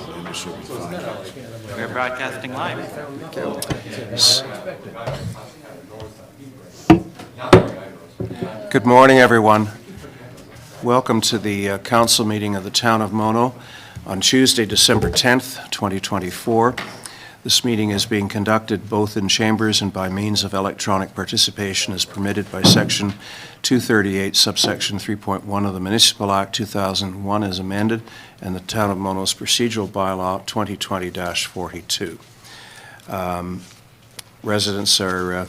and it should be fine. We're broadcasting live. Good morning, everyone. Welcome to the council meeting of the Town of Mono on Tuesday, December 10th, 2024. This meeting is being conducted both in chambers and by means of electronic participation as permitted by Section 238, subsection 3.1 of the Municipal Act 2001 as amended, and the Town of Mono's Procedural Bylaw 2020-42. Residents are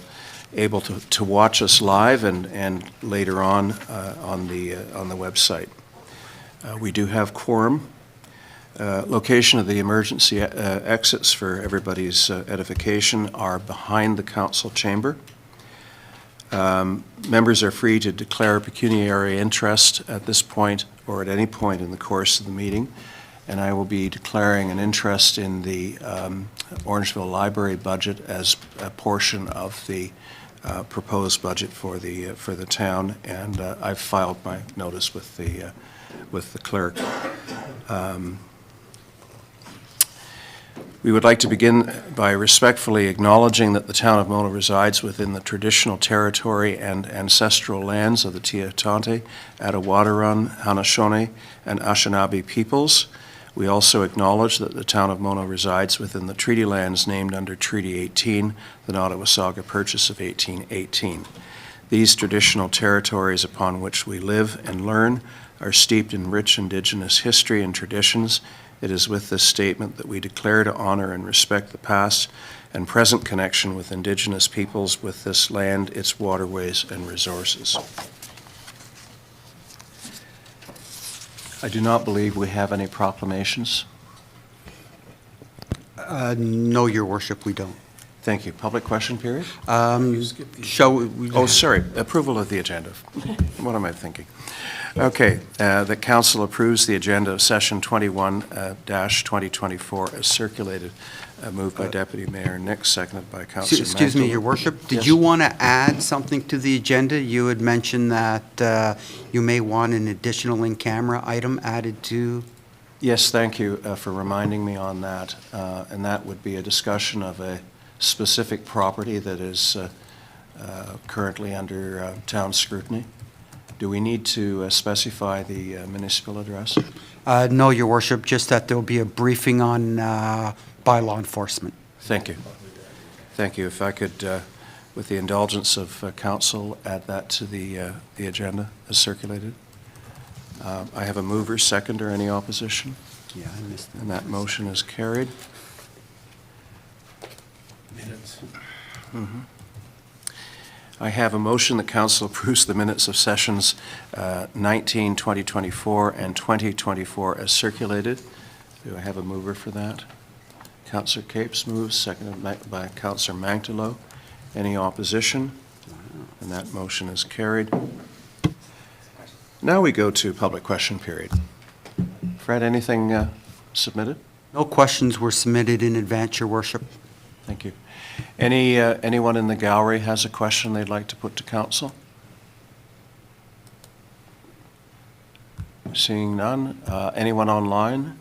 able to watch us live and later on the website. We do have quorum. Location of the emergency exits for everybody's edification are behind the council chamber. Members are free to declare pecuniary interest at this point or at any point in the course of the meeting, and I will be declaring an interest in the Orangeville Library budget as a portion of the proposed budget for the town, and I've filed my notice with the clerk. We would like to begin by respectfully acknowledging that the Town of Mono resides within the traditional territory and ancestral lands of the Tiatonte, Attawaddaron, Haudenosaunee, and Anishinaabe peoples. We also acknowledge that the Town of Mono resides within the treaty lands named under Treaty 18, the Nottawasaga Purchase of 1818. These traditional territories upon which we live and learn are steeped in rich Indigenous history and traditions. It is with this statement that we declare to honor and respect the past and present connection with Indigenous peoples with this land, its waterways, and resources. I do not believe we have any proclamations. No, Your Worship, we don't. Thank you. Public question period? Oh, sorry. Approval of the agenda. What am I thinking? Okay. The council approves the agenda of session 21-2024 as circulated. Moved by Deputy Mayor Nick, seconded by Councillor excuse me, Mantle. Your Worship. Did Yes. you want to add something to the agenda? You had mentioned that you may want an additional in-camera item added to. Yes, thank you for reminding me on that. And that would be a discussion of a specific property that is currently under town scrutiny. Do we need to specify the municipal address? No, Your Worship, just that there will be a briefing on bylaw enforcement. Thank you. Thank you. If I could, with the indulgence of council, add that to the agenda as circulated. I have a mover, seconder, any opposition? Yeah, I missed that. And that motion is carried. Minutes. Mm-hmm. I have a motion that council approves the minutes of sessions 19-2024 and 2024 as circulated. Do I have a mover for that? Councillor Capes moves, seconded by Councillor Mantelo. Any opposition? And that motion is carried. Now we go to public question period. Fred, anything submitted? No questions were submitted in advance, Your Worship. Thank you. Anyone in the gallery has a question they'd like to put to council? Seeing none. Anyone online?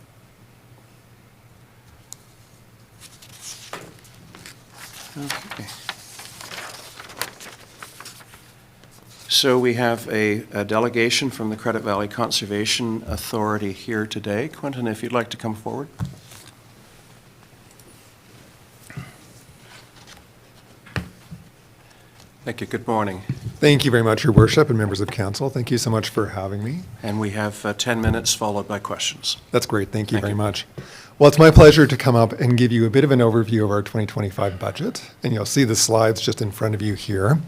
Okay. So we have a delegation from the Credit Valley Conservation Authority here today. Quentin, if you'd like to come forward. Thank you. Good morning. Thank you very much, Your Worship and members of council. Thank you so much for having me. And we have 10 minutes followed by questions. That's great. Thank you very you. much. Well, it's my pleasure to come up and give you a bit of an overview of our 2025 budget. And you'll see the slides just in front of you here.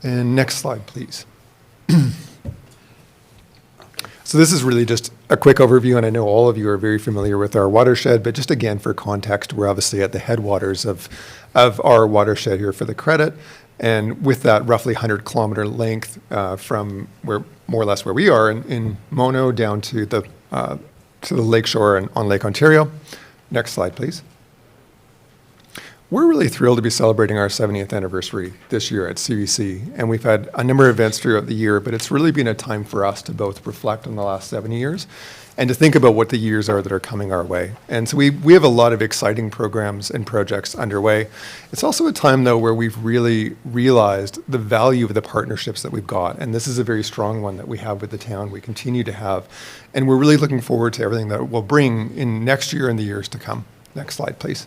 And next slide, please. So this is really just a quick overview, and I know all of you are very familiar with our watershed, but just again for context, we're obviously at the headwaters of our watershed here for the credit. And with that roughly 100-kilometer length from where, more or less where we are in Mono down to the lakeshore and on Lake Ontario. Next slide, please. We're really thrilled to be celebrating our 70th anniversary this year at CVC, and we've had a number of events throughout the year, but it's really been a time for us to both reflect on the last 70 years and to think about what the years are that are coming our way. And so we have a lot of exciting programs and projects underway. It's also a time, though, where we've really realized the value of the partnerships that we've got, and this is a very strong one that we have with the town, we continue to have, and we're really looking forward to everything that it will bring in next year and the years to come. Next slide, please.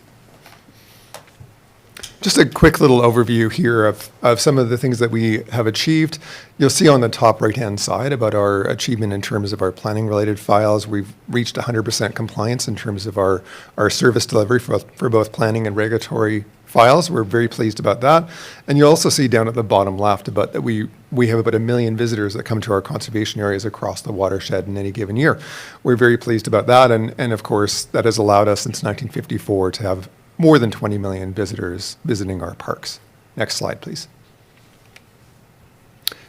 Just a quick little overview here of some of the things that we have achieved. You'll see on the top right-hand side about our achievement in terms of our planning-related files. We've reached 100% compliance in terms of our service delivery for both planning and regulatory files. We're very pleased about that. And you'll also see down at the bottom left about that we have about 1 million visitors that come to our conservation areas across the watershed in any given year. We're very pleased about that. And of course, that has allowed us since 1954 to have more than 20 million visitors visiting our parks. Next slide, please.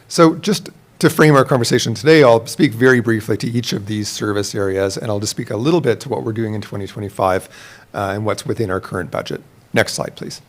So just to frame our conversation today, I'll speak very briefly to each of these service areas, and I'll just speak a little bit to what we're doing in 2025 and what's within our current budget. Next slide, please.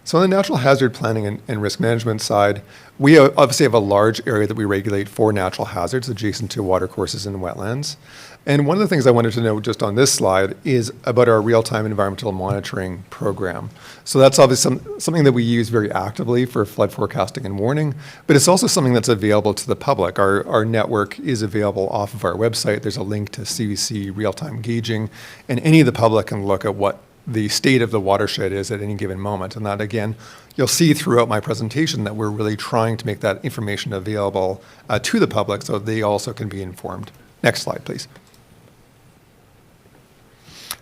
So on the natural hazard planning and risk management side, we obviously have a large area that we regulate for natural hazards adjacent to watercourses and wetlands. And one of the things I wanted to note just on this slide is about our real-time environmental monitoring program. So that's obviously something that we use very actively for flood forecasting and warning, but it's also something that's available to the public. Our network is available off of our website. There's a link to CVC real-time gauging, and any of the public can look at what the state of the watershed is at any given moment. And that, again, you'll see throughout my presentation that we're really trying to make that information available to the public so they also can be informed. Next slide, please.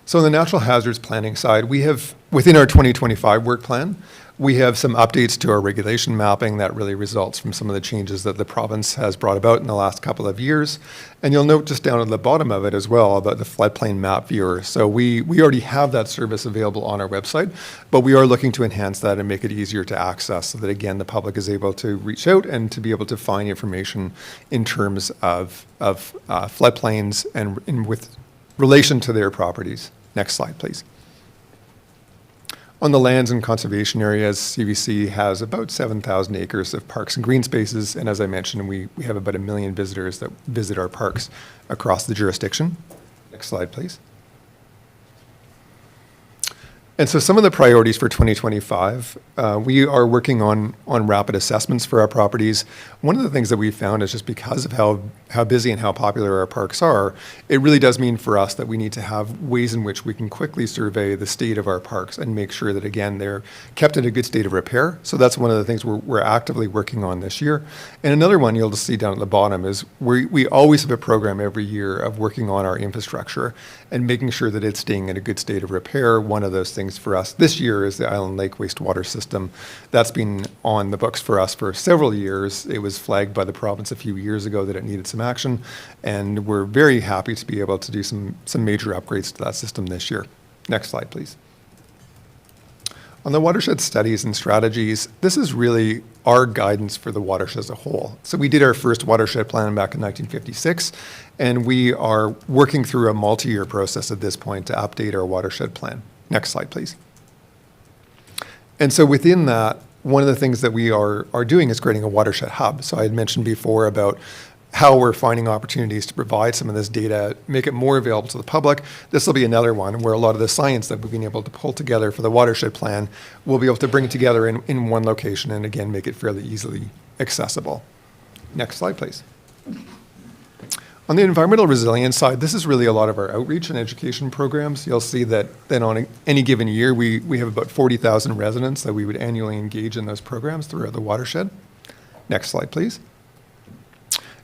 So on the natural hazards planning side, we have, within our 2025 work plan, we have some updates to our regulation mapping that really results from some of the changes that the province has brought about in the last couple of years. And you'll note just down at the bottom of it as well about the floodplain map viewer. So we already have that service available on our website, but we are looking to enhance that and make it easier to access so that, again, the public is able to reach out and to be able to find information in terms of floodplains and with relation to their properties. Next slide, please. On the lands and conservation areas, CVC has about 7,000 acres of parks and green spaces, and as I mentioned, we have about 1 million visitors that visit our parks across the jurisdiction. Next slide, please. And so some of the priorities for 2025, we are working on rapid assessments for our properties. One of the things that we found is just because of how busy and how popular our parks are, it really does mean for us that we need to have ways in which we can quickly survey the state of our parks and make sure that, again, they're kept in a good state of repair. So that's one of the things we're actively working on this year. And another one you'll just see down at the bottom is we always have a program every year of working on our infrastructure and making sure that it's staying in a good state of repair. One of those things for us this year is the Island Lake wastewater system. That's been on the books for us for several years. It was flagged by the province a few years ago that it needed some action, and we're very happy to be able to do some major upgrades to that system this year. Next slide, please. On the watershed studies and strategies, this is really our guidance for the watershed as a whole. So we did our first watershed plan back in 1956, and we are working through a multi-year process at this point to update our watershed plan. Next slide, please. And so within that, one of the things that we are doing is creating a watershed hub. So I had mentioned before about how we're finding opportunities to provide some of this data, make it more available to the public. This will be another one where a lot of the science that we've been able to pull together for the watershed plan, we'll be able to bring together in one location and, again, make it fairly easily accessible. Next slide, please. On the environmental resilience side, this is really a lot of our outreach and education programs. You'll see that then on any given year, we have about 40,000 residents that we would annually engage in those programs throughout the watershed. Next slide, please.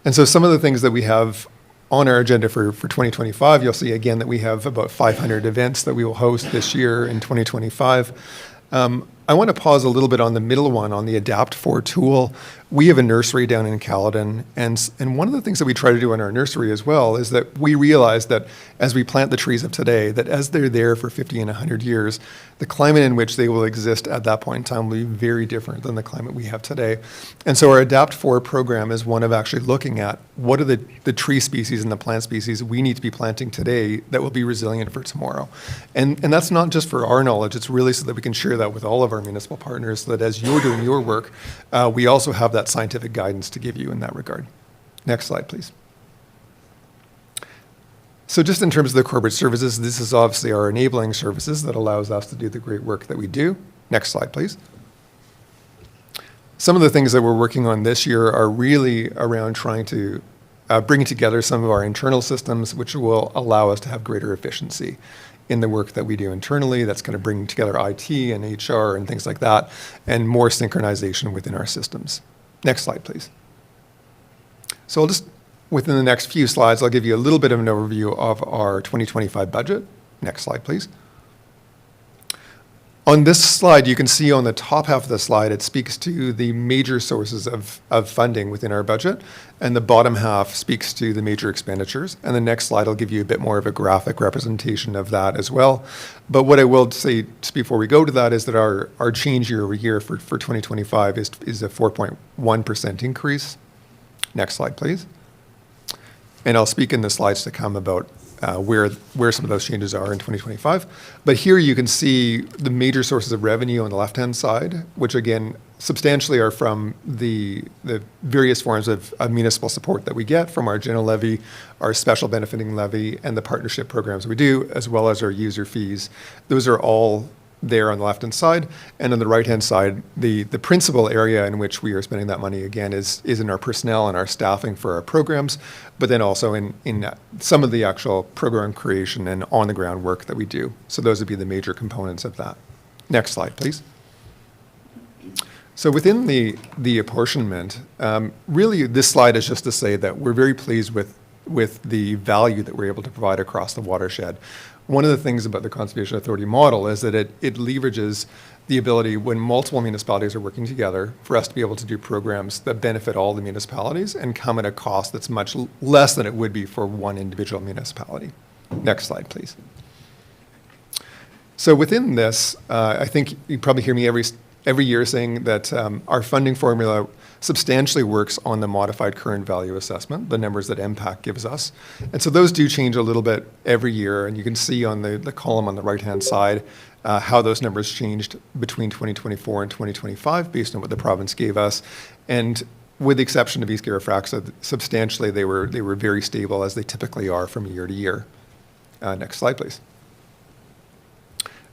And so some of the things that we have on our agenda for 2025, you'll see again that we have about 500 events that we will host this year in 2025. I want to pause a little bit on the middle one, on the Adapt4 tool. We have a nursery down in Caledon, and one of the things that we try to do in our nursery as well is that we realize that as we plant the trees of today, that as they're there for 50 and 100 years, the climate in which they will exist at that point in time will be very different than the climate we have today. And so our Adapt4 program is one of actually looking at what are the tree species and the plant species we need to be planting today that will be resilient for tomorrow. And that's not just for our knowledge, it's really so that we can share that with all of our municipal partners, so that as you're doing your work, we also have that scientific guidance to give you in that regard. Next slide, please. So just in terms of the corporate services, this is obviously our enabling services that allows us to do the great work that we do. Next slide, please. Some of the things that we're working on this year are really around trying to bring together some of our internal systems, which will allow us to have greater efficiency in the work that we do internally. That's going to bring together IT and HR and things like that, and more synchronization within our systems. Next slide, please. So I'll just, within the next few slides, I'll give you a little bit of an overview of our 2025 budget. Next slide, please. On this slide, you can see on the top half of the slide, it speaks to the major sources of funding within our budget, and the bottom half speaks to the major expenditures. And the next slide will give you a bit more of a graphic representation of that as well. But what I will say just before we go to that is that our change year over year for 2025 is a 4.1% increase. Next slide, please. And I'll speak in the slides to come about where some of those changes are in 2025. But here you can see the major sources of revenue on the left-hand side, which again, substantially are from the various forms of municipal support that we get from our general levy, our special benefiting levy, and the partnership programs we do, as well as our user fees. Those are all there on the left-hand side. And on the right-hand side, the principal area in which we are spending that money, again, is in our personnel and our staffing for our programs, but then also in some of the actual program creation and on-the-ground work that we do. So those would be the major components of that. Next slide, please. So within the apportionment, really this slide is just to say that we're very pleased with the value that we're able to provide across the watershed. One of the things about the Conservation Authority model is that it leverages the ability, when multiple municipalities are working together, for us to be able to do programs that benefit all the municipalities and come at a cost that's much less than it would be for one individual municipality. Next slide, please. So within this, I think you probably hear me every year saying that our funding formula substantially works on the modified current value assessment, the numbers that MPAC gives us. And so those do change a little bit every year, and you can see on the column on the right-hand side how those numbers changed between 2024 and 2025 based on what the province gave us. And with the exception of East Garifraxa, substantially they were very stable, as they typically are from year to year. Next slide, please.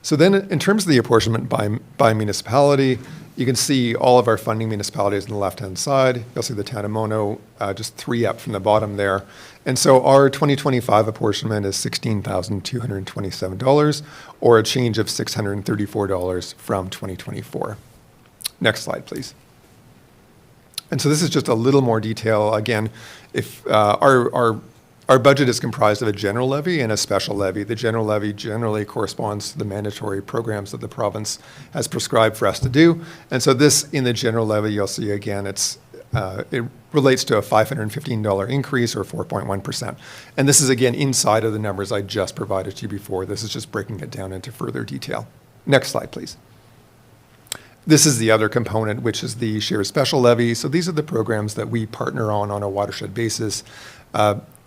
So then in terms of the apportionment by municipality, you can see all of our funding municipalities on the left-hand side. You'll see the town of Mono, just 3 up from the bottom there. And so our 2025 apportionment is $16,227, or a change of $634 from 2024. Next slide, please. And so this is just a little more detail. Again, if our budget is comprised of a general levy and a special levy. The general levy generally corresponds to the mandatory programs that the province has prescribed for us to do. And so this, in the general levy, you'll see again, it relates to a $515 increase, or 4.1%. And this is again inside of the numbers I just provided to you before. This is just breaking it down into further detail. Next slide, please. This is the other component, which is the shared special levy. So these are the programs that we partner on a watershed basis.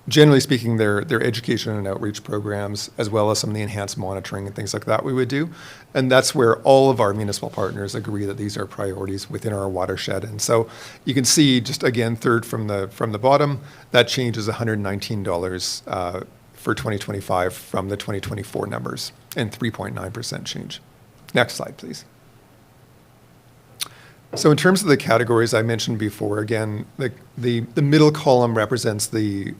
Generally speaking, they're education and outreach programs, as well as some of the enhanced monitoring and things like that we would do. And that's where all of our municipal partners agree that these are priorities within our watershed. And so you can see, just again, third from the bottom, that change is $119 for 2025 from the 2024 numbers, and 3.9% change. Next slide, please. So in terms of the categories I mentioned before, again, the middle column represents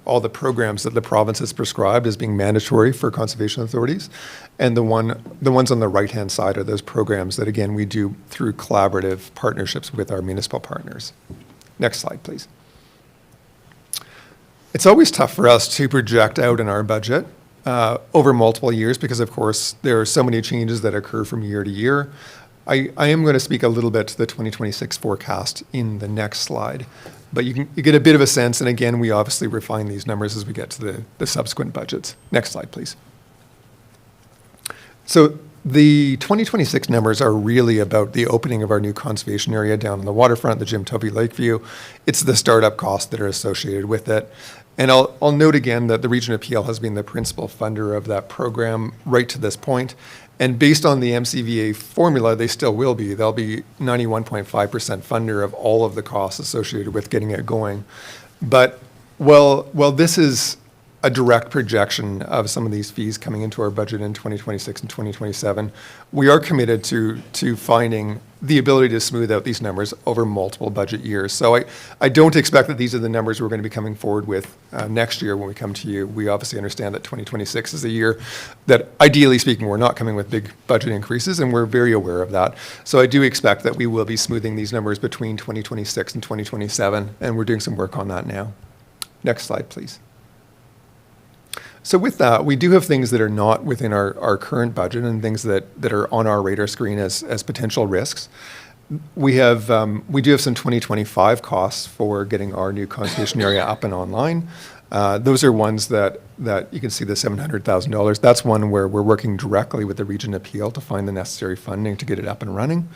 all the programs that the province has prescribed as being mandatory for conservation authorities. And the ones on the right-hand side are those programs that, again, we do through collaborative partnerships with our municipal partners. Next slide, please. It's always tough for us to project out in our budget over multiple years because, of course, there are so many changes that occur from year to year. I am going to speak a little bit to the 2026 forecast in the next slide, but you get a bit of a sense, and again, we obviously refine these numbers as we get to the subsequent budgets. Next slide, please. So the 2026 numbers are really about the opening of our new conservation area down on the waterfront, the Jim Tovey Lakeview. It's the startup costs that are associated with it. And I'll note again that the Region of Peel has been the principal funder of that program right to this point. And based on the MCVA formula, they still will be. They'll be 91.5% funder of all of the costs associated with getting it going. But while this is a direct projection of some of these fees coming into our budget in 2026 and 2027, we are committed to finding the ability to smooth out these numbers over multiple budget years. So I don't expect that these are the numbers we're going to be coming forward with next year when we come to you. We obviously understand that 2026 is a year that, ideally speaking, we're not coming with big budget increases, and we're very aware of that. So I do expect that we will be smoothing these numbers between 2026 and 2027, and we're doing some work on that now. Next slide, please. So with that, we do have things that are not within our current budget and things that are on our radar screen as potential risks. We do have some 2025 costs for getting our new conservation area up and online. Those are ones that you can see the $700,000. That's one where we're working directly with the Region of Peel to find the necessary funding to get it up and running.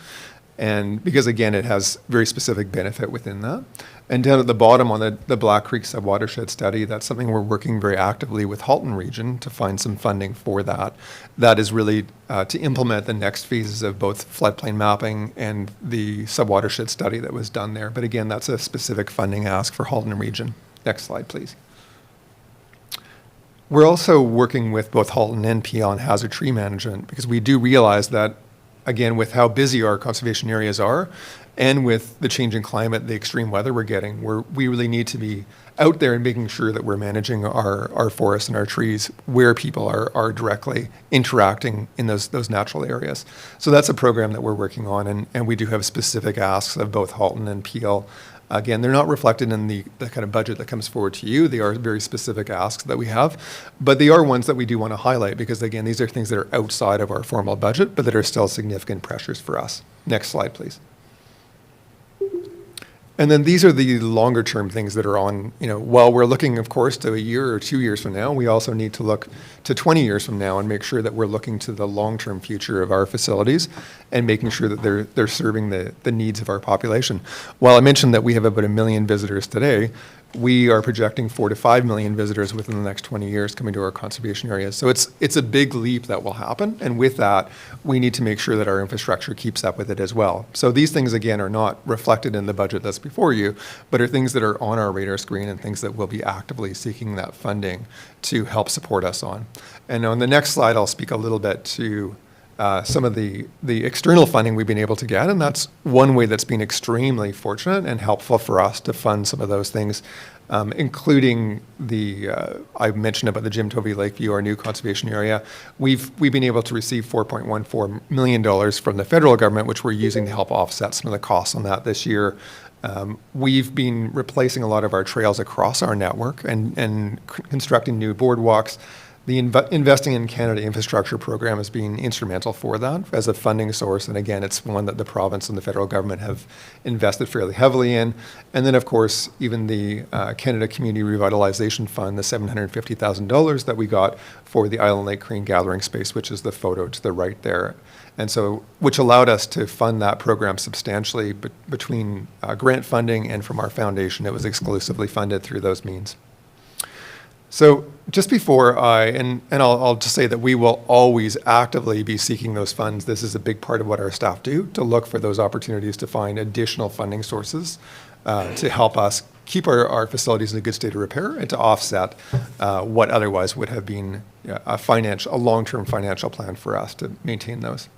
And because, again, it has very specific benefit within that. And down at the bottom on the Black Creek Sub-Watershed Study, that's something we're working very actively with Halton Region to find some funding for that. That is really to implement the next phases of both floodplain mapping and the Sub-Watershed Study that was done there. But again, that's a specific funding ask for Halton Region. Next slide, please. We're also working with both Halton and Peel on hazard tree management because we do realize that, again, with how busy our conservation areas are and with the changing climate, the extreme weather we're getting, we really need to be out there and making sure that we're managing our forests and our trees where people are directly interacting in those natural areas. So that's a program that we're working on, and we do have specific asks of both Halton and Peel. Again, they're not reflected in the kind of budget that comes forward to you. They are very specific asks that we have, but they are ones that we do want to highlight because, again, these are things that are outside of our formal budget, but that are still significant pressures for us. Next slide, please. And then these are the longer term things that are on, while we're looking, of course, to a year or 2 years from now, we also need to look to 20 years from now and make sure that we're looking to the long-term future of our facilities and making sure that they're serving the needs of our population. While I mentioned that we have about 1 million visitors today, we are projecting 4 to 5 million visitors within the next 20 years coming to our conservation areas. So it's a big leap that will happen. And with that, we need to make sure that our infrastructure keeps up with it as well. So these things, again, are not reflected in the budget that's before you, but are things that are on our radar screen and things that we'll be actively seeking that funding to help support us on. And on the next slide, I'll speak a little bit to some of the external funding we've been able to get, and that's one way that's been extremely fortunate and helpful for us to fund some of those things, including I mentioned about the Jim Tovey Lakeview, our new conservation area. We've been able to receive $4.14 million from the federal government, which we're using to help offset some of the costs on that this year. We've been replacing a lot of our trails across our network and constructing new boardwalks. The Investing in Canada Infrastructure Program has been instrumental for that as a funding source. And again, it's one that the province and the federal government have invested fairly heavily in. And then, of course, even the Canada Community Revitalization Fund, the $750,000 that we got for the Island Lake Crane Gathering Space, which is the photo to the right there. And so, which allowed us to fund that program substantially between grant funding and from our foundation. It was exclusively funded through those means. So just before I'll just say that we will always actively be seeking those funds. This is a big part of what our staff do, to look for those opportunities to find additional funding sources to help us keep our facilities in a good state of repair and to offset what otherwise would have been a long-term financial plan for us to maintain those.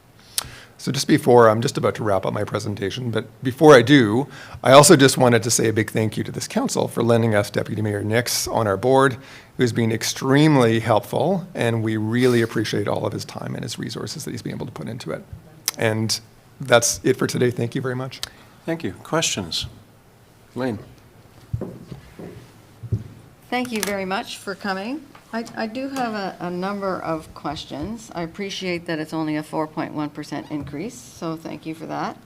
So just before, I'm just about to wrap up my presentation, but before I do, I also just wanted to say a big thank you to this council for lending us Deputy Mayor Nix on our board, who's been extremely helpful, and we really appreciate all of his time and his resources that he's been able to put into it. And that's it for today. Thank you very much. Thank you. Questions? Elaine? Thank you very much for coming. I do have a number of questions. I appreciate that it's only a 4.1% increase, so thank you for that.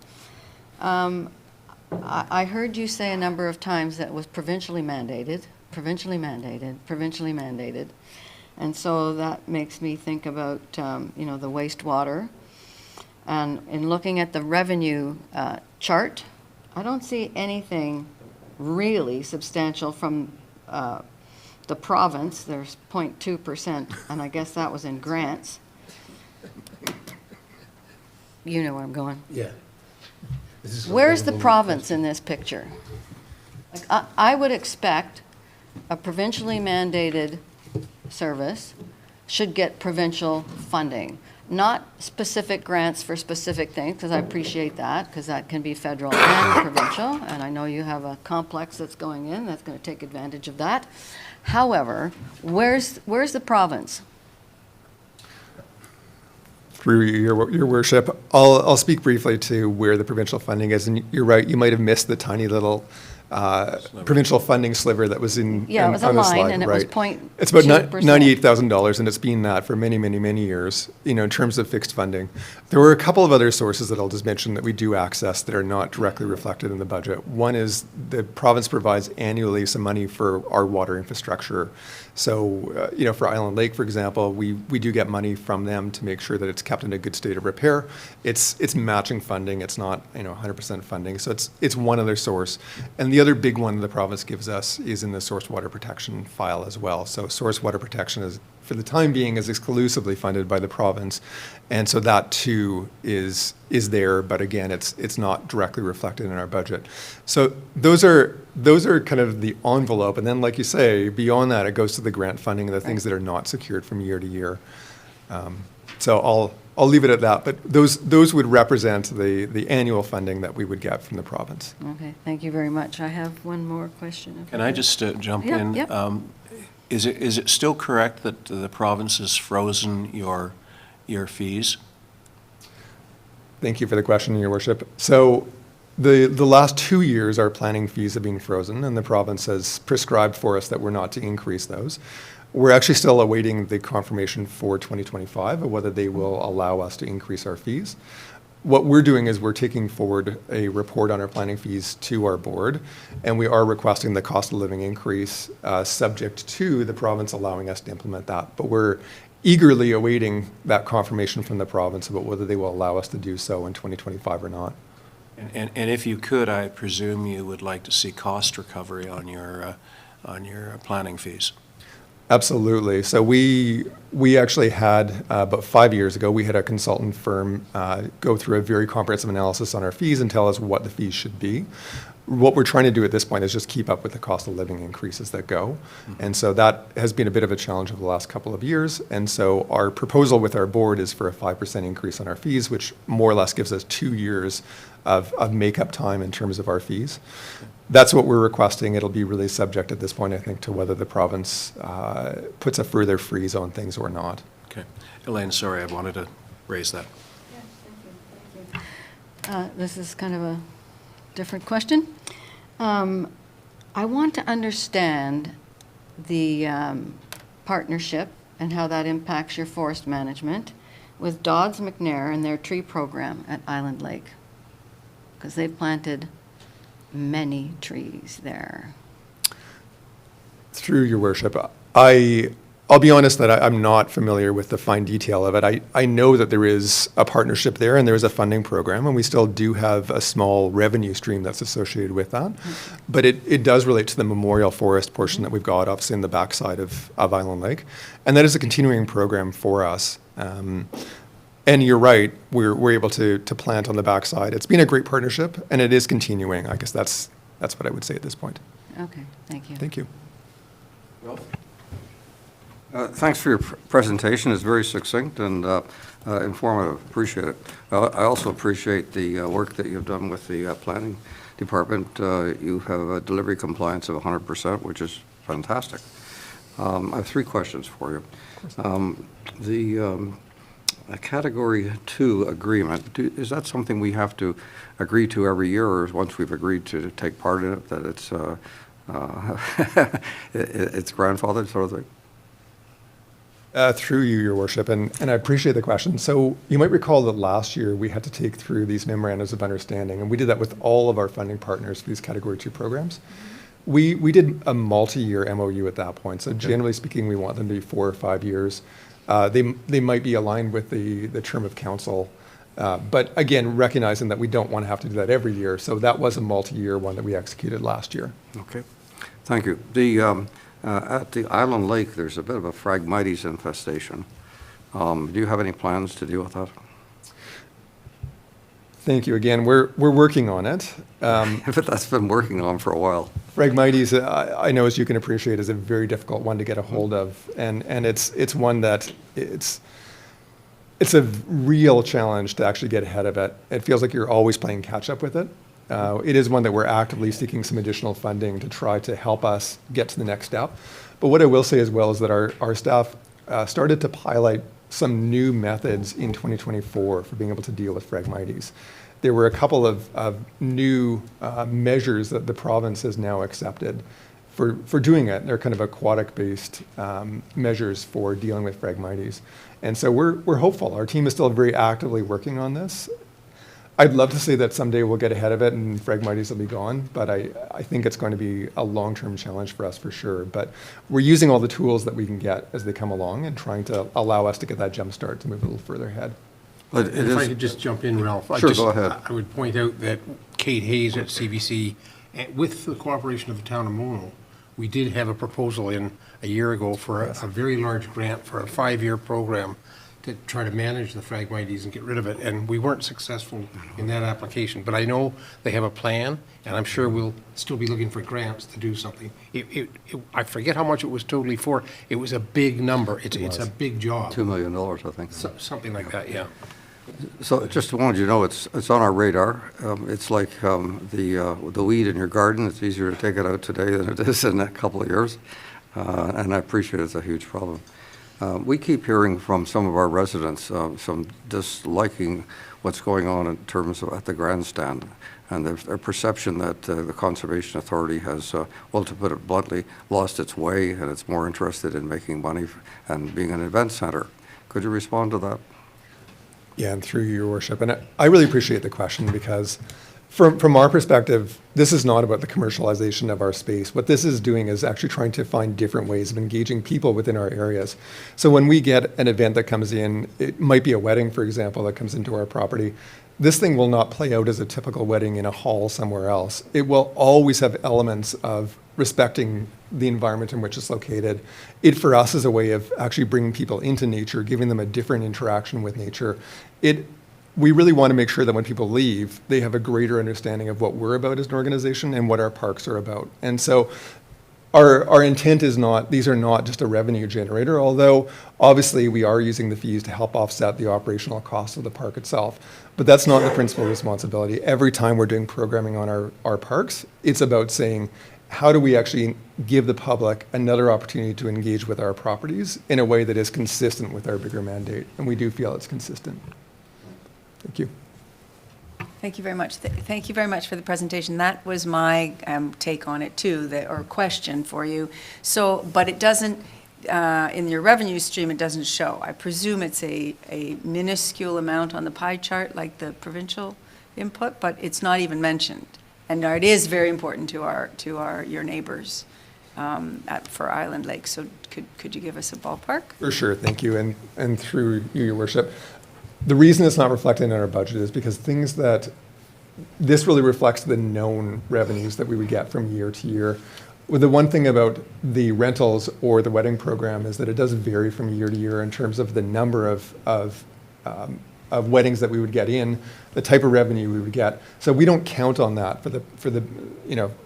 I heard you say a number of times that it was provincially mandated, provincially mandated, provincially mandated. And so that makes me think about, you know, the wastewater. And in looking at the revenue chart, I don't see anything really substantial from the province. There's 0.2%, and I guess that was in grants. You know where I'm going. Yeah. Where's the province in this picture? Like, I would expect a provincially mandated service should get provincial funding, not specific grants for specific things, because I appreciate that, because that can be federal and provincial, and I know you have a complex that's going in that's going to take advantage of that. However, where's the province? Through your worship, I'll speak briefly to where the provincial funding is, and you're right, you might have missed the tiny little provincial funding sliver that was in Yeah, it was a on the line, slide, and it was right. 0.2%. It's about $98,000, and it's been that for many, many, many years, you know, in terms of fixed funding. There were a couple of other sources that I'll just mention that we do access that are not directly reflected in the budget. One is the province provides annually some money for our water infrastructure. So, you know, for Island Lake, for example, we do get money from them to make sure that it's kept in a good state of repair. It's matching funding. It's not, you know, 100% funding. So it's one other source. And the other big one the province gives us is in the source water protection file as well. So source water protection is, for the time being, is exclusively funded by the province. And so that too is there, but again, it's not directly reflected in our budget. So those are kind of the envelope. And then, like you say, beyond that, it goes to the grant funding and the things that are not secured from year to year. So I'll leave it at that, but those would represent the annual funding that we would get from the province. Okay, thank you very much. I have one more question. Can I just jump Yeah, in? yeah. Is it still correct that the province has frozen your fees? Thank you for the question, Your Worship. So the last 2 years, our planning fees have been frozen, and the province has prescribed for us that we're not to increase those. We're actually still awaiting the confirmation for 2025 of whether they will allow us to increase our fees. What we're doing is we're taking forward a report on our planning fees to our board, and we are requesting the cost of living increase subject to the province allowing us to implement that. But we're eagerly awaiting that confirmation from the province about whether they will allow us to do so in 2025 or not. And if you could, I presume you would like to see cost recovery on your planning fees. Absolutely. So we actually had, about 5 years ago, we had a consultant firm go through a very comprehensive analysis on our fees and tell us what the fees should be. What we're trying to do at this point is just keep up with the cost of living increases that go. And so that has been a bit of a challenge over the last couple of years. And so our proposal with our board is for a 5% increase on our fees, which more or less gives us 2 years of make-up time in terms of our fees. That's what we're requesting. It'll be really subject at this point, I think, to whether the province puts a further freeze on things or not. Okay. Elaine, sorry, I wanted to raise that. This is kind of a different question. I want to understand the partnership and how that impacts your forest management with Dodds McNair and their tree program at Island Lake, because they've planted many trees there. Through your worship, I'll be honest that I'm not familiar with the fine detail of it. I know that there is a partnership there and there is a funding program, and we still do have a small revenue stream that's associated with that. Okay. But it does relate to the memorial forest portion that we've got, obviously, in the backside of Island Lake. And that is a continuing program for us. And you're right, we're able to plant on the backside. It's been a great partnership, and it is continuing. I guess that's what I would say at this point. Okay, thank you. Thank you. Thanks for your presentation. It's very succinct and informative. Appreciate it. I also appreciate the work that you've done with the planning department. You have a delivery compliance of 100%, which is fantastic. I have 3 questions for you. A Category 2 agreement, is that something we have to agree to every year, or once we've agreed to take part in it, that it's it's grandfathered sort of thing? Through you, Your Worship, and I appreciate the question. So you might recall that last year we had to take through these memorandums of understanding, and we did that with all of our funding partners for these Category 2 programs. We did a multi-year MOU at that point. So generally speaking, we want them to be 4 or 5 years. They might be aligned with the term of council, but again, recognizing that we don't want to have to do that every year. So that was a multi-year one that we executed last year. Okay, thank you. At the Island Lake, there's a bit of a Phragmites infestation. Do you have any plans to deal with that? Thank you again. We're working on it. But that's been working on for a while. Phragmites, I know, as you can appreciate, is a very difficult one to get a hold of, and it's one that it's a real challenge to actually get ahead of it. It feels like you're always playing catch up with it. It is one that we're actively seeking some additional funding to try to help us get to the next step. But what I will say as well is that our staff started to pilot some new methods in 2024 for being able to deal with Phragmites. There were a couple of new measures that the province has now accepted for doing it. They're kind of aquatic-based measures for dealing with Phragmites. And so we're hopeful. Our team is still very actively working on this. I'd love to say that someday we'll get ahead of it and Phragmites will be gone, but I think it's going to be a long-term challenge for us for sure. But we're using all the tools that we can get as they come along and trying to allow us to get that jump start to move a little further ahead. But And if I could just jump in, Ralph. Sure, go ahead. I would point out that Kate Hayes at CVC, with the cooperation of the town of Mono, we did have a proposal in a year ago for a very large grant for a 5-year program to try to manage the Phragmites and get rid of it, and we weren't successful in that application. But I know they have a plan, and I'm sure we'll still be looking for grants to do something. I forget how much it was totally for. It was a big number. It's a big job. $2 million, I think. Something like that, yeah. So just wanted you to know, it's on our radar. It's like the weed in your garden. It's easier to take it out today than it is in a couple of years. And I appreciate it's a huge problem. We keep hearing from some of our residents some disliking what's going on in terms of at the grandstand, and their perception that the Conservation Authority has, well, to put it bluntly, lost its way, and it's more interested in making money and being an event center. Could you respond to that? Yeah, and through Your Worship. And I really appreciate the question because from our perspective, this is not about the commercialization of our space. What this is doing is actually trying to find different ways of engaging people within our areas. So when we get an event that comes in, it might be a wedding, for example, that comes into our property. This thing will not play out as a typical wedding in a hall somewhere else. It will always have elements of respecting the environment in which it's located. It, for us, is a way of actually bringing people into nature, giving them a different interaction with nature. We really want to make sure that when people leave, they have a greater understanding of what we're about as an organization and what our parks are about. And so our intent is not, these are not just a revenue generator, although obviously we are using the fees to help offset the operational costs of the park itself. But that's not the principal responsibility. Every time we're doing programming on our parks, it's about saying, how do we actually give the public another opportunity to engage with our properties in a way that is consistent with our bigger mandate? And we do feel it's consistent. Thank you. Thank you very much. Thank you very much for the presentation. That was my take on it too, or question for you. So, but it doesn't, in your revenue stream, it doesn't show. I presume it's a minuscule amount on the pie chart, like the provincial input, but it's not even mentioned. And it is very important to your neighbors for Island Lake. So could you give us a ballpark? For sure, thank you. And through you, Your Worship, the reason it's not reflected in our budget is because this really reflects the known revenues that we would get from year to year. Well, the one thing about the rentals or the wedding program is that it does vary from year to year in terms of the number of weddings that we would get in, the type of revenue we would get. So we don't count on that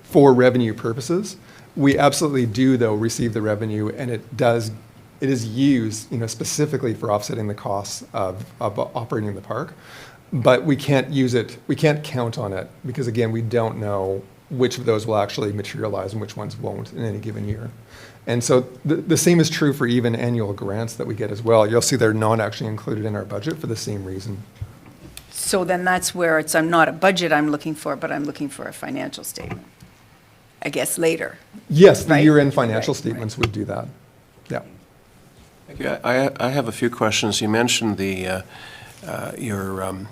for revenue purposes. We absolutely do, though, receive the revenue, and it is used, specifically for offsetting the costs of operating the park. But we can't use it, we can't count on it, because again, we don't know which of those will actually materialize and which ones won't in any given year. And so the same is true for even annual grants that we get as well. You'll see they're not actually included in our budget for the same reason. So then that's where I'm not a budget I'm looking for, but I'm looking for a financial statement, I guess later. Yes, the Right? year-end financial Right, statements would do that. Yeah. I have a few questions. You mentioned your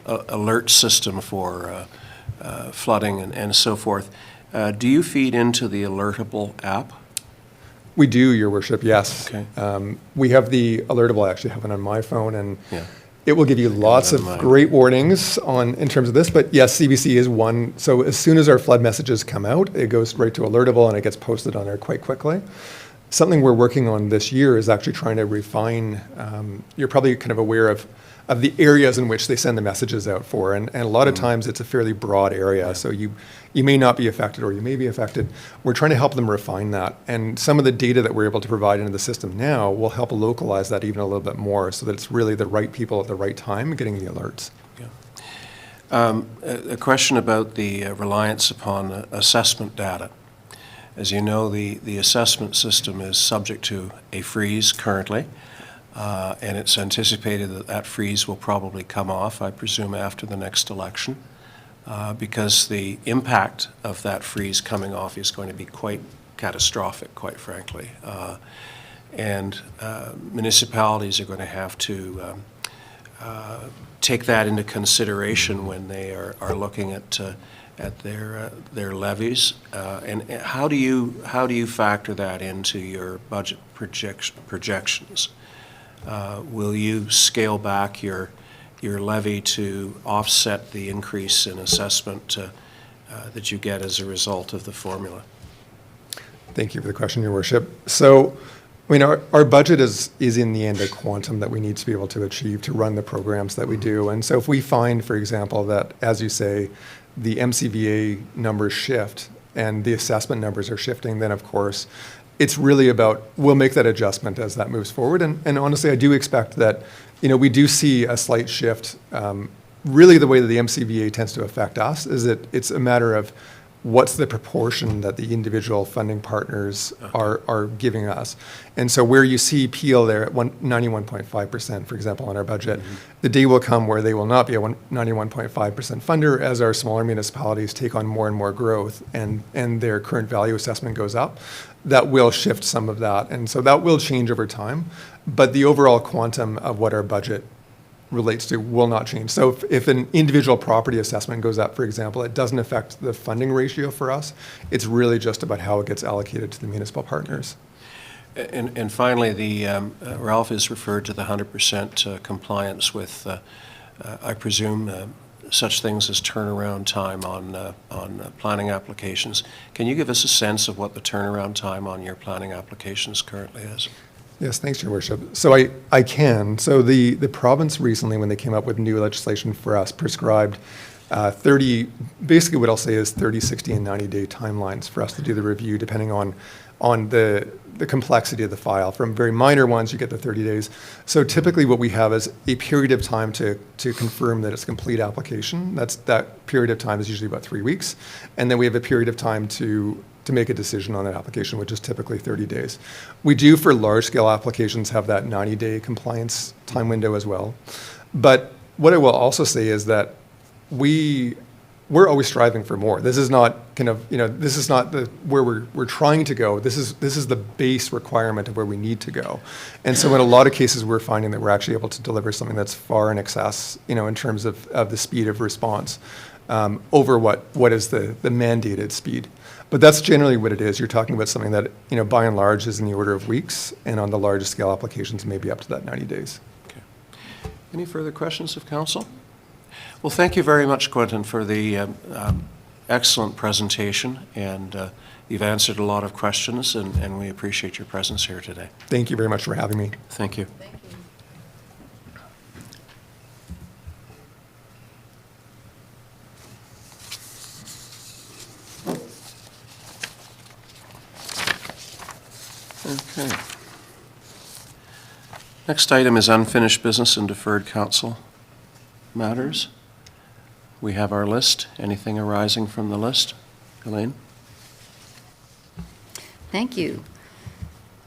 alert system for flooding and so forth. Do you feed into the Alertable app? We do, Your Worship, yes. Okay. We have the Alertable, I actually have it on my phone, and Yeah. it will give you lots on of mine. great warnings in terms of this, but yes, CVC is one. So as soon as our flood messages come out, it goes right to Alertable and it gets posted on there quite quickly. Something we're working on this year is actually trying to refine, you're probably kind of aware of the areas in which they send the messages out for. And a lot of times it's a fairly broad area. So you may not be affected or you may be affected. We're trying to help them refine that. And some of the data that we're able to provide into the system now will help localize that even a little bit more so that it's really the right people at the right time getting the alerts. A question about the reliance upon assessment data. As you know, the assessment system is subject to a freeze currently, and it's anticipated that that freeze will probably come off, I presume, after the next election, because the impact of that freeze coming off is going to be quite catastrophic, quite frankly. And municipalities are going to have to take that into consideration when they are looking at their levies. And how do you factor that into your budget projections? Will you scale back your levy to offset the increase in assessment that you get as a result of the formula? Thank you for the question, Your Worship. So, I mean, our budget is in the end a quantum that we need to be able to achieve to run the programs that we do. And so if we find, for example, that, as you say, the MCVA numbers shift and the assessment numbers are shifting, then of course, it's really about, we'll make that adjustment as that moves forward. And honestly, I do expect that, we do see a slight shift. Really the way that the MCVA tends to affect us is that it's a matter of what's the proportion that the individual funding partners are giving us. And so where you see Peel there at 91.5%, for example, on our budget, the day will come where they will not be a 91.5% funder as our smaller municipalities take on more and more growth and their current value assessment goes up. That will shift some of that. And so that will change over time. But the overall quantum of what our budget relates to will not change. So if an individual property assessment goes up, for example, it doesn't affect the funding ratio for us. It's really just about how it gets allocated to the municipal partners. And finally, Ralph has referred to the 100% compliance with, I presume, such things as turnaround time on planning applications. Can you give us a sense of what the turnaround time on your planning applications currently is? Yes, thanks, Your Worship. So I can. So the province recently, when they came up with new legislation for us, prescribed 30, basically what I'll say is 30, 60, and 90-day timelines for us to do the review, depending on the complexity of the file. From very minor ones, you get the 30 days. So typically what we have is a period of time to confirm that it's a complete application. That period of time is usually about 3 weeks. And then we have a period of time to make a decision on that application, which is typically 30 days. We do, for large-scale applications, have that 90-day compliance time window as well. But what I will also say is that we're always striving for more. This is not this is not where we're trying to go. This is the base requirement of where we need to go. And so in a lot of cases, we're finding that we're actually able to deliver something that's far in excess, in terms of the speed of response over what is the mandated speed. But that's generally what it is. You're talking about something that, by and large is in the order of weeks, and on the largest scale applications, maybe up to that 90 days. Okay. Any further questions of council? Well, thank you very much, Quentin, for the excellent presentation, and you've answered a lot of questions, and we appreciate your presence here today. Thank you very much for having me. Thank you. Thank you. Okay. Next item is unfinished business and deferred council matters. We have our list. Anything arising from the list? Elaine? Thank you.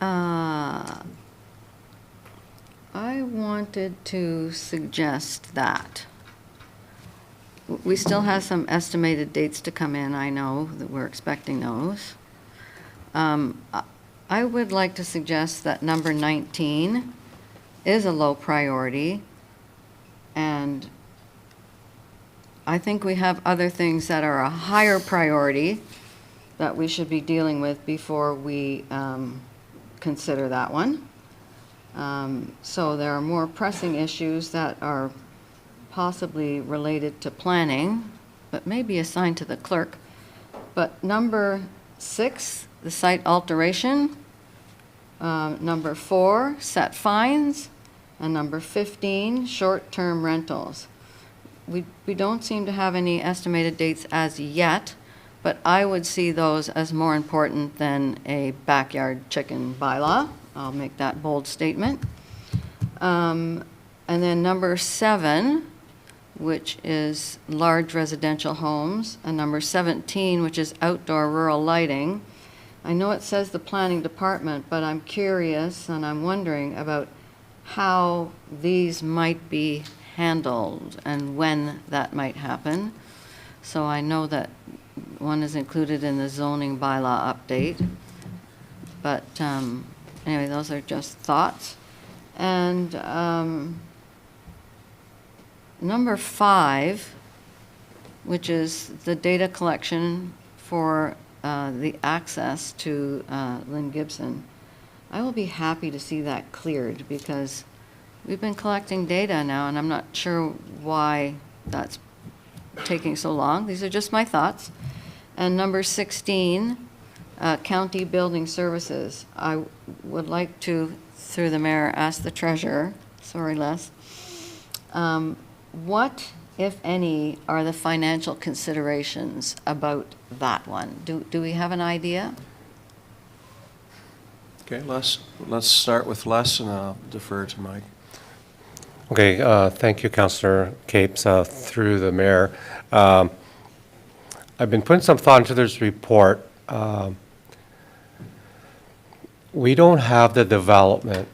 I wanted to suggest that we still have some estimated dates to come in. I know that we're expecting those. I would like to suggest that number 19 is a low priority, and I think we have other things that are a higher priority that we should be dealing with before we consider that one. So there are more pressing issues that are possibly related to planning, but maybe assigned to the clerk. But number 6, the site alteration. Number 4, set fines. And number 15, short-term rentals. We don't seem to have any estimated dates as yet, but I would see those as more important than a backyard chicken bylaw. I'll make that bold statement. And then number 7, which is large residential homes, and number 17, which is outdoor rural lighting. I know it says the planning department, but I'm curious and I'm wondering about how these might be handled and when that might happen. So I know that one is included in the zoning bylaw update. But anyway, those are just thoughts. And number 5, which is the data collection for the access to Lynn Gibson. I will be happy to see that cleared because we've been collecting data now and I'm not sure why that's taking so long. These are just my thoughts. And number 16, county building services. I would like to, through the mayor, ask the treasurer, sorry Les, what, if any, are the financial considerations about that one? Do we have an idea? Okay, let's start with Les, and I'll defer to Mike. Okay, thank you, Councillor Capes, through the mayor. I've been putting some thought into this report. We don't have the development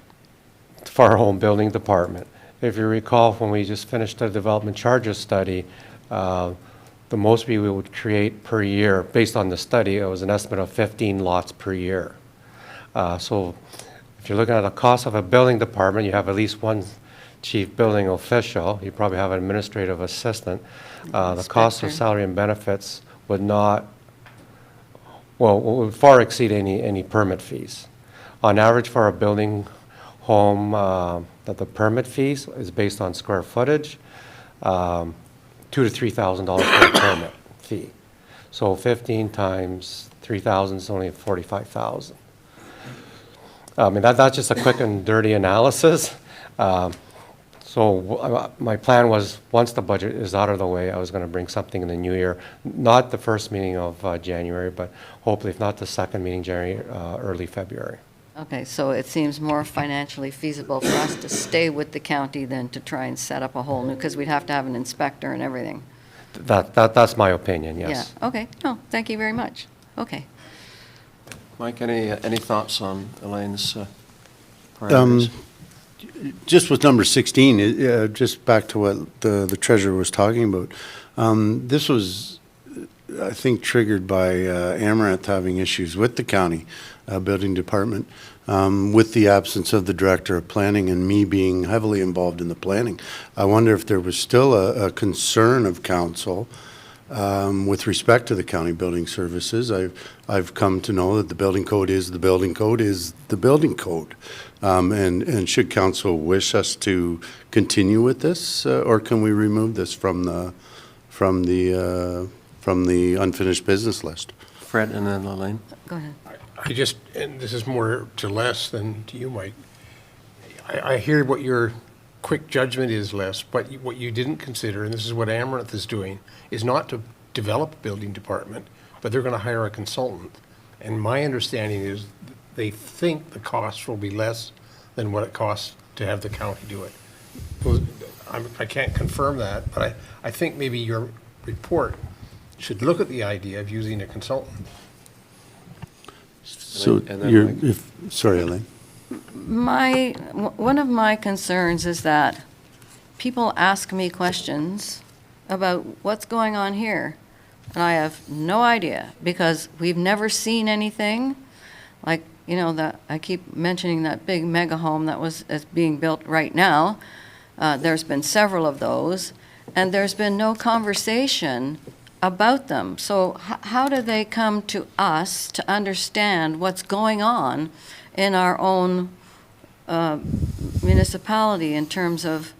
for our home building department. If you recall, when we just finished the development charges study, the most we would create per year, based on the study, it was an estimate of 15 lots per year. So if you're looking at the cost of a building department, you have at least one chief building official. You probably have an administrative assistant. The cost of salary and benefits would not, well, would far exceed any permit fees. On average, for a building home, that the permit fees is based on square footage, $2,000 to $3,000 per permit fee. So 15 times 3,000 is only 45,000. I mean, that's just a quick and dirty analysis. So my plan was, once the budget is out of the way, I was going to bring something in the new year, not the first meeting of January, but hopefully, if not the second meeting, January, early February. Okay, so it seems more financially feasible for us to stay with the county than to try and set up a whole new, because we'd have to have an inspector and everything. That's my opinion, yes. Yeah, okay. No, thank you very much. Okay. Mike, any thoughts on Elaine's priorities? Just with number 16, just back to what the treasurer was talking about. This was, I think, triggered by Amaranth having issues with the county building department, with the absence of the director of planning and me being heavily involved in the planning. I wonder if there was still a concern of council with respect to the county building services. I've come to know that the building code is the building code is the building code. And should council wish us to continue with this, or can we remove this from the unfinished business list? Fred and then Elaine. Go ahead. I just, and this is more to Les than to you, Mike. I hear what your quick judgment is, Les, but what you didn't consider, and this is what Amaranth is doing, is not to develop a building department, but they're going to hire a consultant. And my understanding is they think the cost will be less than what it costs to have the county do it. I can't confirm that, but I think maybe your report should look at the idea of using a consultant. So And then you're, Mike. sorry, Elaine. One of my concerns is that people ask me questions about what's going on here, and I have no idea, because we've never seen anything. Like, you know, that, I keep mentioning that big mega home that is being built right now. There's been several of those, and there's been no conversation about them. So how do they come to us to understand what's going on in our own municipality in terms of,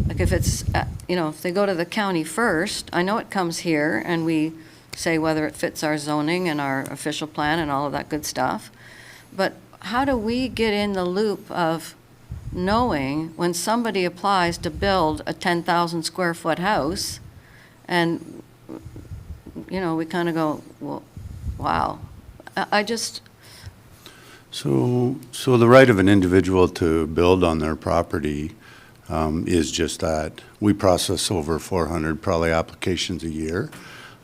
like, if it's, you know, if they go to the county first, I know it comes here, and we say whether it fits our zoning and our official plan and all of that good stuff. But how do we get in the loop of knowing when somebody applies to build a 10,000 square foot house, and, you know, we kind of go, well, wow. I just, So the right of an individual to build on their property is just that. We process over 400 probably applications a year.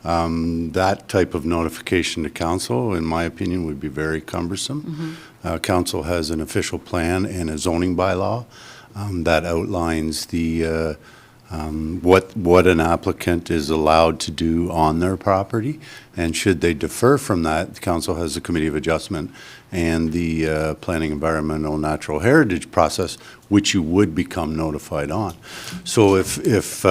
That type of notification to council, in my opinion, would be very cumbersome. Council has an official plan and a zoning bylaw that outlines the what an applicant is allowed to do on their property, and should they defer from that, the council has a committee of adjustment and the planning, environmental, natural heritage process, which you would become notified on. So if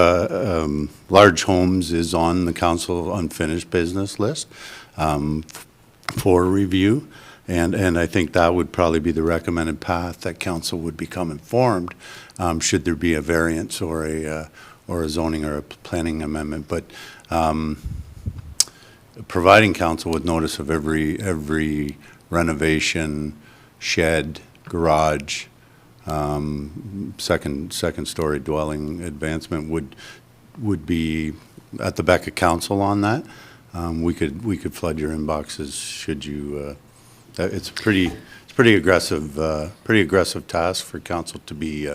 large homes is on the council unfinished business list for review, and I think that would probably be the recommended path, that council would become informed should there be a variance or a zoning or a planning amendment. But providing council with notice of every renovation, shed, garage, second story dwelling advancement would be at the beck of council on that. We could flood your inboxes should you. It's pretty aggressive task for council to be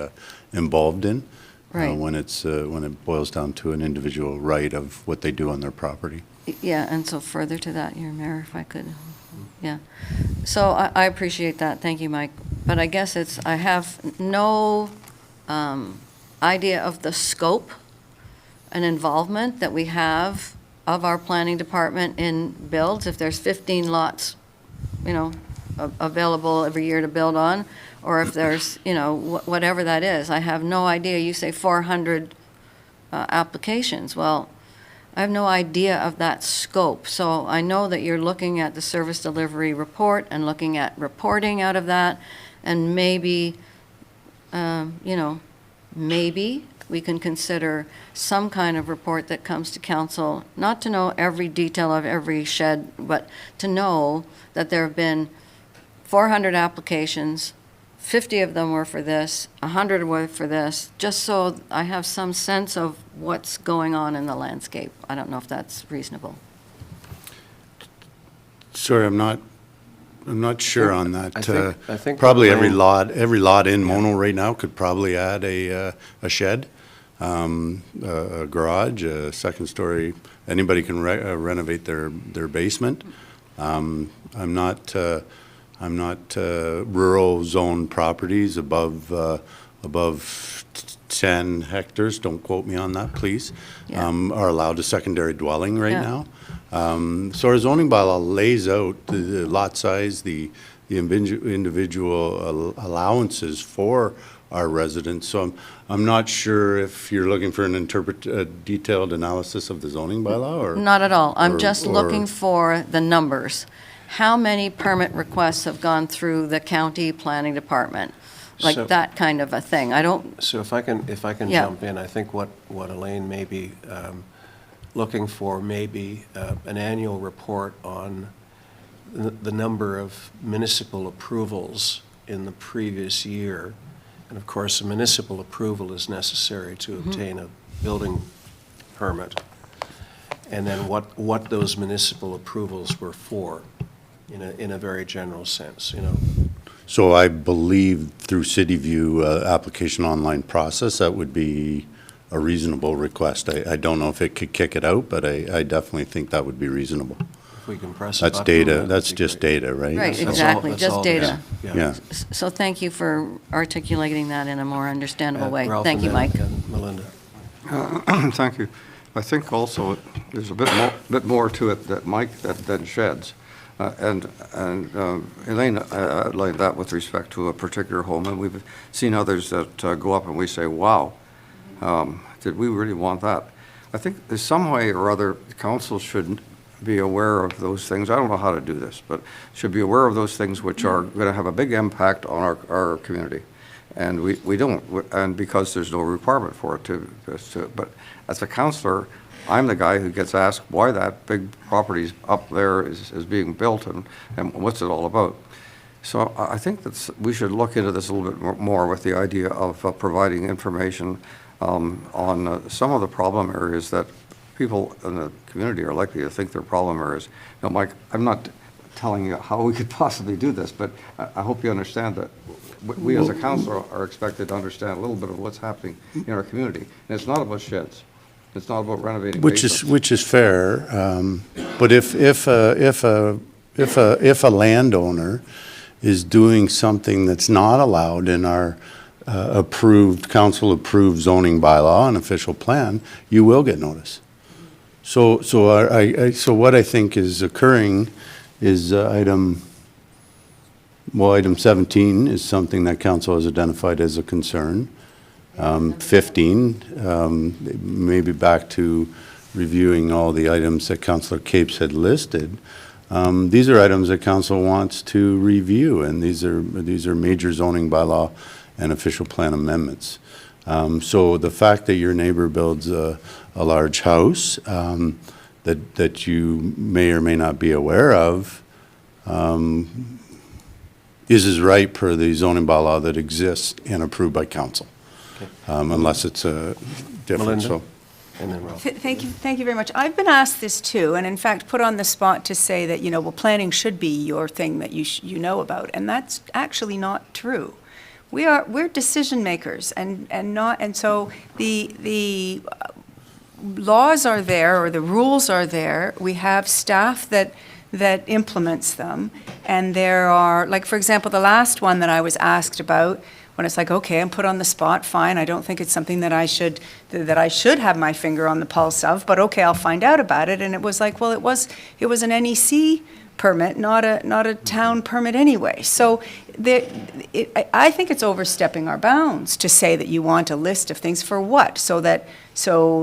involved in. Right. When it boils down to an individual right of what they do on their property. yeah, and so further to that, your mayor, if I could, yeah. So I appreciate that, thank you, Mike. But I guess I have no idea of the scope and involvement that we have of our planning department in builds. If there's 15 lots, you know, available every year to build on, or if there's, you know, whatever that is. I have no idea. You say 400 applications. Well, I have no idea of that scope. So I know that you're looking at the service delivery report and looking at reporting out of that, and maybe, you know, maybe we can consider some kind of report that comes to council, not to know every detail of every shed, but to know that there have been 400 applications, 50 of them were for this, 100 were for this, just so I have some sense of what's going on in the landscape. I don't know if that's reasonable. Sorry, I'm not sure on that. I think probably the every main- lot in Mono right now could probably add a shed, a garage, a second story. Anybody can renovate their basement. I'm not rural zone properties above 10 hectares, don't quote me on that, please, Yeah. are allowed a secondary dwelling right Yeah. now. So our zoning bylaw lays out the lot size, the individual allowances for our residents. So I'm not sure if you're looking for a detailed analysis of the zoning bylaw, or? Not at all. I'm or- just or- looking for the numbers. How many permit requests have gone through the county planning department? So- Like that kind of a thing. I don't, So if I can Yeah. jump in, I think what Elaine may be looking for may be an annual report on the number of municipal approvals in the previous year. And of course, a municipal approval is necessary to obtain a building permit. And then what those municipal approvals were for, in a very general sense, you know. So I believe through CityView application online process, that would be a reasonable request. I don't know if it could kick it out, but I definitely think that would be reasonable. If we can press a That's button, data, that'd that's be just great. data, right? Right, That's all- exactly, that's just all data. Yeah. So thank you for articulating that in a more understandable way. Ralph, Thank and you, then Mike. Melinda. Thank you. I think also there's a bit more to it that Mike, than sheds. And Elaine outlined that with respect to a particular home, and we've seen others that go up and we say, wow, did we really want that? I think there's some way or other, the council should be aware of those things. I don't know how to do this, but should be aware of those things which are going to have a big impact on our community. And we don't, and because there's no requirement for it but as a councillor, I'm the guy who gets asked why that big property up there is being built and what's it all about. So I think that we should look into this a little bit more with the idea of providing information on some of the problem areas that people in the community are likely to think they're problem areas. Now, Mike, I'm not telling you how we could possibly do this, but I hope you understand that we as a council are expected to understand a little bit of what's happening in our community. And it's not about sheds. It's not about renovating basements. Which is fair, but if a landowner is doing something that's not allowed in our council-approved zoning bylaw and official plan, you will get notice. So what I think is occurring is item 17 is something that council has identified as a concern. 15, maybe back to reviewing all the items that Councillor Capes had listed. These are items that council wants to review, and these are major zoning bylaw and official plan amendments. So the fact that your neighbor builds a large house that you may or may not be aware of is right per the zoning bylaw that exists and approved by council. Unless it's different. Melinda? So. And then Ralph. Thank you very much. I've been asked this too, and in fact put on the spot to say that, well, planning should be your thing that you know about, and that's actually not true. We're decision makers, and so the laws are there, or the rules are there. We have staff that implements them, and there are, like, for example, the last one that I was asked about, when it's like, okay, I'm put on the spot, fine, I don't think it's something that I should have my finger on the pulse of, but okay, I'll find out about it. And it was like, well, it was an NEC permit, not a town permit anyway. So I think it's overstepping our bounds to say that you want a list of things for what? So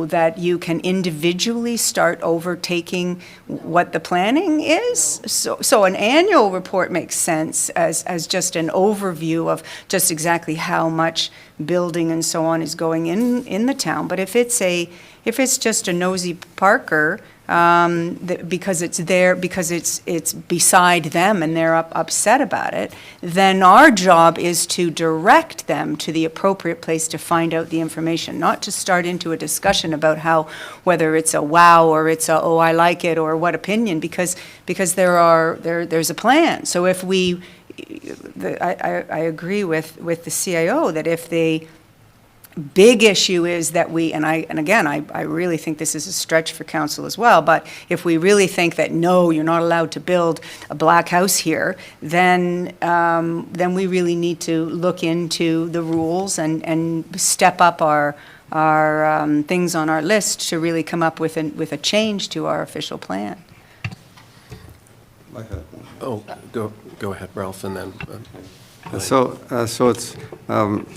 that you can individually start overtaking what the planning is? So an annual report makes sense as just an overview of just exactly how much building and so on is going in the town. But if it's just a nosy Parker, because it's there, because it's beside them and they're upset about it, then our job is to direct them to the appropriate place to find out the information, not to start into a discussion about whether it's a wow or it's a oh I like it or what opinion, because there's a plan. So if I agree with the CIO that if the big issue is that I really think this is a stretch for council as well, but if we really think that no, you're not allowed to build a black house here, then we really need to look into the rules and step up our things on our list to really come up with a change to our official plan. Oh, go ahead, Ralph, and then. So it's,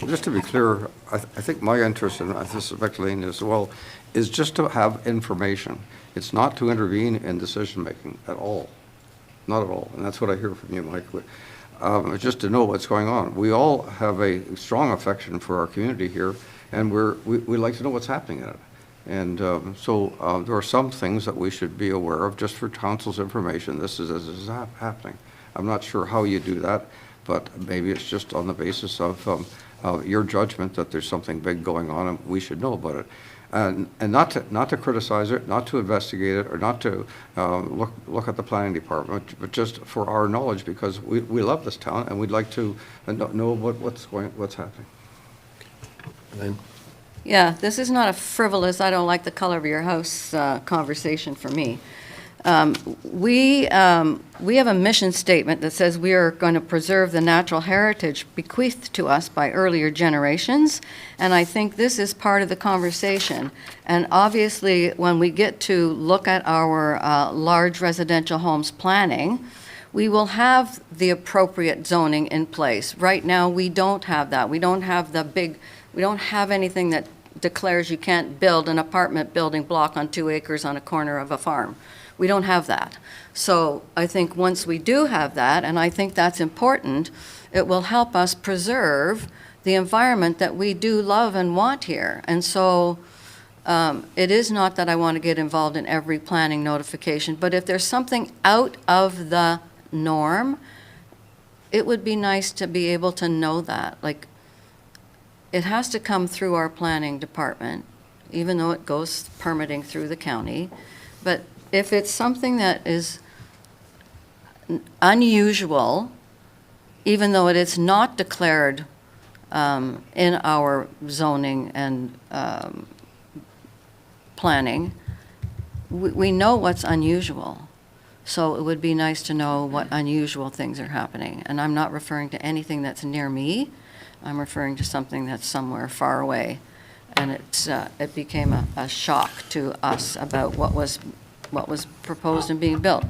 just to be clear, I think my interest, and I suspect Elaine as well, is just to have information. It's not to intervene in decision-making at all, not at all. And that's what I hear from you, Mike. Just to know what's going on. We all have a strong affection for our community here, and we like to know what's happening in it. And so there are some things that we should be aware of just for council's information. This is happening. I'm not sure how you do that, but maybe it's just on the basis of your judgment that there's something big going on and we should know about it. And not to criticize it, not to investigate it, or not to look at the planning department, but just for our knowledge, because we love this town and we'd like to know what's happening. Elaine? Yeah, this is not a frivolous, I don't like the color of your house conversation for me. We have a mission statement that says we are going to preserve the natural heritage bequeathed to us by earlier generations, and I think this is part of the conversation. And obviously, when we get to look at our large residential homes planning, we will have the appropriate zoning in place. Right now, we don't have that. We don't have we don't have anything that declares you can't build an apartment building block on 2 acres on a corner of a farm. We don't have that. So I think once we do have that, and I think that's important, it will help us preserve the environment that we do love and want here. And so it is not that I want to get involved in every planning notification, but if there's something out of the norm, it would be nice to be able to know that. Like, it has to come through our planning department, even though it goes permitting through the county. But if it's something that is unusual, even though it is not declared in our zoning and planning, we know what's unusual. So it would be nice to know what unusual things are happening. And I'm not referring to anything that's near me. I'm referring to something that's somewhere far away. And it became a shock to us about what was proposed and being built.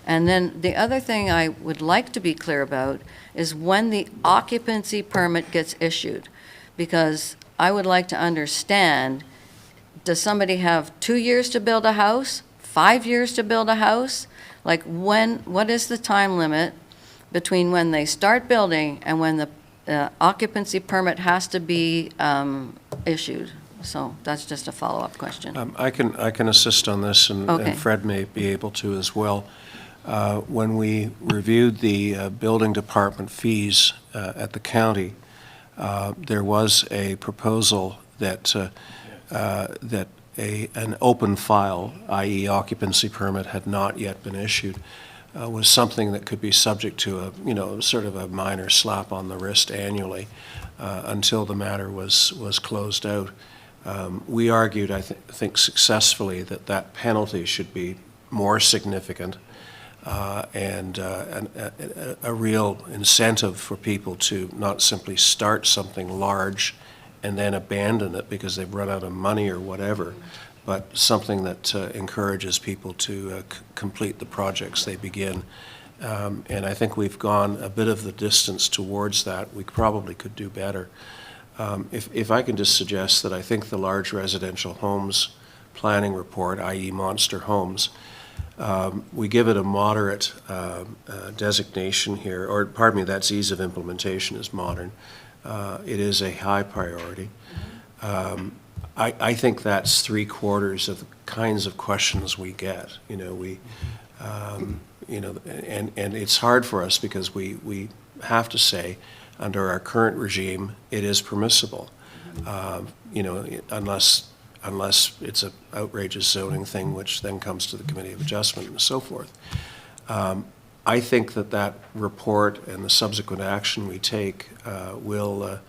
And then the other thing I would like to be clear about is when the occupancy permit gets issued. Because I would like to understand, does somebody have 2 years to build a house, 5 years to build a house? Like what is the time limit between when they start building and when the occupancy permit has to be issued? So that's just a follow-up question. I can assist on this, and Okay. and Fred may be able to as well. When we reviewed the building department fees at the county, there was a proposal that an open file, i.e. occupancy permit, had not yet been issued, was something that could be subject to sort of a minor slap on the wrist annually until the matter was closed out. We argued, I think successfully, that penalty should be more significant and a real incentive for people to not simply start something large and then abandon it because they've run out of money or whatever, but something that encourages people to complete the projects they begin. And I think we've gone a bit of the distance towards that. We probably could do better. If I can just suggest that I think the large residential homes planning report, i.e. monster homes, we give it a moderate designation here, or pardon me, that's ease of implementation is modern. It is a high priority. I think that's 3/4 of the kinds of questions we get. And it's hard for us because we have to say, under our current regime, it is permissible, unless it's an outrageous zoning thing, which then comes to the Committee of Adjustment and so forth. I think that report and the subsequent action we take will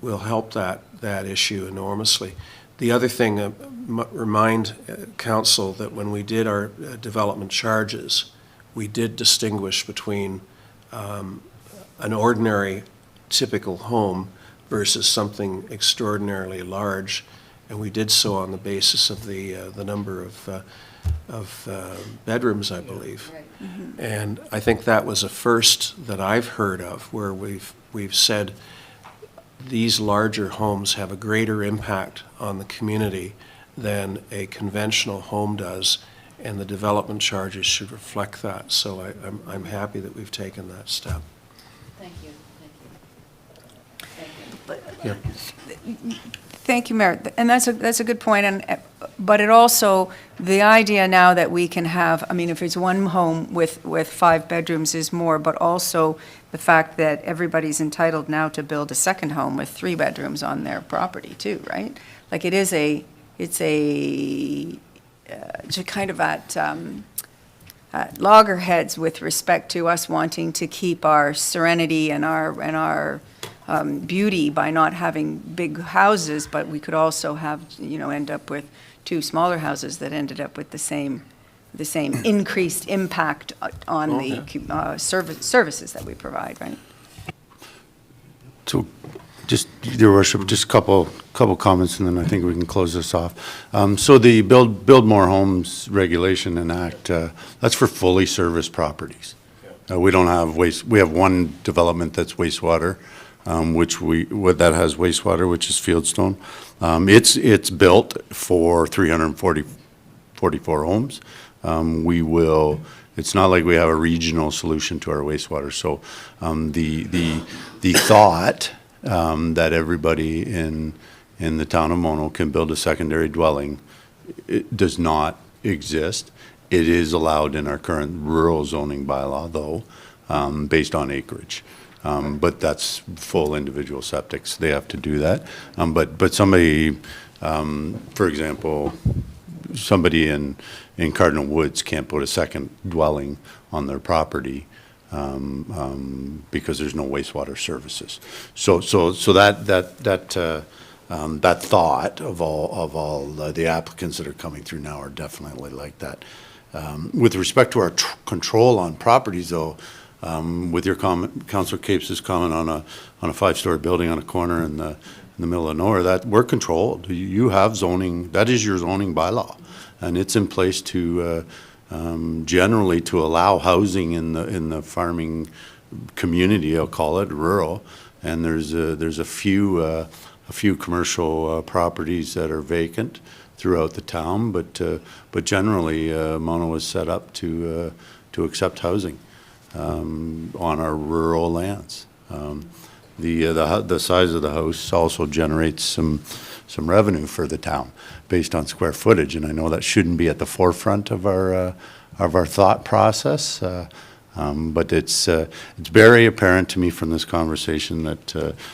help that issue enormously. The other thing, remind Council that when we did our development charges, we did distinguish between an ordinary typical home versus something extraordinarily large, and we did so on the basis of the number of bedrooms, I believe. Right. And I think that was a first that I've heard of, where we've said these larger homes have a greater impact on the community than a conventional home does, and the development charges should reflect that. So I'm happy that we've taken that step. Thank you. Thank you, Mayor. And that's a good point. But it also, the idea now that we can have, I mean, if it's one home with 5 bedrooms is more, but also the fact that everybody's entitled now to build a second home with 3 bedrooms on their property too, right? Like it's kind of at loggerheads with respect to us wanting to keep our serenity and our beauty by not having big houses, but we could also have, end up with 2 smaller houses that ended up with the same increased impact on the services that we provide, right? So, just, Your Worship, just a couple comments, and then I think we can close this off. So the Build More Homes Regulation and Act, that's for fully serviced properties. We don't have we have one development that's wastewater, that has wastewater, which is Fieldstone. It's built for 344 homes. It's not like we have a regional solution to our wastewater. So the thought that everybody in the town of Mono can build a secondary dwelling, it does not exist. It is allowed in our current rural zoning bylaw, though, based on acreage. But that's full individual septics. They have to do that. But somebody, for example, somebody in Cardinal Woods can't put a second dwelling on their property because there's no wastewater services. So that thought of all the applicants that are coming through now are definitely like that. With respect to our control on properties, though, with your comment, Councillor Capes' comment on a 5-story building on a corner in the middle of nowhere, that we're controlled. You have zoning. That is your zoning bylaw, and it's in place to generally to allow housing in the farming community. I'll call it rural, and there's a few commercial properties that are vacant throughout the town, but generally Mono is set up to accept housing on our rural lands. The size of the house also generates some revenue for the town based on square footage, and I know that shouldn't be at the forefront of our thought process. But it's very apparent to me from this conversation that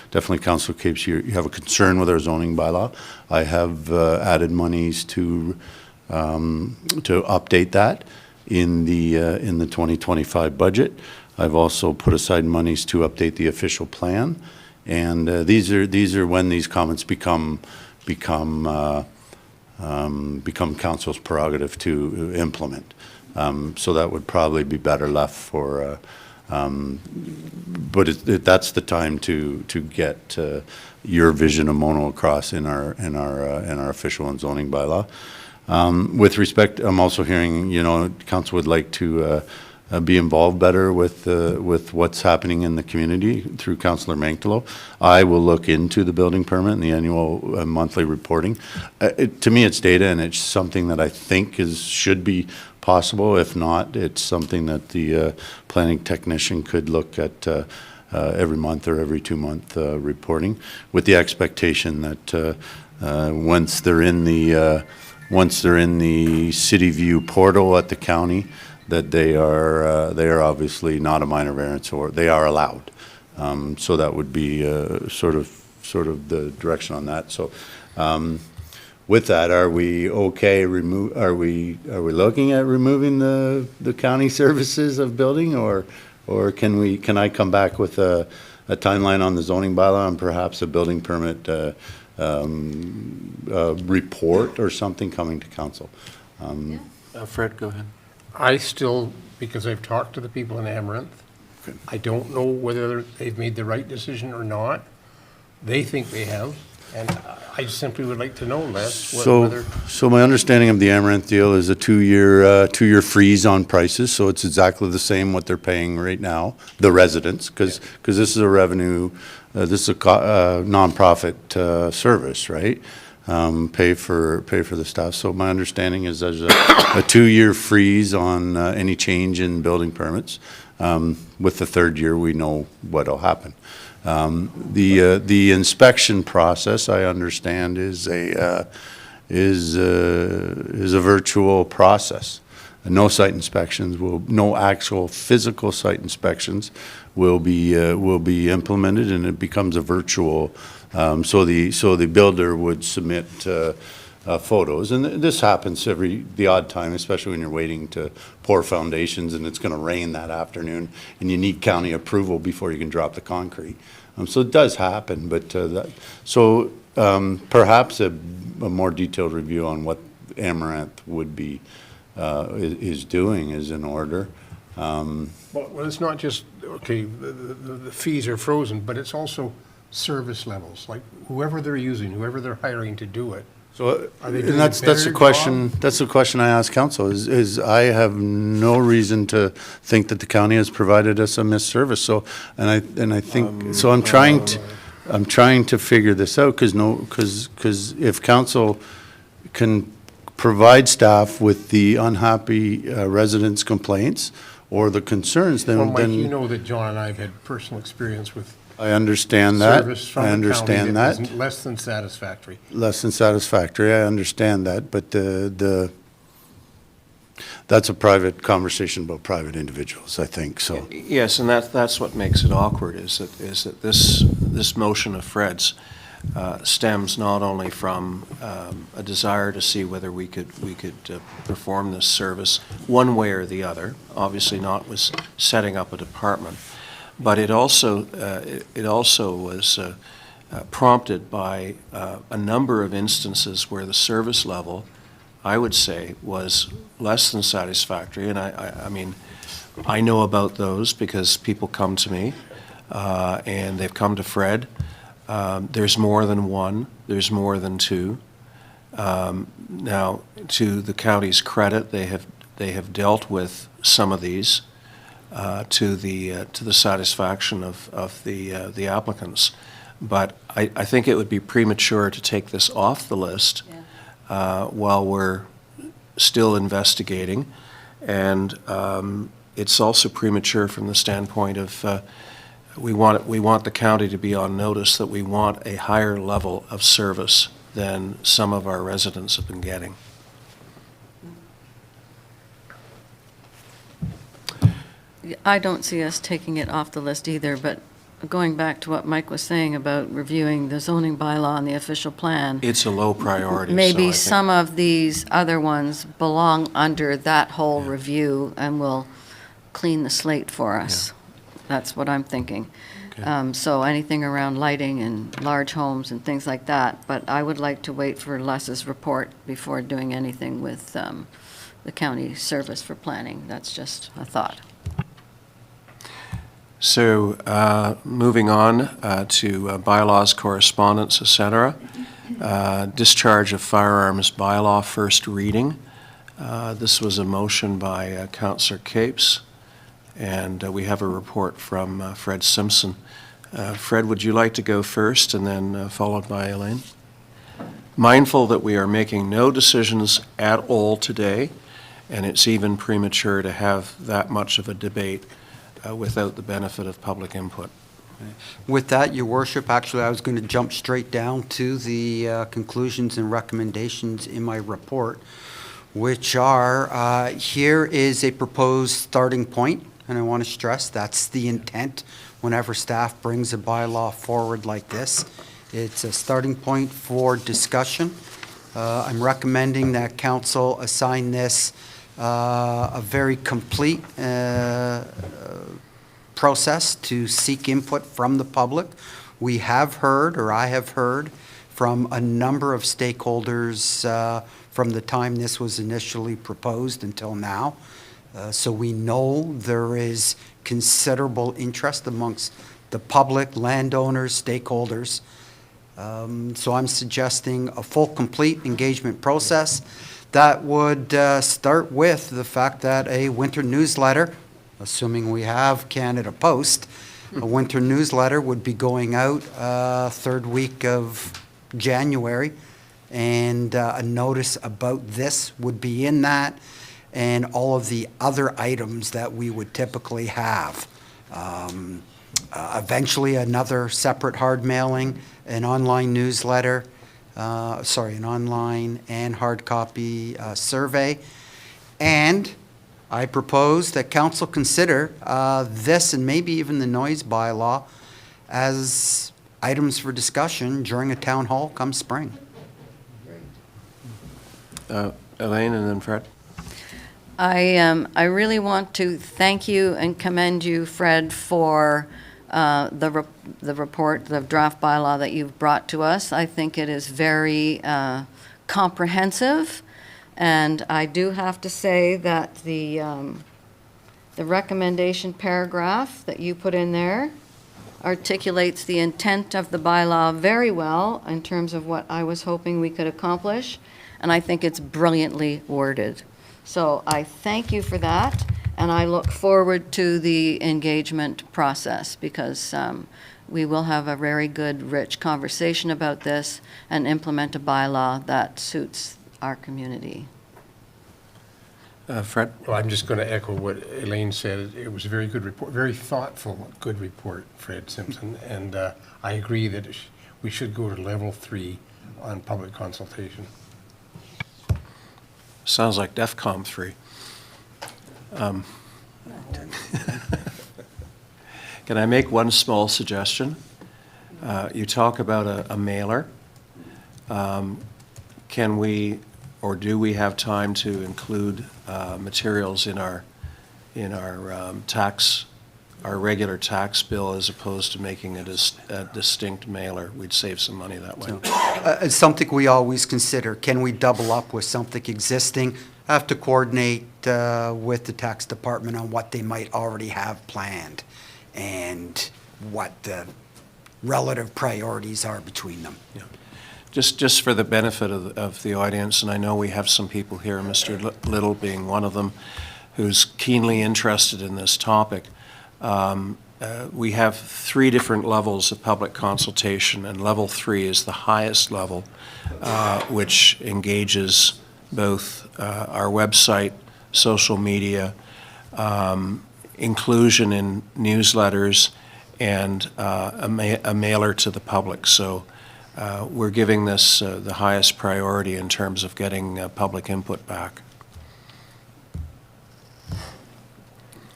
definitely, Councillor Capes, you have a concern with our zoning bylaw. I have added monies to update that in the 2025 budget. I've also put aside monies to update the official plan, and these are when these comments become council's prerogative to implement. So that would probably be better left for, but that's the time to get your vision of Mono across in our official and zoning bylaw. With respect, I'm also hearing, council would like to be involved better with what's happening in the community through Councillor Mankdalo. I will look into the building permit and the annual monthly reporting. To me, it's data, and it's something that I think should be possible. If not, it's something that the planning technician could look at every month or every 2-month reporting, with the expectation that once they're in the City View portal at the county, that they are obviously not a minor variance, or they are allowed. So that would be sort of the direction on that. So. With that, are we okay? Are we looking at removing the county services of building, or can I come back with a timeline on the zoning bylaw and perhaps a building permit report or something coming to council? Fred, go ahead. I still, because I've talked to the people in Amaranth, Okay. I don't know whether they've made the right decision or not. They think they have, and I simply would like to know, Les, whether... So my understanding of the Amaranth deal is a two-year freeze on prices, so it's exactly the same what they're paying right now, the residents, because this is a revenue, this is a nonprofit service, right? Pay for the staff. So my understanding is there's a 2-year freeze on any change in building permits. With the 3rd year, we know what'll happen. The inspection process, I understand, is a virtual process. No site inspections no actual physical site inspections will be implemented, and it becomes a virtual. So the builder would submit photos, and this happens the odd time, especially when you're waiting to pour foundations and it's going to rain that afternoon, and you need county approval before you can drop the concrete. So it does happen, but perhaps a more detailed review on what Amaranth would be is doing is in order. Well, it's not just, okay, the fees are frozen, but it's also service levels, like whoever they're using, whoever they're hiring to do it, So, Are they and doing that's a the better question, job? that's the question I ask council, is I have no reason to think that the county has provided us a missed service, so, and I think, so I'm trying to figure this out, because if council can provide staff with the unhappy residents' complaints or the concerns, Well, then. Mike, you know that John and I have had personal experience with I understand that. service I from the county understand that that. is less than satisfactory. Less than satisfactory, I understand that, but that's a private conversation about private individuals, I think, so. Yes, and that's what makes it awkward, is that this motion of Fred's stems not only from a desire to see whether we could perform this service one way or the other, obviously not was setting up a department, but it also was prompted by a number of instances where the service level, I would say, was less than satisfactory. And I mean, I know about those because people come to me, and they've come to Fred. There's more than one. There's more than two. Now, to the county's credit, they have dealt with some of these to the satisfaction of the applicants. But I think it would be premature to take this off the list while we're still investigating. And it's also premature from the standpoint of we want the county to be on notice that we want a higher level of service than some of our residents have been getting. I don't see us taking it off the list either, but going back to what Mike was saying about reviewing the zoning bylaw and the official plan, It's a low priority. so I maybe think- some of these other ones belong under that whole review and will clean the slate for us. That's what I'm thinking. Okay. So anything around lighting and large homes and things like that, but I would like to wait for Les's report before doing anything with the county service for planning. That's just a thought. So, moving on to bylaws, correspondence, et cetera. Discharge of Firearms Bylaw, first reading. This was a motion by Councillor Capes, and we have a report from Fred Simpson. Fred, would you like to go first and then followed by Elaine? Mindful that we are making no decisions at all today, and it's even premature to have that much of a debate without the benefit of public input. With that, Your Worship, actually, I was going to jump straight down to the conclusions and recommendations in my report, which are, here is a proposed starting point, and I want to stress that's the intent whenever staff brings a bylaw forward like this. It's a starting point for discussion. I'm recommending that council assign this a very complete process to seek input from the public. We have heard, or I have heard, from a number of stakeholders from the time this was initially proposed until now. So we know there is considerable interest amongst the public, landowners, stakeholders. So I'm suggesting a full, complete engagement process that would start with the fact that a winter newsletter, assuming we have Canada Post, a winter newsletter would be going out third week of January, and a notice about this would be in that, and all of the other items that we would typically have. Eventually, another separate hard mailing, an online newsletter, an online and hard copy survey. And I propose that council consider this and maybe even the noise bylaw as items for discussion during a town hall come spring. Elaine and then Fred. I really want to thank you and commend you, Fred, for the report, the draft bylaw that you've brought to us. I think it is very comprehensive, and I do have to say that the recommendation paragraph that you put in there articulates the intent of the bylaw very well in terms of what I was hoping we could accomplish, and I think it's brilliantly worded. So I thank you for that, and I look forward to the engagement process, because we will have a very good, rich conversation about this and implement a bylaw that suits our community. Fred? Well, I'm just going to echo what Elaine said. It was a very good report, very thoughtful, good report, Fred Simpson. And I agree that we should go to level 3 on public consultation. Sounds like DEFCON 3. Can I make one small suggestion? You talk about a mailer. Can we, or do we have time to include materials in our tax, our regular tax bill, as opposed to making it a distinct mailer? We'd save some money that way. It's something we always consider. Can we double up with something existing? I have to coordinate with the tax department on what they might already have planned and what the relative priorities are between them. Yeah. Just for the benefit of the audience, and I know we have some people here, Mr. Little being one of them, who's keenly interested in this topic. We have 3 different levels of public consultation, and level 3 is the highest level, which engages both our website, social media, inclusion in newsletters, and a mailer to the public. So we're giving this the highest priority in terms of getting public input back.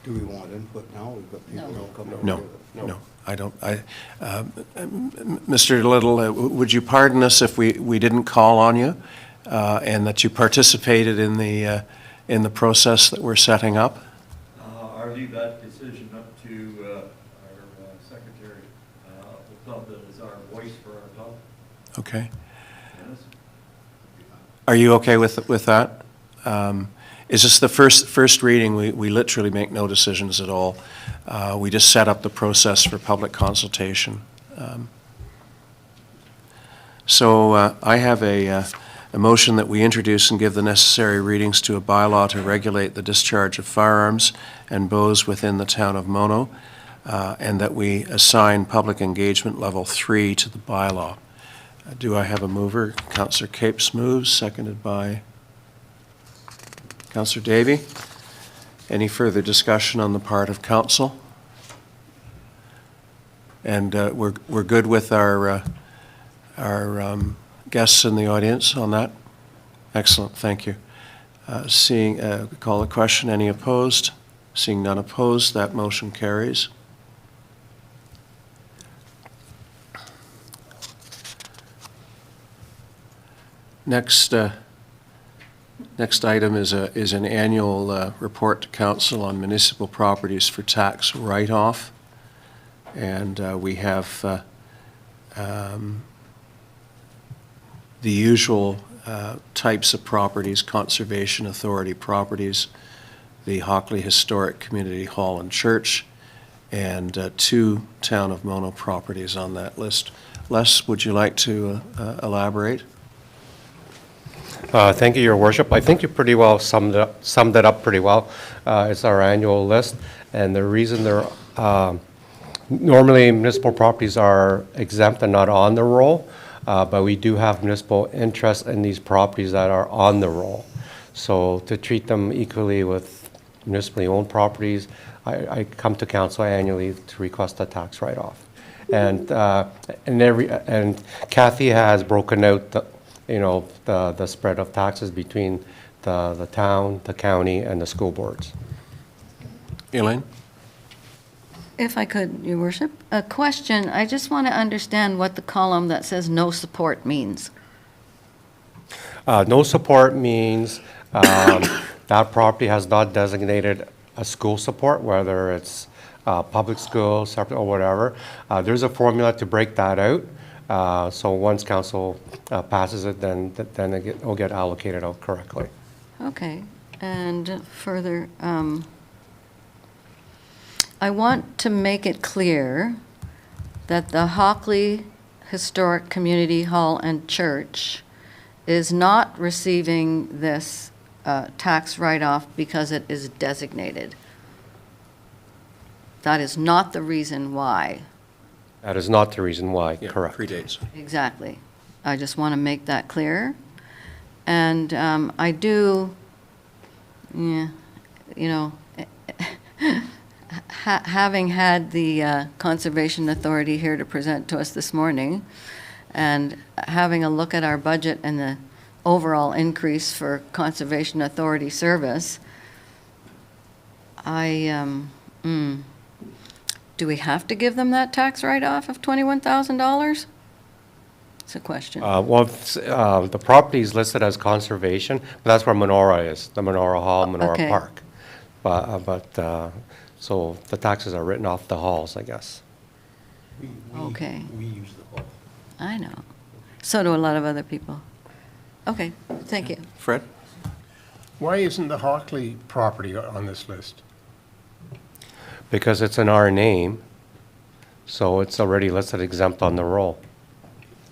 Do we want input now? We've got people coming. No, I don't. Mr. Little, would you pardon us if we didn't call on you, and that you participated in the process that we're setting up? I leave that decision up to our secretary of the club that is our voice for our club. Okay. Dennis? Are you okay with that? Is this the first reading? We literally make no decisions at all. We just set up the process for public consultation. So I have a motion that we introduce and give the necessary readings to a bylaw to regulate the discharge of firearms and bows within the town of Mono, and that we assign public engagement level 3 to the bylaw. Do I have a mover? Councillor Capes moves, seconded by Councillor Davey. Any further discussion on the part of council? And we're good with our guests in the audience on that? Excellent, thank you. Call the question. Any opposed? Seeing none opposed, that motion carries. Next item is an annual report to council on municipal properties for tax write-off. And we have the usual types of properties: Conservation Authority properties, the Hockley Historic Community Hall and Church, and 2 Town of Mono properties on that list. Les, would you like to elaborate? Thank you, Your Worship. I think you pretty well summed it up pretty well. It's our annual list, and the reason they're normally municipal properties are exempt and not on the roll, but we do have municipal interest in these properties that are on the roll. So to treat them equally with municipally owned properties, I come to council annually to request a tax write-off. And Kathy has broken out the spread of taxes between the town, the county, and the school boards. Elaine? If I could, Your Worship, a question. I just want to understand what the column that says no support means. No support means that property has not designated a school support, whether it's public school, separate, or whatever. There's a formula to break that out. So once council passes it, then it will get allocated out correctly. Okay, and further, I want to make it clear that the Hockley Historic Community Hall and Church is not receiving this tax write-off because it is designated. That is not the reason why. That is not the reason why, Yeah, correct. Predates. Exactly. I just want to make that clear. And I do, yeah, you know, having had the Conservation Authority here to present to us this morning, and having a look at our budget and the overall increase for Conservation Authority service, do we have to give them that tax write-off of $21,000? It's a question. The property is listed as conservation, but that's where Menorah is, the Menorah Hall, Menorah Okay. Park. So the taxes are written off the halls, I guess. Okay. We use the hall. I know. So do a lot of other people. Okay, thank you. Fred? Why isn't the Hockley property on this list? Because it's in our name, so it's already listed exempt on the roll.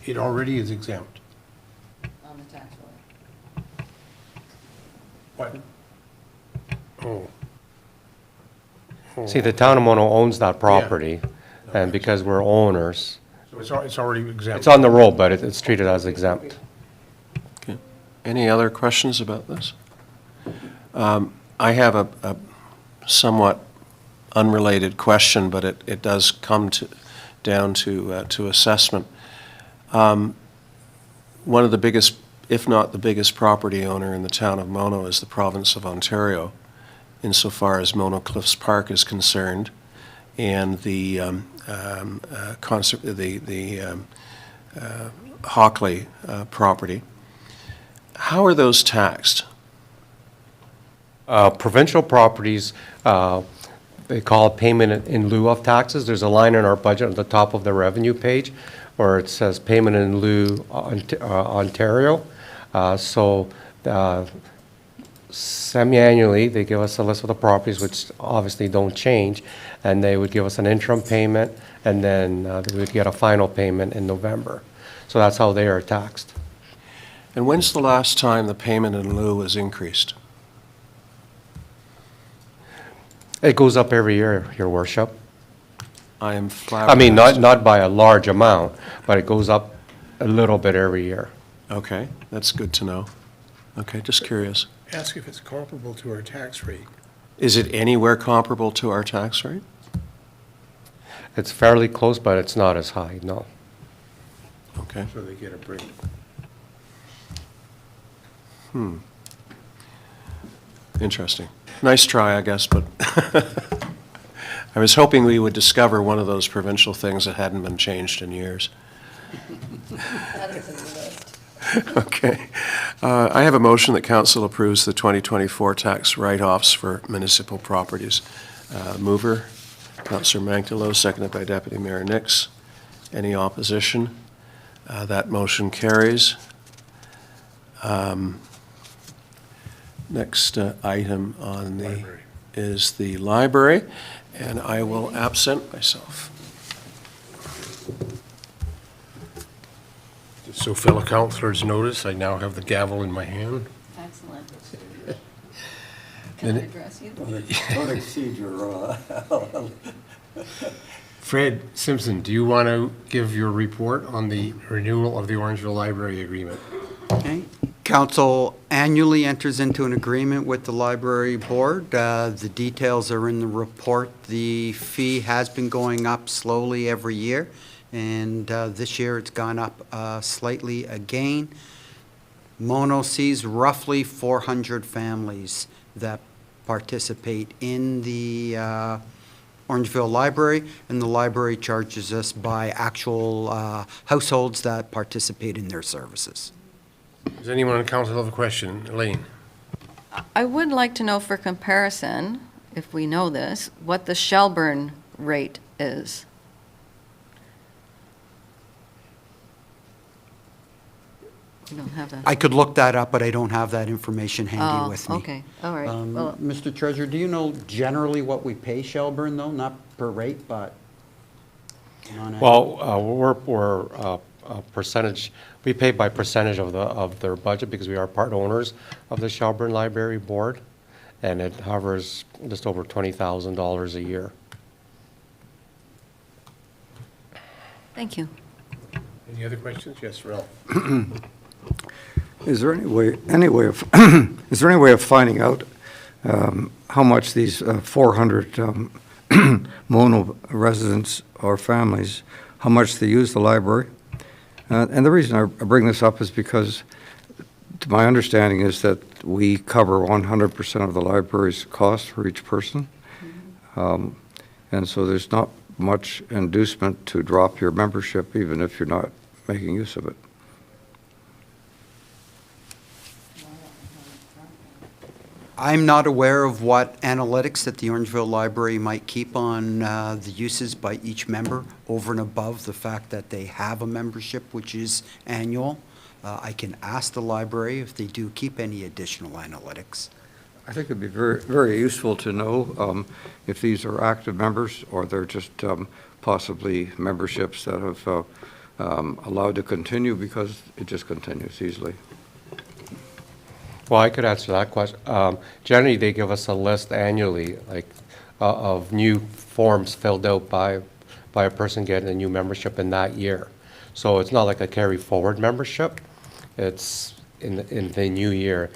It already is exempt. On the tax roll. What? Oh. See, the town of Mono owns that property, and because we're owners, So it's already exempt? it's on the roll, but it's treated as exempt. Okay. Any other questions about this? I have a somewhat unrelated question, but it does come down to assessment. One of the biggest, if not the biggest property owner in the town of Mono is the province of Ontario, insofar as Mono Cliffs Park is concerned, and the Hockley property. How are those taxed? Provincial properties, they call it payment in lieu of taxes. There's a line in our budget at the top of the revenue page where it says payment in lieu Ontario. Semi-annually, they give us a list of the properties, which obviously don't change, and they would give us an interim payment, and then we would get a final payment in November. So that's how they are taxed. And when's the last time the payment in lieu was increased? It goes up every year, Your Worship. I am I flabbergasted. mean, not by a large amount, but it goes up a little bit every year. Okay, that's good to know. Okay, just curious. Ask if it's comparable to our tax rate. Is it anywhere comparable to our tax rate? It's fairly close, but it's not as high, no. Okay. So they get a break. Interesting. Nice try, I guess, but I was hoping we would discover one of those provincial things that hadn't been changed in years. Okay. I have a motion that council approves the 2024 tax write-offs for municipal properties. Mover, Councillor Mankelo, seconded by Deputy Mayor Nix. Any opposition? That motion carries. Next item on the Library. is the library, and I will absent myself. So fellow councillors notice, I now have the gavel in my hand. Excellent. Can I address you? Don't exceed your, Fred Simpson, do you want to give your report on the renewal of the Orangeville Library Agreement? Okay. Council annually enters into an agreement with the library board. The details are in the report. The fee has been going up slowly every year, and this year it's gone up slightly again. Mono sees roughly 400 families that participate in the Orangeville Library, and the library charges us by actual households that participate in their services. Does anyone on council have a question? Elaine? I would like to know for comparison, if we know this, what the Shelburne rate is. We don't have that. I could look that up, but I don't have that information handy with me. Okay, all right. Well, Mr. Treasurer, do you know generally what we pay Shelburne, though? Not per rate, but Well, we're a percentage, we pay by percentage of their budget because we are part owners of the Shelburne Library Board, and it hovers just over $20,000 a year. Thank you. Any other questions? Yes, Ralph. Is there any way of, is there any way of finding out how much these 400 Mono residents or families, how much they use the library? And the reason I bring this up is because, to my understanding, is that we cover 100% of the library's cost for each person. And so there's not much inducement to drop your membership, even if you're not making use of it. I'm not aware of what analytics that the Orangeville Library might keep on the uses by each member over and above the fact that they have a membership which is annual. I can ask the library if they do keep any additional analytics. I think it'd be very, very useful to know if these are active members or they're just possibly memberships that have allowed to continue because it just continues easily. Well, I could answer that question. Generally, they give us a list annually, like, of new forms filled out by a person getting a new membership in that year. So it's not like a carry-forward membership. It's in the new year,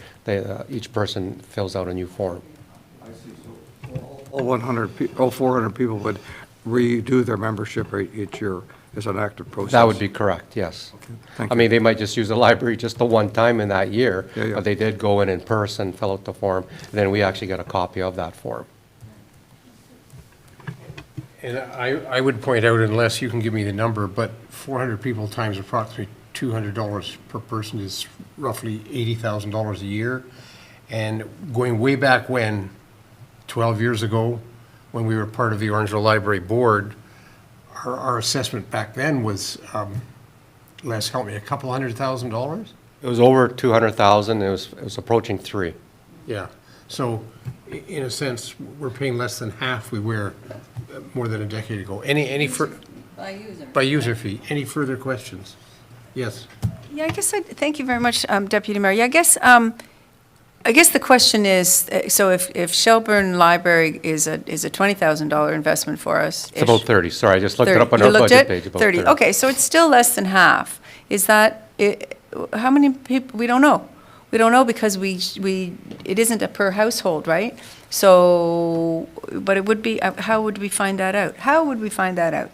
each person fills out a new form. I see. So all 400 people would redo their membership each year as an active process? That would be correct, yes. Okay, thank I you. mean, they might just use the library just the one time in that year, Yeah. but they did go in person, fill out the form, and then we actually get a copy of that form. And I would point out, unless you can give me the number, but 400 people times approximately $200 per person is roughly $80,000 a year. And going way back when, 12 years ago, when we were part of the Orangeville Library Board, our assessment back then was, Les, help me, a couple $100,000? It was over 200,000, it was approaching 3. Yeah. So in a sense, we're paying less than half we were more than a decade ago. By user. By user fee. Any further questions? Yes. Yeah, I guess thank you very much, Deputy Mayor. Yeah, I guess the question is, so if Shelburne Library is a $20,000 investment for us. It's about 30, sorry, I just looked it up on You our looked budget at page, about 30. 30. Okay, so it's still less than half. Is that, how many people, we don't know. We don't know because it isn't a per household, right? So, but it would be, how would we find that out? How would we find that out?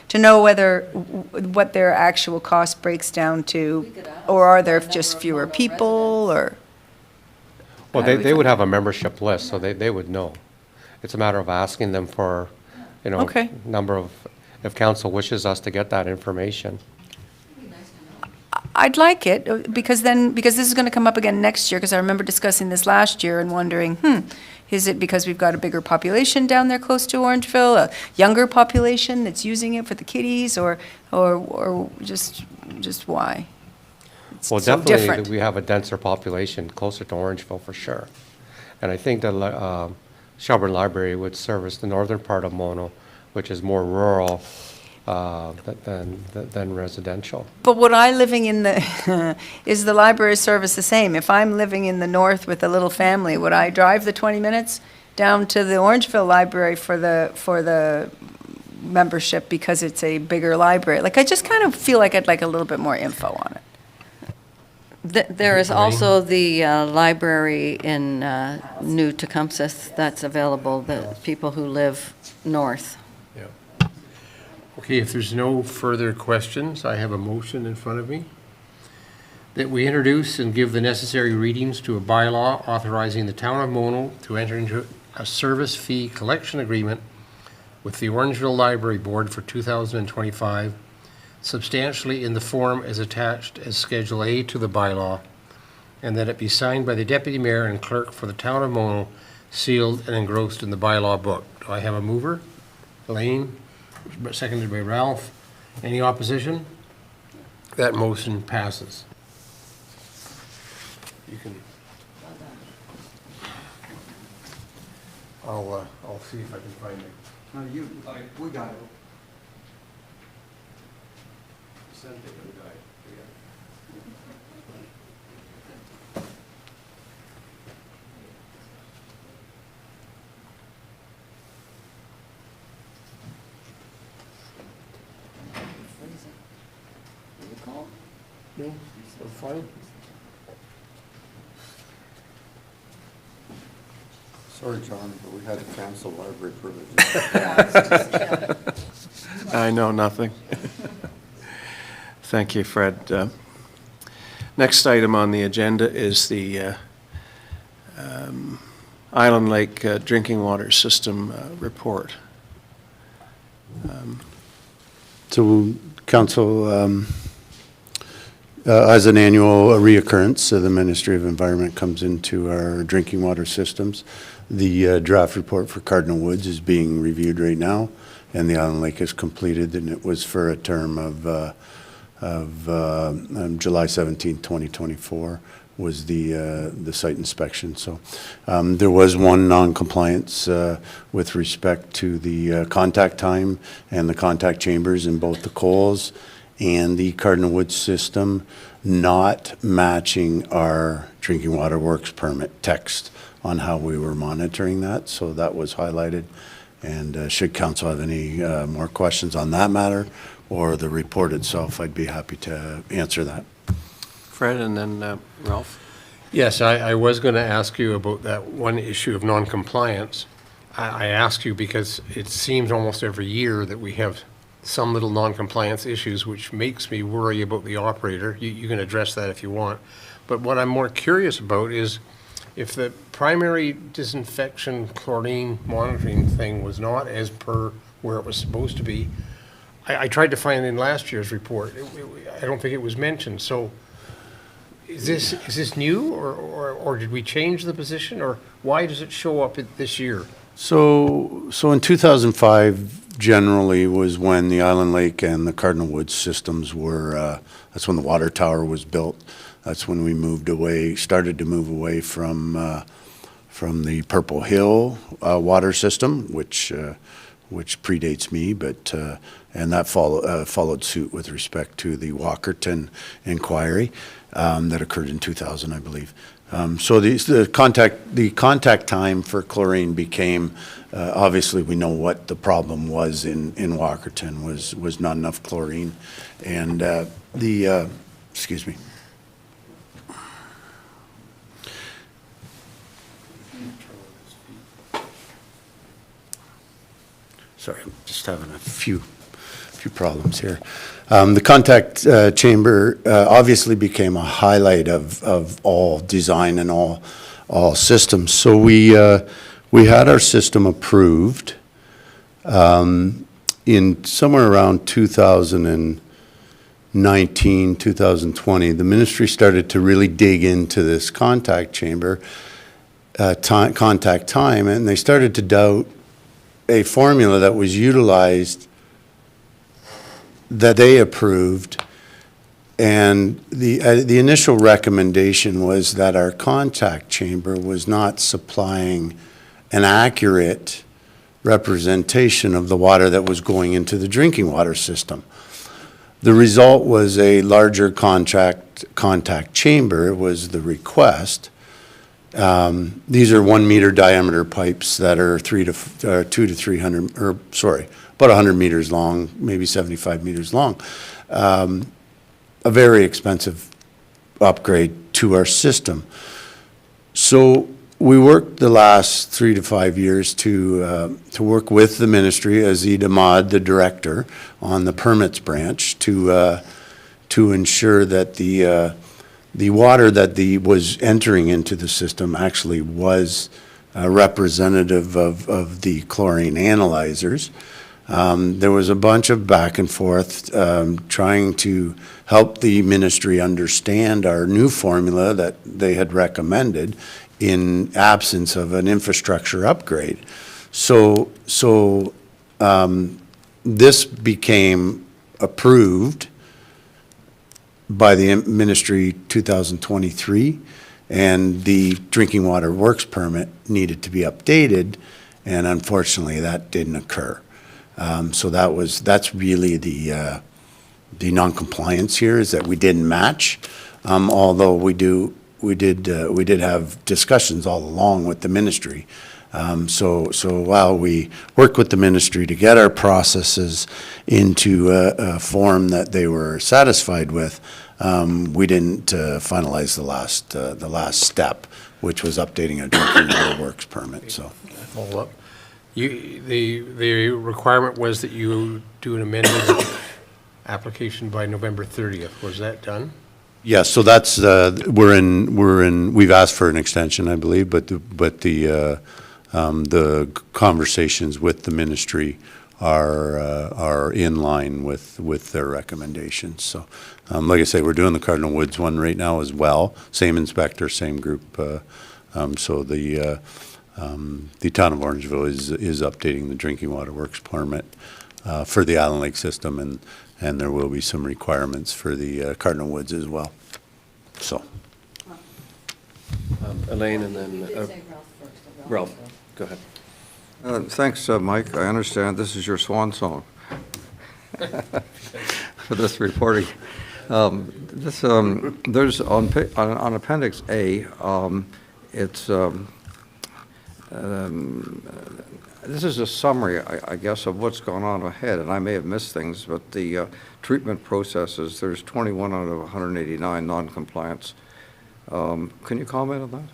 To know what their actual cost breaks down to, or are there just fewer people, or? Well, they would have a membership list, so they would know. It's a matter of asking them for, Okay. number of, if council wishes us to get that information. I'd like it, because this is going to come up again next year, because I remember discussing this last year and wondering, is it because we've got a bigger population down there close to Orangeville, a younger population that's using it for the kiddies, or just why? It's Well, so definitely, different. we have a denser population closer to Orangeville for sure. And I think that Shelburne Library would service the northern part of Mono, which is more rural than residential. But would I living in the, is the library service the same? If I'm living in the north with a little family, would I drive the 20 minutes down to the Orangeville Library for the membership because it's a bigger library? Like, I just kind of feel like I'd like a little bit more info on it. There is also the library in New Tecumseh that's available, the people who live north. Yeah. Okay, if there's no further questions, I have a motion in front of me that we introduce and give the necessary readings to a bylaw authorizing the town of Mono to enter into a service fee collection agreement with the Orangeville Library Board for 2025, substantially in the form as attached as Schedule A to the bylaw, and that it be signed by the Deputy Mayor and Clerk for the town of Mono, sealed and engrossed in the bylaw book. Do I have a mover? Elaine, seconded by Ralph. Any opposition? That motion passes. You can. I'll see if I can find it. No, we got it. Sorry, John, but we had to cancel library privileges. I know nothing. Thank you, Fred. Next item on the agenda is the Island Lake Drinking Water System report. So, Council, as an annual reoccurrence, the Ministry of Environment comes into our drinking water systems. The draft report for Cardinal Woods is being reviewed right now, and the Island Lake is completed, and it was for a term of July 17, 2024 was the site inspection. So there was one non-compliance with respect to the contact time and the contact chambers in both the Coles and the Cardinal Woods system not matching our drinking water works permit text on how we were monitoring that. So that was highlighted. And should council have any more questions on that matter or the report itself, I'd be happy to answer that. Fred, and then Ralph. Yes, I was going to ask you about that one issue of non-compliance. I ask you because it seems almost every year that we have some little non-compliance issues, which makes me worry about the operator. You can address that if you want. But what I'm more curious about is if the primary disinfection chlorine monitoring thing was not as per where it was supposed to be, I tried to find in last year's report. I don't think it was mentioned. So is this new, or did we change the position, or why does it show up this year? So in 2005, generally was when the Island Lake and the Cardinal Woods systems were, that's when the water tower was built. That's when we started to move away from the Purple Hill water system, which predates me, but and that followed suit with respect to the Walkerton inquiry that occurred in 2000, I believe. So the contact time for chlorine became, obviously we know what the problem was in Walkerton was not enough chlorine, and excuse me. Sorry, I'm just having a few problems here. The contact chamber obviously became a highlight of all design and all systems. So we had our system approved in somewhere around 2019, 2020. The ministry started to really dig into this contact chamber contact time, and they started to doubt a formula that was utilized that they approved, and the initial recommendation was that our contact chamber was not supplying an accurate representation of the water that was going into the drinking water system. The result was a larger contact chamber. It was the request. These are 1 meter diameter pipes that are 2 to 300, or sorry, about 100 meters long, maybe 75 meters long. A very expensive upgrade to our system. So we worked the last 3 to 5 years to work with the ministry, Azid Ahmad, the director, on the permits branch to ensure that the water that was entering into the system actually was representative of the chlorine analyzers. There was a bunch of back and forth trying to help the ministry understand our new formula that they had recommended in absence of an infrastructure upgrade. So this became approved by the ministry 2023, and the drinking water works permit needed to be updated, and unfortunately that didn't occur. So that's really the non-compliance here is that we didn't match, although we did have discussions all along with the ministry. So while we worked with the ministry to get our processes into a form that they were satisfied with, we didn't finalize the last step, which was updating a drinking water works permit, so. Follow up. The requirement was that you do an amended application by November 30th. Was that done? Yeah, so that's, we've asked for an extension, I believe, but the conversations with the ministry are in line with their recommendations. So, like I say, we're doing the Cardinal Woods one right now as well. Same inspector, same group. So the town of Orangeville is updating the drinking water works permit for the Island Lake system, and there will be some requirements for the Cardinal Woods as well. So. Elaine and then Ralph, go ahead. Thanks, Mike. I understand this is your swan song for this reporting. There's on Appendix A, this is a summary, I guess, of what's gone on ahead, and I may have missed things, but the treatment processes, there's 21 out of 189 non-compliance. Can you comment on that?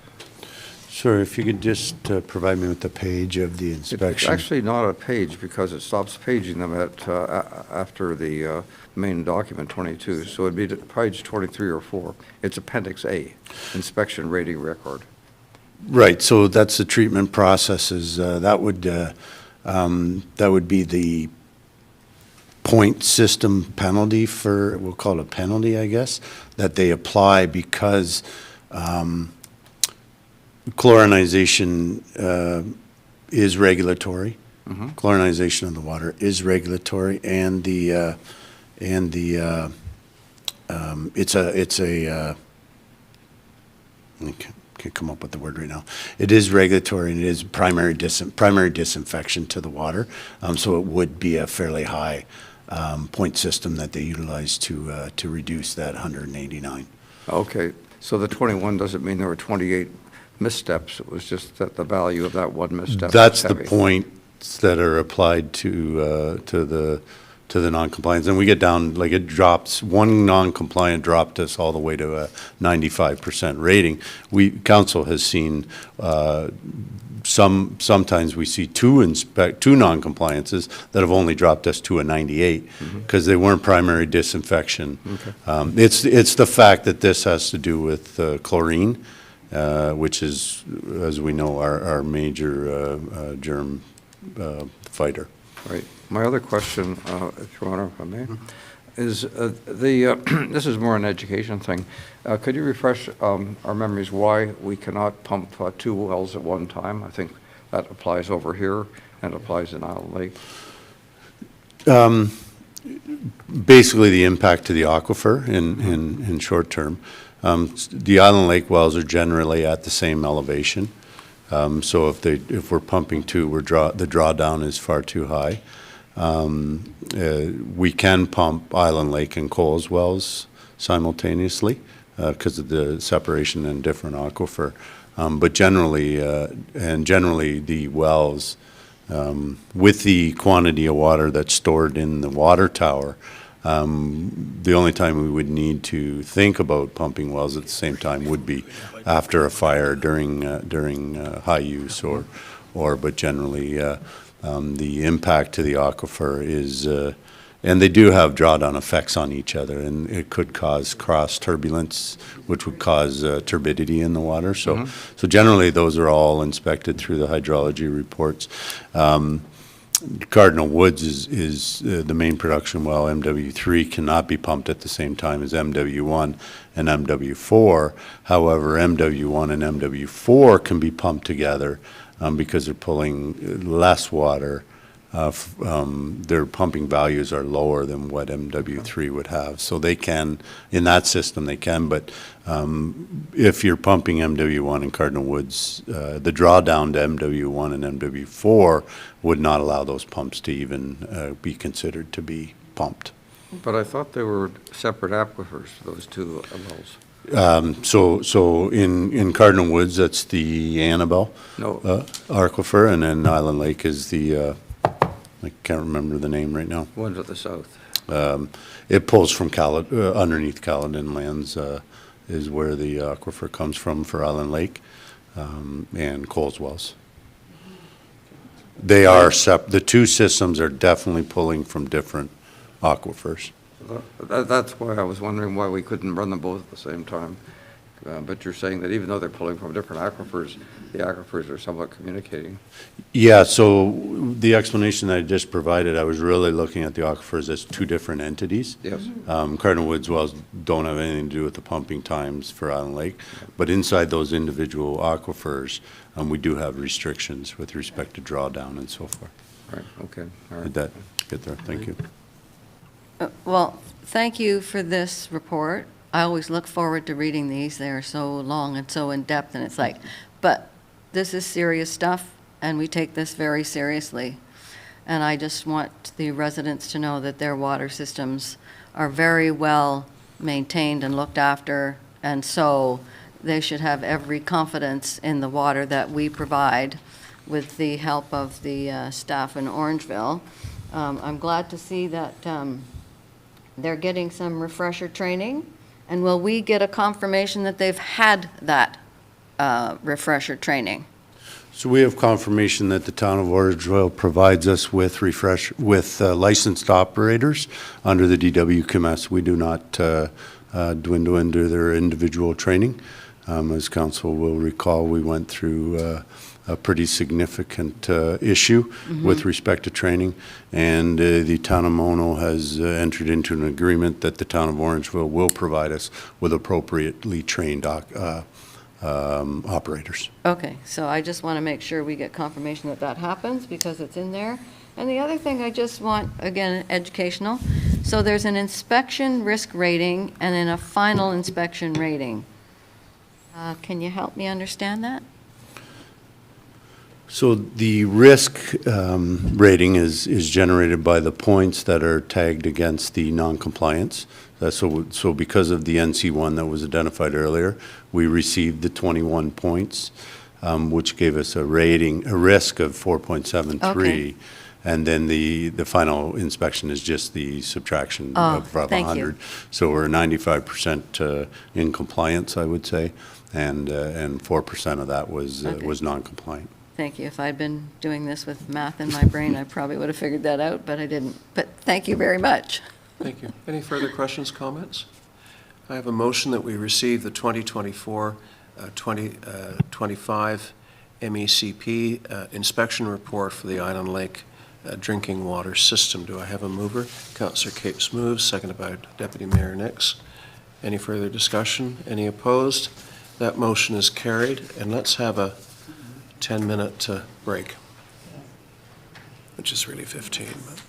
Sure, if you could just provide me with the page of the inspection. It's actually not a page because it stops paging them at after the main document 22. So it'd be page 23 or 4. It's Appendix A, inspection rating record. Right, so that's the treatment processes. That would be the point system penalty for, we'll call it a penalty, I guess, that they apply because chlorinization is regulatory. Mm-hmm. Chlorinization of the water is regulatory, and I can't come up with the word right now. It is regulatory, and it is primary disinfection to the water. So it would be a fairly high point system that they utilize to reduce that 189. Okay, so the 21 doesn't mean there were 28 missteps. It was just that the value of that one misstep. That's was the heavy. points that are applied to the non-compliance, and we get down, like, it drops, one non-compliant dropped us all the way to a 95% rating. Council has seen sometimes we see two non-compliances that have only dropped us to a 98 because they weren't primary disinfection. Okay. It's the fact that this has to do with chlorine, which is, as we know, our major germ fighter. Right. My other question, if Your Honor, if I may, is this is more an education thing. Could you refresh our memories why we cannot pump 2 wells at one time? I think that applies over here and applies in Island Lake. Basically, the impact to the aquifer in short term. The Island Lake wells are generally at the same elevation. So if we're pumping 2, the drawdown is far too high. We can pump Island Lake and Coles wells simultaneously because of the separation and different aquifer. But generally the wells, with the quantity of water that's stored in the water tower, the only time we would need to think about pumping wells at the same time would be after a fire during high use but generally the impact to the aquifer is, and they do have drawdown effects on each other, and it could cause cross turbulence, which would cause turbidity in the water. So, so generally those are all inspected through the hydrology reports. Cardinal Woods is the main production well. MW3 cannot be pumped at the same time as MW1 and MW4. However, MW1 and MW4 can be pumped together because they're pulling less water. Their pumping values are lower than what MW3 would have. So they can, in that system they can, but if you're pumping MW1 in Cardinal Woods, the drawdown to MW1 and MW4 would not allow those pumps to even be considered to be pumped. But I thought they were separate aquifers, those two wells. So in Cardinal Woods, that's the Annabelle No. aquifer, and then Island Lake is the, I can't remember the name right now. One to the south. It pulls from underneath Caledon lands, is where the aquifer comes from for Island Lake, and Coles Wells. They are the two systems are definitely pulling from different aquifers. That's why I was wondering why we couldn't run them both at the same time. But you're saying that even though they're pulling from different aquifers, the aquifers are somewhat communicating. Yeah, so the explanation that I just provided, I was really looking at the aquifers as two different entities. Yes. Cardinal Woods wells don't have anything to do with the pumping times for Island Lake, but inside those individual aquifers, we do have restrictions with respect to drawdown and so forth. Right, okay, all right. Did that get there? Thank you. Well, thank you for this report. I always look forward to reading these. They are so long and so in-depth, and it's like, but this is serious stuff, and we take this very seriously. And I just want the residents to know that their water systems are very well maintained and looked after, and so they should have every confidence in the water that we provide with the help of the staff in Orangeville. I'm glad to see that they're getting some refresher training. And will we get a confirmation that they've had that refresher training? So we have confirmation that the town of Orangeville provides us with licensed operators under the DWCMS. We do not dwindle into their individual training. As council will recall, we went through a pretty significant issue with respect to training, and the town of Mono has entered into an agreement that the town of Orangeville will provide us with appropriately trained operators. Okay, so I just want to make sure we get confirmation that that happens because it's in there. And the other thing I just want, again, educational. So there's an inspection risk rating and then a final inspection rating. Can you help me understand that? So the risk rating is generated by the points that are tagged against the non-compliance. So because of the NC1 that was identified earlier, we received the 21 points, which gave us a risk of 4.73. Okay. And then the final inspection is just the subtraction of thank 100. you. So we're 95% in compliance, I would say, and 4% of that was non-compliant. Thank you. If I'd been doing this with math in my brain, I probably would have figured that out, but I didn't. But thank you very much. Thank you. Any further questions, comments? I have a motion that we receive the 2024-2025 MECP inspection report for the Island Lake drinking water system. Do I have a mover? Councillor Capes moves, seconded by Deputy Mayor Nix. Any further discussion? Any opposed? That motion is carried, and let's have a 10-minute break, which is really 15. But.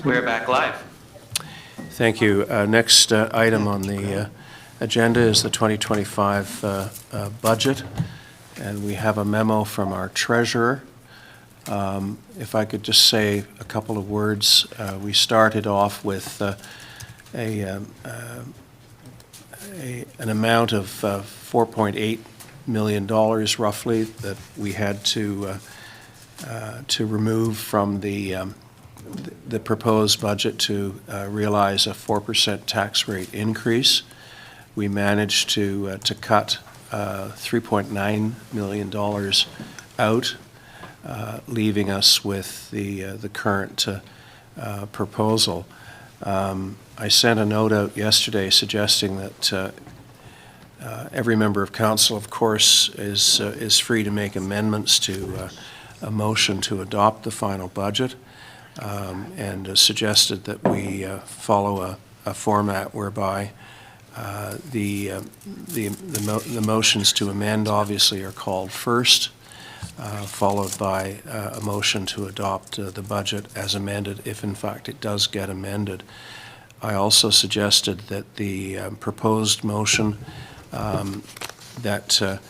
We're back live. Thank you. Next item on the agenda is the 2025 budget, and we have a memo from our treasurer. If I could just say a couple of words. We started off with an amount of $4.8 million roughly that we had to remove from the proposed budget to realize a 4% tax rate increase. We managed to cut $3.9 million out, leaving us with the current proposal. I sent a note out yesterday suggesting that every member of council, of course, is free to make amendments to a motion to adopt the final budget, and suggested that we follow a format whereby the motions to amend obviously are called first, followed by a motion to adopt the budget as amended, if in fact it does get amended. I also suggested that the proposed motion that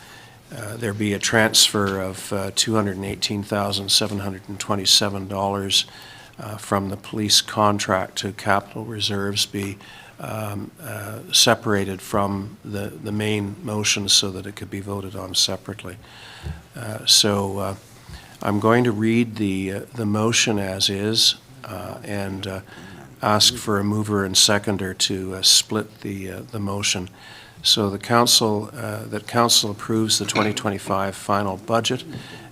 there be a transfer of $218,727 from the police contract to capital reserves be separated from the main motion so that it could be voted on separately. So I'm going to read the motion as is and ask for a mover and seconder to split the motion. So the council, that council approves the 2025 final budget,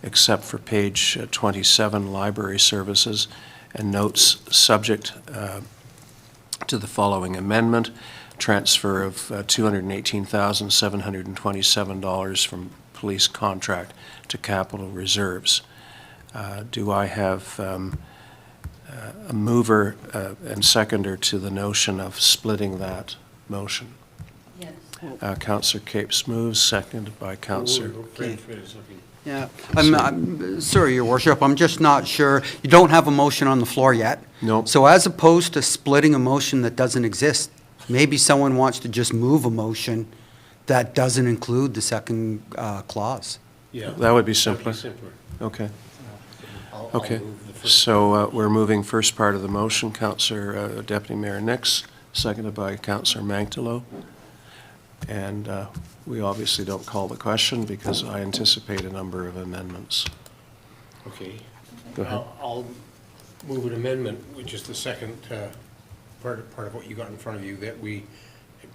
except for page 27, library services, and notes subject to the following amendment: transfer of $218,727 from police contract to capital reserves. Do I have a mover and seconder to the notion of splitting that motion? Yes. Councillor Capes moves, seconded by Councillor. Yeah, I'm sorry, Your Worship, I'm just not sure. You don't have a motion on the floor yet. No. So as opposed to splitting a motion that doesn't exist, maybe someone wants to just move a motion that doesn't include the second clause. Yeah. That would be simpler. Simpler. Okay. I'll Okay. move the first. So we're moving first part of the motion, Councillor Deputy Mayor Nix, seconded by Councillor Manctilo. And we obviously don't call the question because I anticipate a number of amendments. Okay. Go ahead. I'll move an amendment, which is the second part of what you got in front of you, that we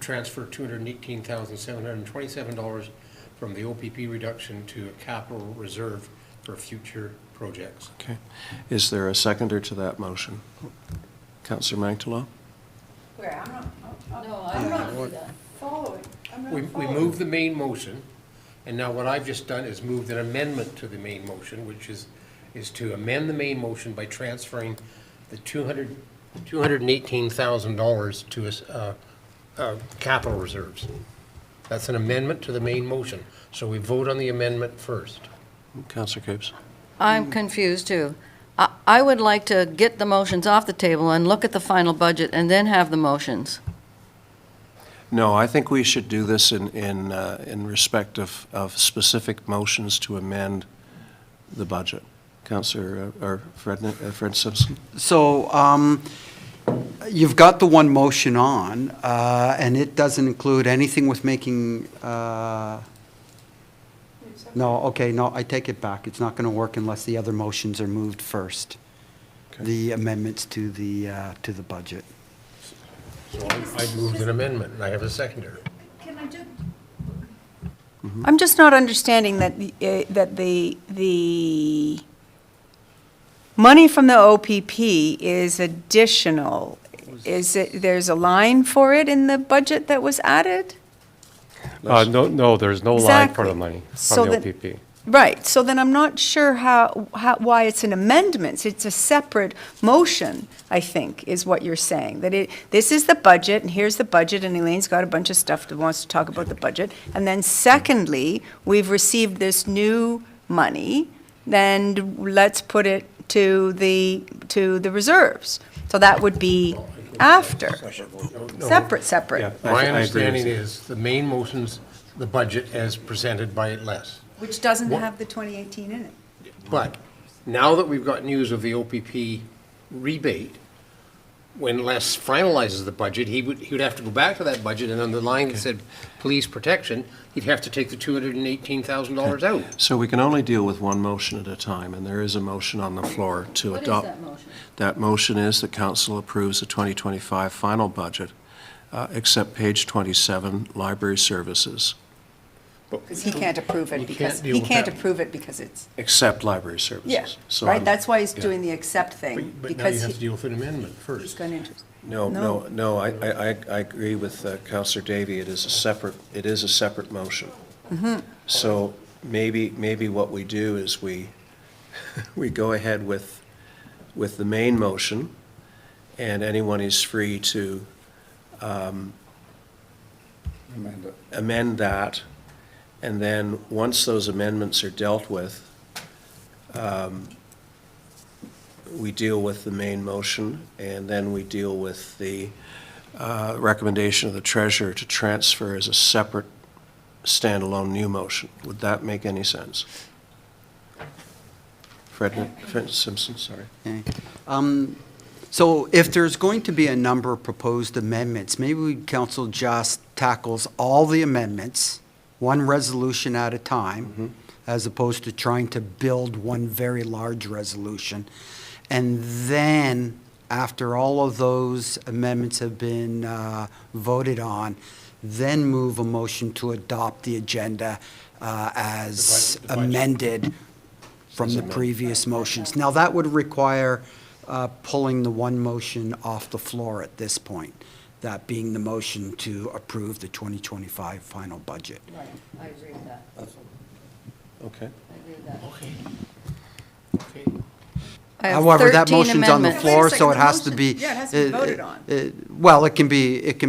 transfer $218,727 from the OPP reduction to a capital reserve for future projects. Okay. Is there a seconder to that motion? Councillor Manctilo? Where, I'm not, No, I'm not following. We moved the main motion, and now what I've just done is moved an amendment to the main motion, which is to amend the main motion by transferring the $218,000 to capital reserves. That's an amendment to the main motion. So we vote on the amendment first. Councillor Capes? I'm confused too. I would like to get the motions off the table and look at the final budget and then have the motions. No, I think we should do this in respect of specific motions to amend the budget. Councillor, or Fred Simpson? So you've got the one motion on, and it doesn't include anything with making, no, okay, no, I take it back. It's not going to work unless the other motions are moved first. Okay. The amendments to the budget. So I moved an amendment, and I have a seconder. Can I just? I'm just not understanding that the money from the OPP is additional. Is it, there's a line for it in the budget that was added? No, there's no line for the Exactly. money So from the that- OPP. Right, so then I'm not sure why it's an amendment. It's a separate motion, I think, is what you're saying. That this is the budget, and here's the budget, and Elaine's got a bunch of stuff that wants to talk about the budget. And then secondly, we've received this new money, then let's put it to the reserves. So that would be after, separate. Yeah. I My agree with understanding you. is the main motion's the budget as presented by Les. Which doesn't What- have the 2018 in it. But now that we've got news of the OPP rebate, when Les finalizes the budget, he would have to go back to that budget, and on the line that said police protection, he'd have to take the $218,000 out. So we can only deal with one motion at a time, and there is a motion on the floor to What is adopt. that motion? That motion is that council approves the 2025 final budget, except page 27, library services, Because he can't approve it You because, can't deal he with can't that. approve it because it's, except library services. yeah, So right? I'm- That's why he's yeah. doing the accept thing, But now you because have to deal with an amendment he's first. going into. No, I agree with Councillor Davy. It is a separate motion. So maybe what we do is we go ahead with the main motion, and anyone is free to amend that. And then, once those amendments are dealt with, we deal with the main motion, and then we deal with the recommendation of the treasurer to transfer as a separate standalone new motion. Would that make any sense? Fred Simpson, sorry. Okay. So if there's going to be a number of proposed amendments, maybe council just tackles all the amendments, one resolution at a time, as opposed to trying to build one very large resolution. And then, after all of those amendments have been voted on, then move a motion to adopt the agenda as The budget. amended from the previous motions. Now, that would require pulling the one motion off the floor at this point, that being the motion to approve the 2025 final budget. Right, I agree with that. Okay. I agree with that. Okay. I have However, that 13 motion's on the amendments. floor, Wait a so second, it the has to motion- be. yeah, it has to be voted on. Well, it can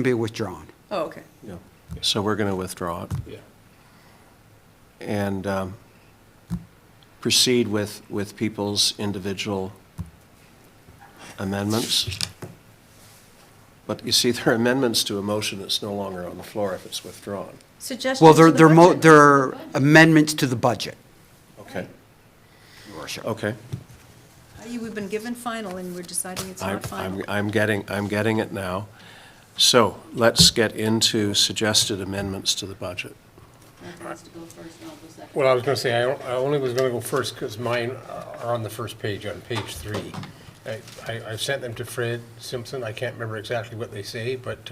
be withdrawn. Oh, okay. Yeah. So we're going to withdraw it. Yeah. And proceed with people's individual amendments. But you see, there are amendments to a motion that's no longer on the floor if it's withdrawn. Suggestions Well, to the budget. they're amendments to the budget. Okay, Your Worship. okay. We've been given final and we're deciding it's not final. I'm getting it now. So let's get into suggested amendments to the budget. Who wants to go first and I'll go second? Well, I was going to say, I only was going to go first because mine are on the first page, on page 3. I sent them to Fred Simpson. I can't remember exactly what they say, but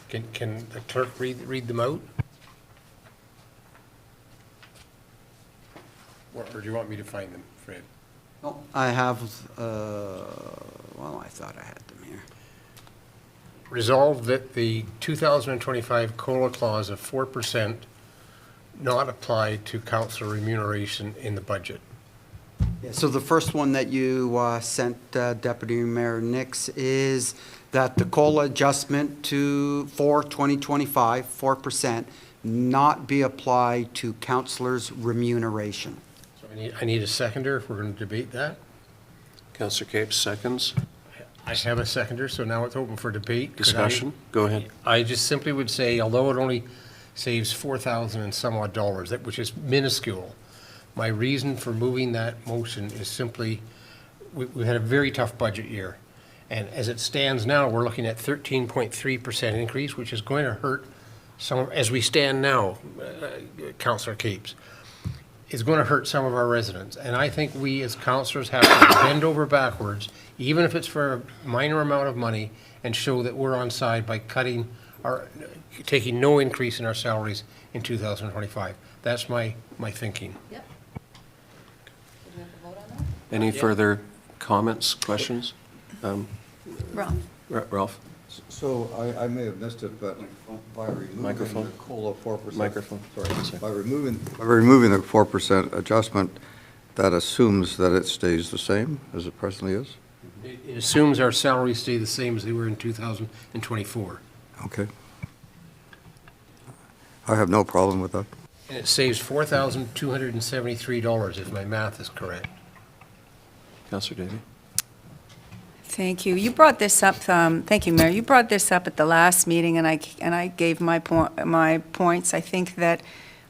can the clerk read them out? Or do you want me to find them, Fred? I have, well, I thought I had them here. Resolved that the 2025 COLA clause of 4% not apply to council remuneration in the budget. Yeah, so the first one that you sent Deputy Mayor Nix is that the COLA adjustment for 2025, 4%, not be applied to councillors' remuneration. So I need a seconder if we're going to debate that. Councillor Capes, seconds. I have a seconder, so now it's open for debate. Could I- Discussion? Go ahead. I just simply would say, although it only saves $4,000 and some odd dollars, which is minuscule, my reason for moving that motion is simply, we had a very tough budget year. And as it stands now, we're looking at 13.3% increase, which is going to hurt some, as we stand now, Councillor Capes, is going to hurt some of our residents. And I think we as councillors have to bend over backwards, even if it's for a minor amount of money, and show that we're on side by taking no increase in our salaries in 2025. That's my thinking. Yep. Do we have to vote on that? Any further comments, questions? Ralph? Ralph? So I may have missed it, but by removing Microphone. the COLA 4%. Microphone. Sorry. By removing the 4% adjustment, that assumes that it stays the same as it presently is? It assumes our salaries stay the same as they were in 2024. Okay. I have no problem with that. And it saves $4,273 if my math is correct. Councillor Davey? Thank you. You brought this up, thank you, Mayor. You brought this up at the last meeting, and I gave my points. I think that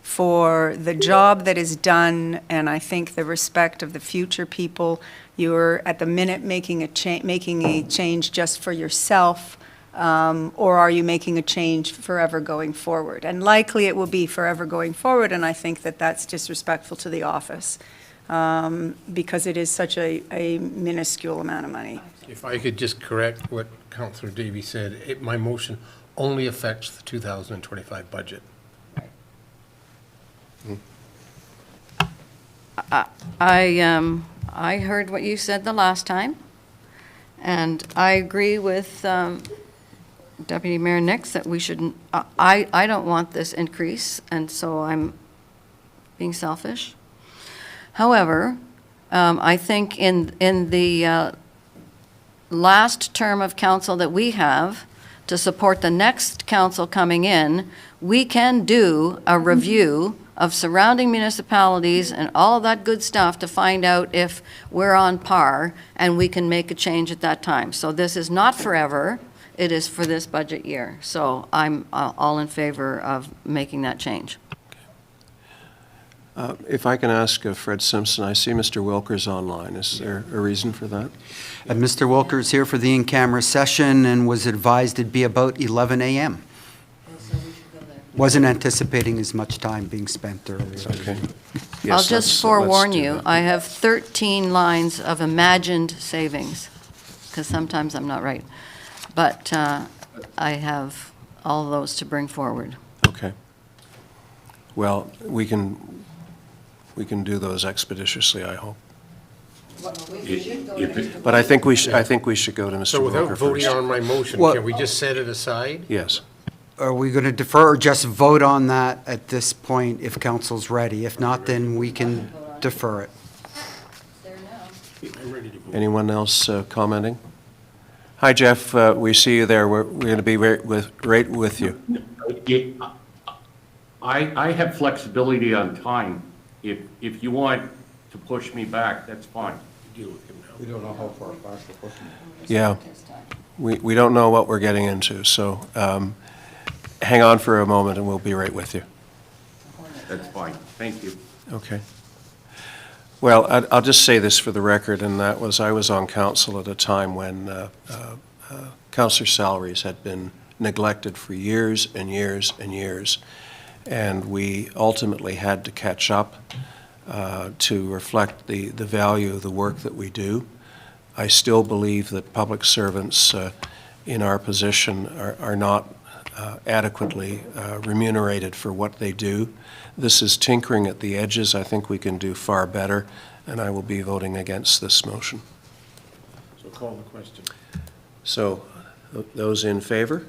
for the job that is done, and I think the respect of the future people, you're at the minute making a change just for yourself, or are you making a change forever going forward? And likely it will be forever going forward, and I think that that's disrespectful to the office, because it is such a minuscule amount of money. If I could just correct what Councillor Davey said, my motion only affects the 2025 budget. I heard what you said the last time, and I agree with Deputy Mayor Nix that we shouldn't, I don't want this increase, and so I'm being selfish. However, I think in the last term of council that we have, to support the next council coming in, we can do a review of surrounding municipalities and all that good stuff to find out if we're on par, and we can make a change at that time. So this is not forever, it is for this budget year. So I'm all in favor of making that change. If I can ask Fred Simpson, I see Mr. Wilkers online. Is there a reason for that? And Mr. Wilkers here for the in-camera session and was advised it'd be about 11 a.m. Wasn't anticipating as much time being spent earlier. Okay. I'll Yes, just let's forewarn do you, that. I have 13 lines of imagined savings, because sometimes I'm not right. But I have all those to bring forward. Okay. Well, we can do those expeditiously, I hope. But I think we should go to Mr. So without Wilker voting first. on my motion, Well- can we just set it aside? Yes. Are we going to defer or just vote on that at this point if council's ready? If not, then we can defer it. I'm ready to vote. Anyone else commenting? Hi, Jeff. We see you there. We're going to be right with you. I have flexibility on time. If you want to push me back, that's fine. Deal with him now. We don't know how far back we're pushing. Yeah. We don't know what we're getting into, so hang on for a moment and we'll be right with you. That's fine. Thank you. Okay. Well, I'll just say this for the record, and that was, I was on council at a time when councillor salaries had been neglected for years and years and years, and we ultimately had to catch up to reflect the value of the work that we do. I still believe that public servants in our position are not adequately remunerated for what they do. This is tinkering at the edges. I think we can do far better, and I will be voting against this motion. So call the question. So, those in favor?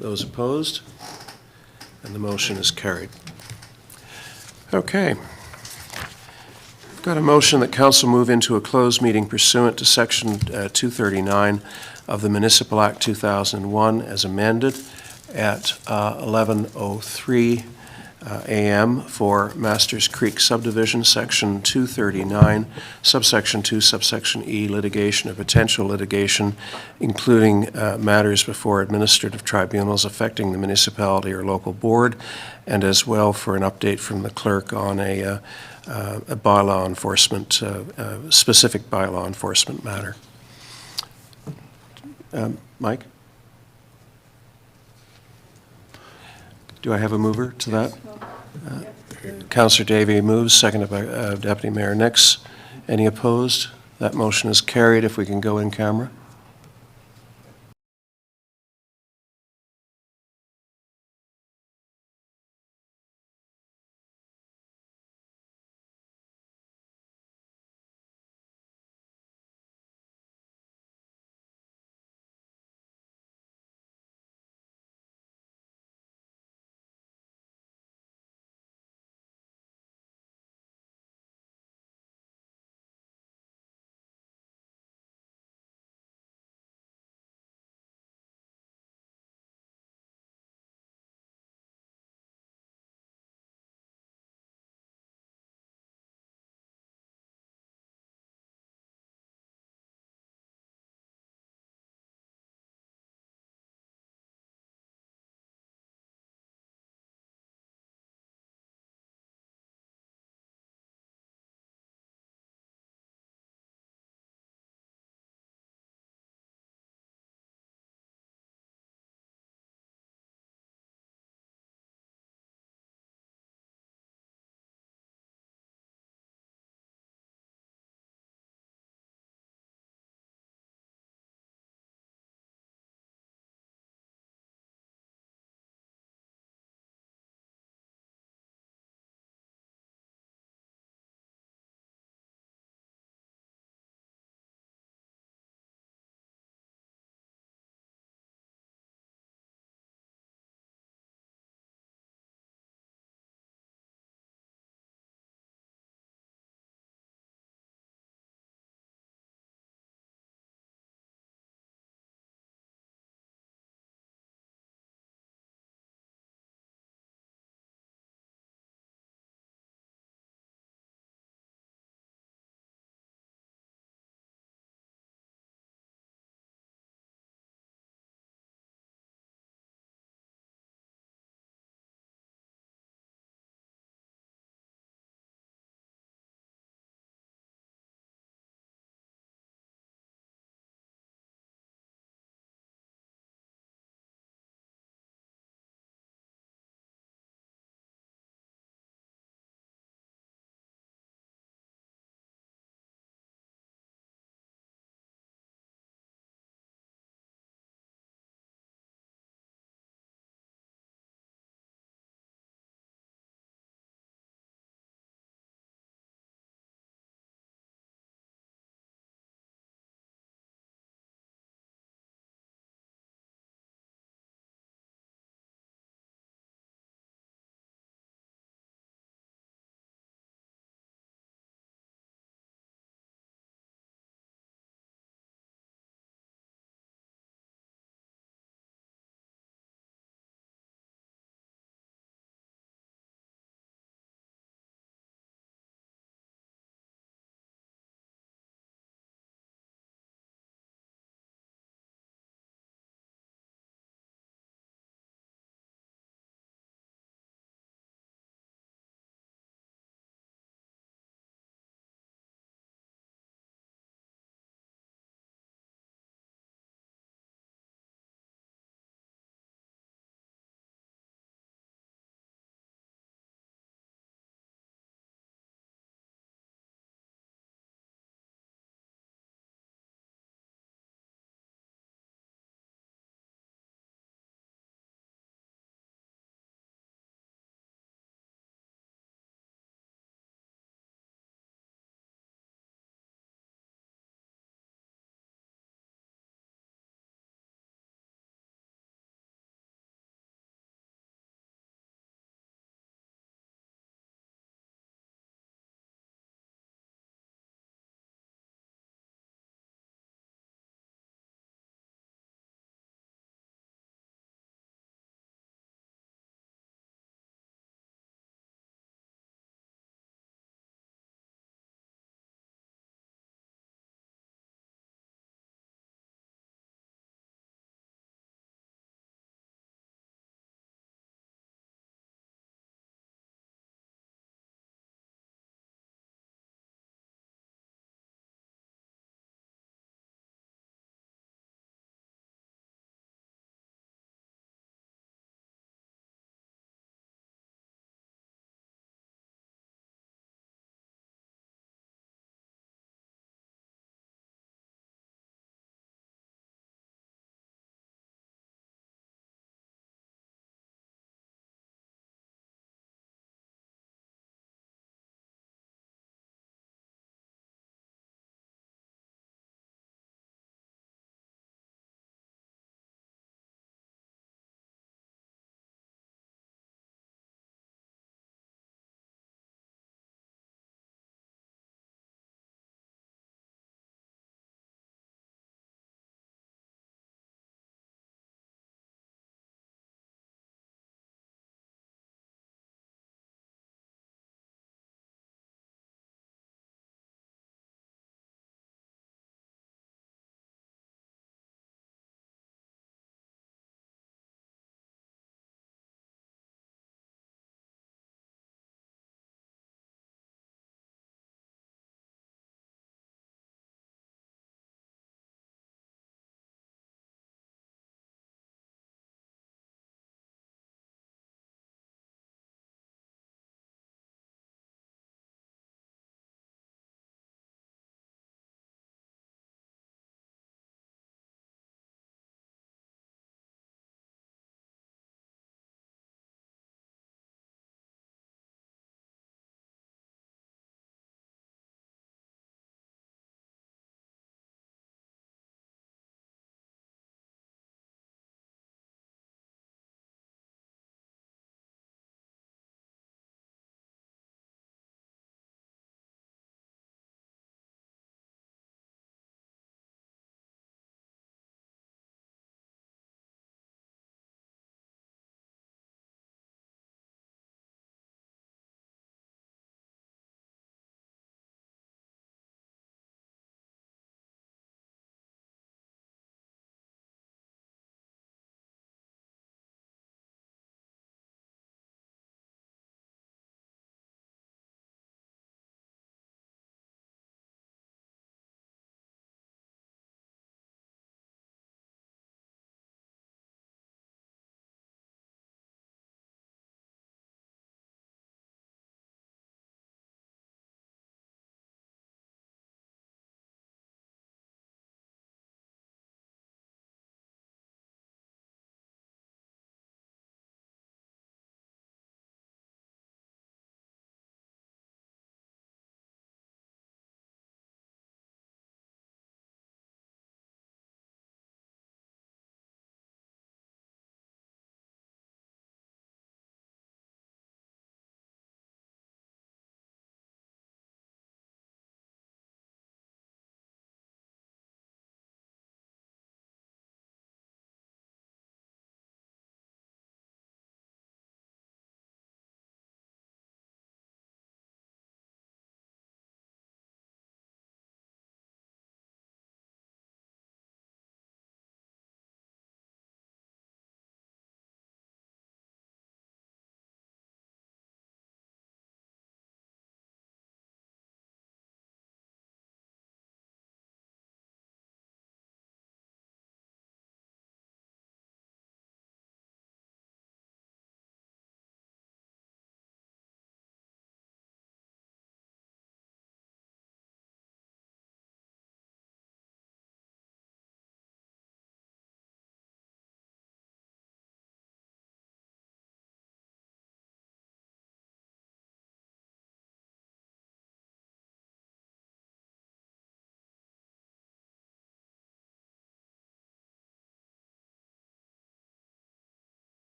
Those opposed? And the motion is carried. Okay. I've got a motion that council move into a closed meeting pursuant to Section 239 of the Municipal Act 2001 as amended at 11:03 a.m. for Masters Creek Subdivision, Section 239, Subsection 2, Subsection E, litigation or potential litigation, including matters before administrative tribunals affecting the municipality or local board, and as well for an update from the clerk on a bylaw enforcement, specific bylaw enforcement matter. Mike? Do I have a mover to that? Councillor Davey moves, seconded by Deputy Mayor Nix. Any opposed? That motion is carried. If we can go in camera.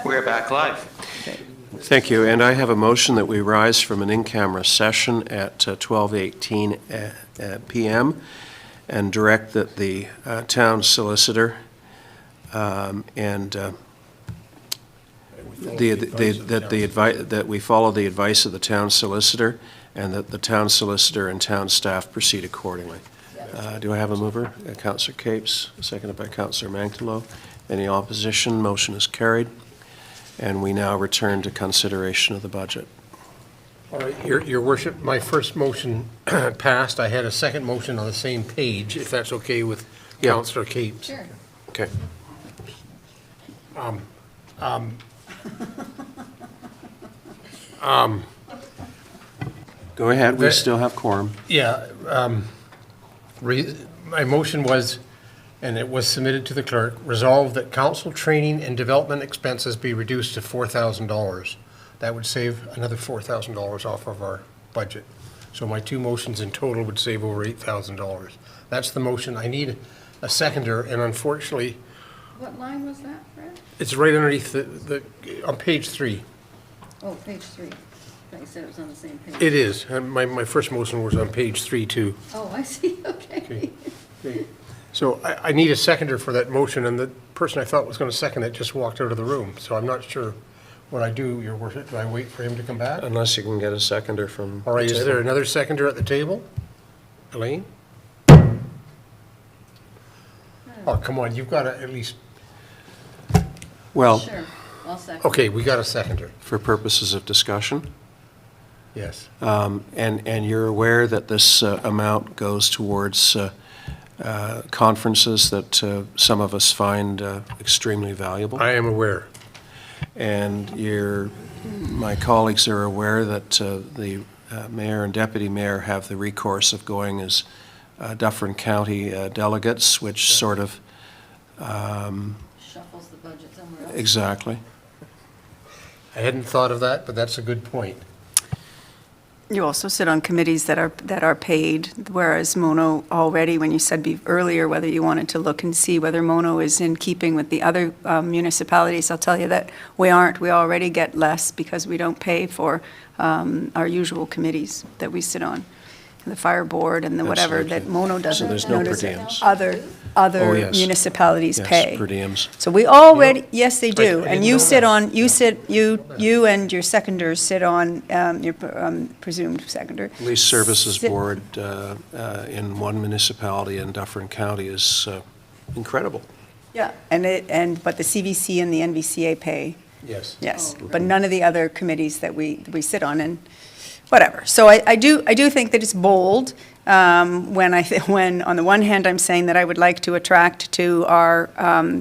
We're back live. Thank you, and I have a motion that we rise from an in-camera session at 12:18 PM and direct that the town solicitor that we follow the advice of the town solicitor and that the town solicitor and town staff proceed accordingly. Do I have a mover? Councillor Capes, seconded by Councillor Mankelo. Any opposition? Motion is carried. And we now return to consideration of the budget. All right, Your Worship, my first motion passed. I had a second motion on the same page, if that's okay with Councillor Capes. Sure. Okay. Go ahead, we still have quorum. Yeah, my motion was, and it was submitted to the clerk, resolve that council training and development expenses be reduced to $4,000. That would save another $4,000 off of our budget. So my two motions in total would save over $8,000. That's the motion. I need a seconder, and unfortunately, What line was that, Fred? it's right underneath on page 3. Oh, page 3. I thought you said it was on the same page. It is, and my first motion was on page 3 too. Oh, I see, okay. So I need a seconder for that motion, and the person I thought was going to second it just walked out of the room. So I'm not sure what I do, Your Worship. Do I wait for him to come back? Unless you can get a seconder from All right, the is table. there another seconder at the table? Elaine? Oh, come on, you've got to at least, Well, Sure, I'll second. okay, we got a seconder. for purposes of discussion, Yes. and you're aware that this amount goes towards conferences that some of us find extremely valuable. I am aware. And my colleagues are aware that the mayor and deputy mayor have the recourse of going as Dufferin County delegates, which sort of, Shuffles the budget somewhere else. exactly. I hadn't thought of that, but that's a good point. You also sit on committees that are paid, whereas Mono already, when you said earlier whether you wanted to look and see whether Mono is in keeping with the other municipalities, I'll tell you that we aren't. We already get less because we don't pay for our usual committees that we sit on, the fire board and the whatever, Absolutely. that Mono doesn't. So there's no per notice diems. Other Oh, yes. municipalities Yes, pay. per diems. So we already, yes, they do. I And didn't you know sit that. on, you and your seconders sit on, your presumed seconder. Police Services Sit- Board in one municipality in Dufferin County is incredible. Yeah, but the CVC and the NVCA pay, Yes. yes. But none of the other committees that we sit on, and whatever. So I do think that it's bold, when on the one hand, I'm saying that I would like to attract to our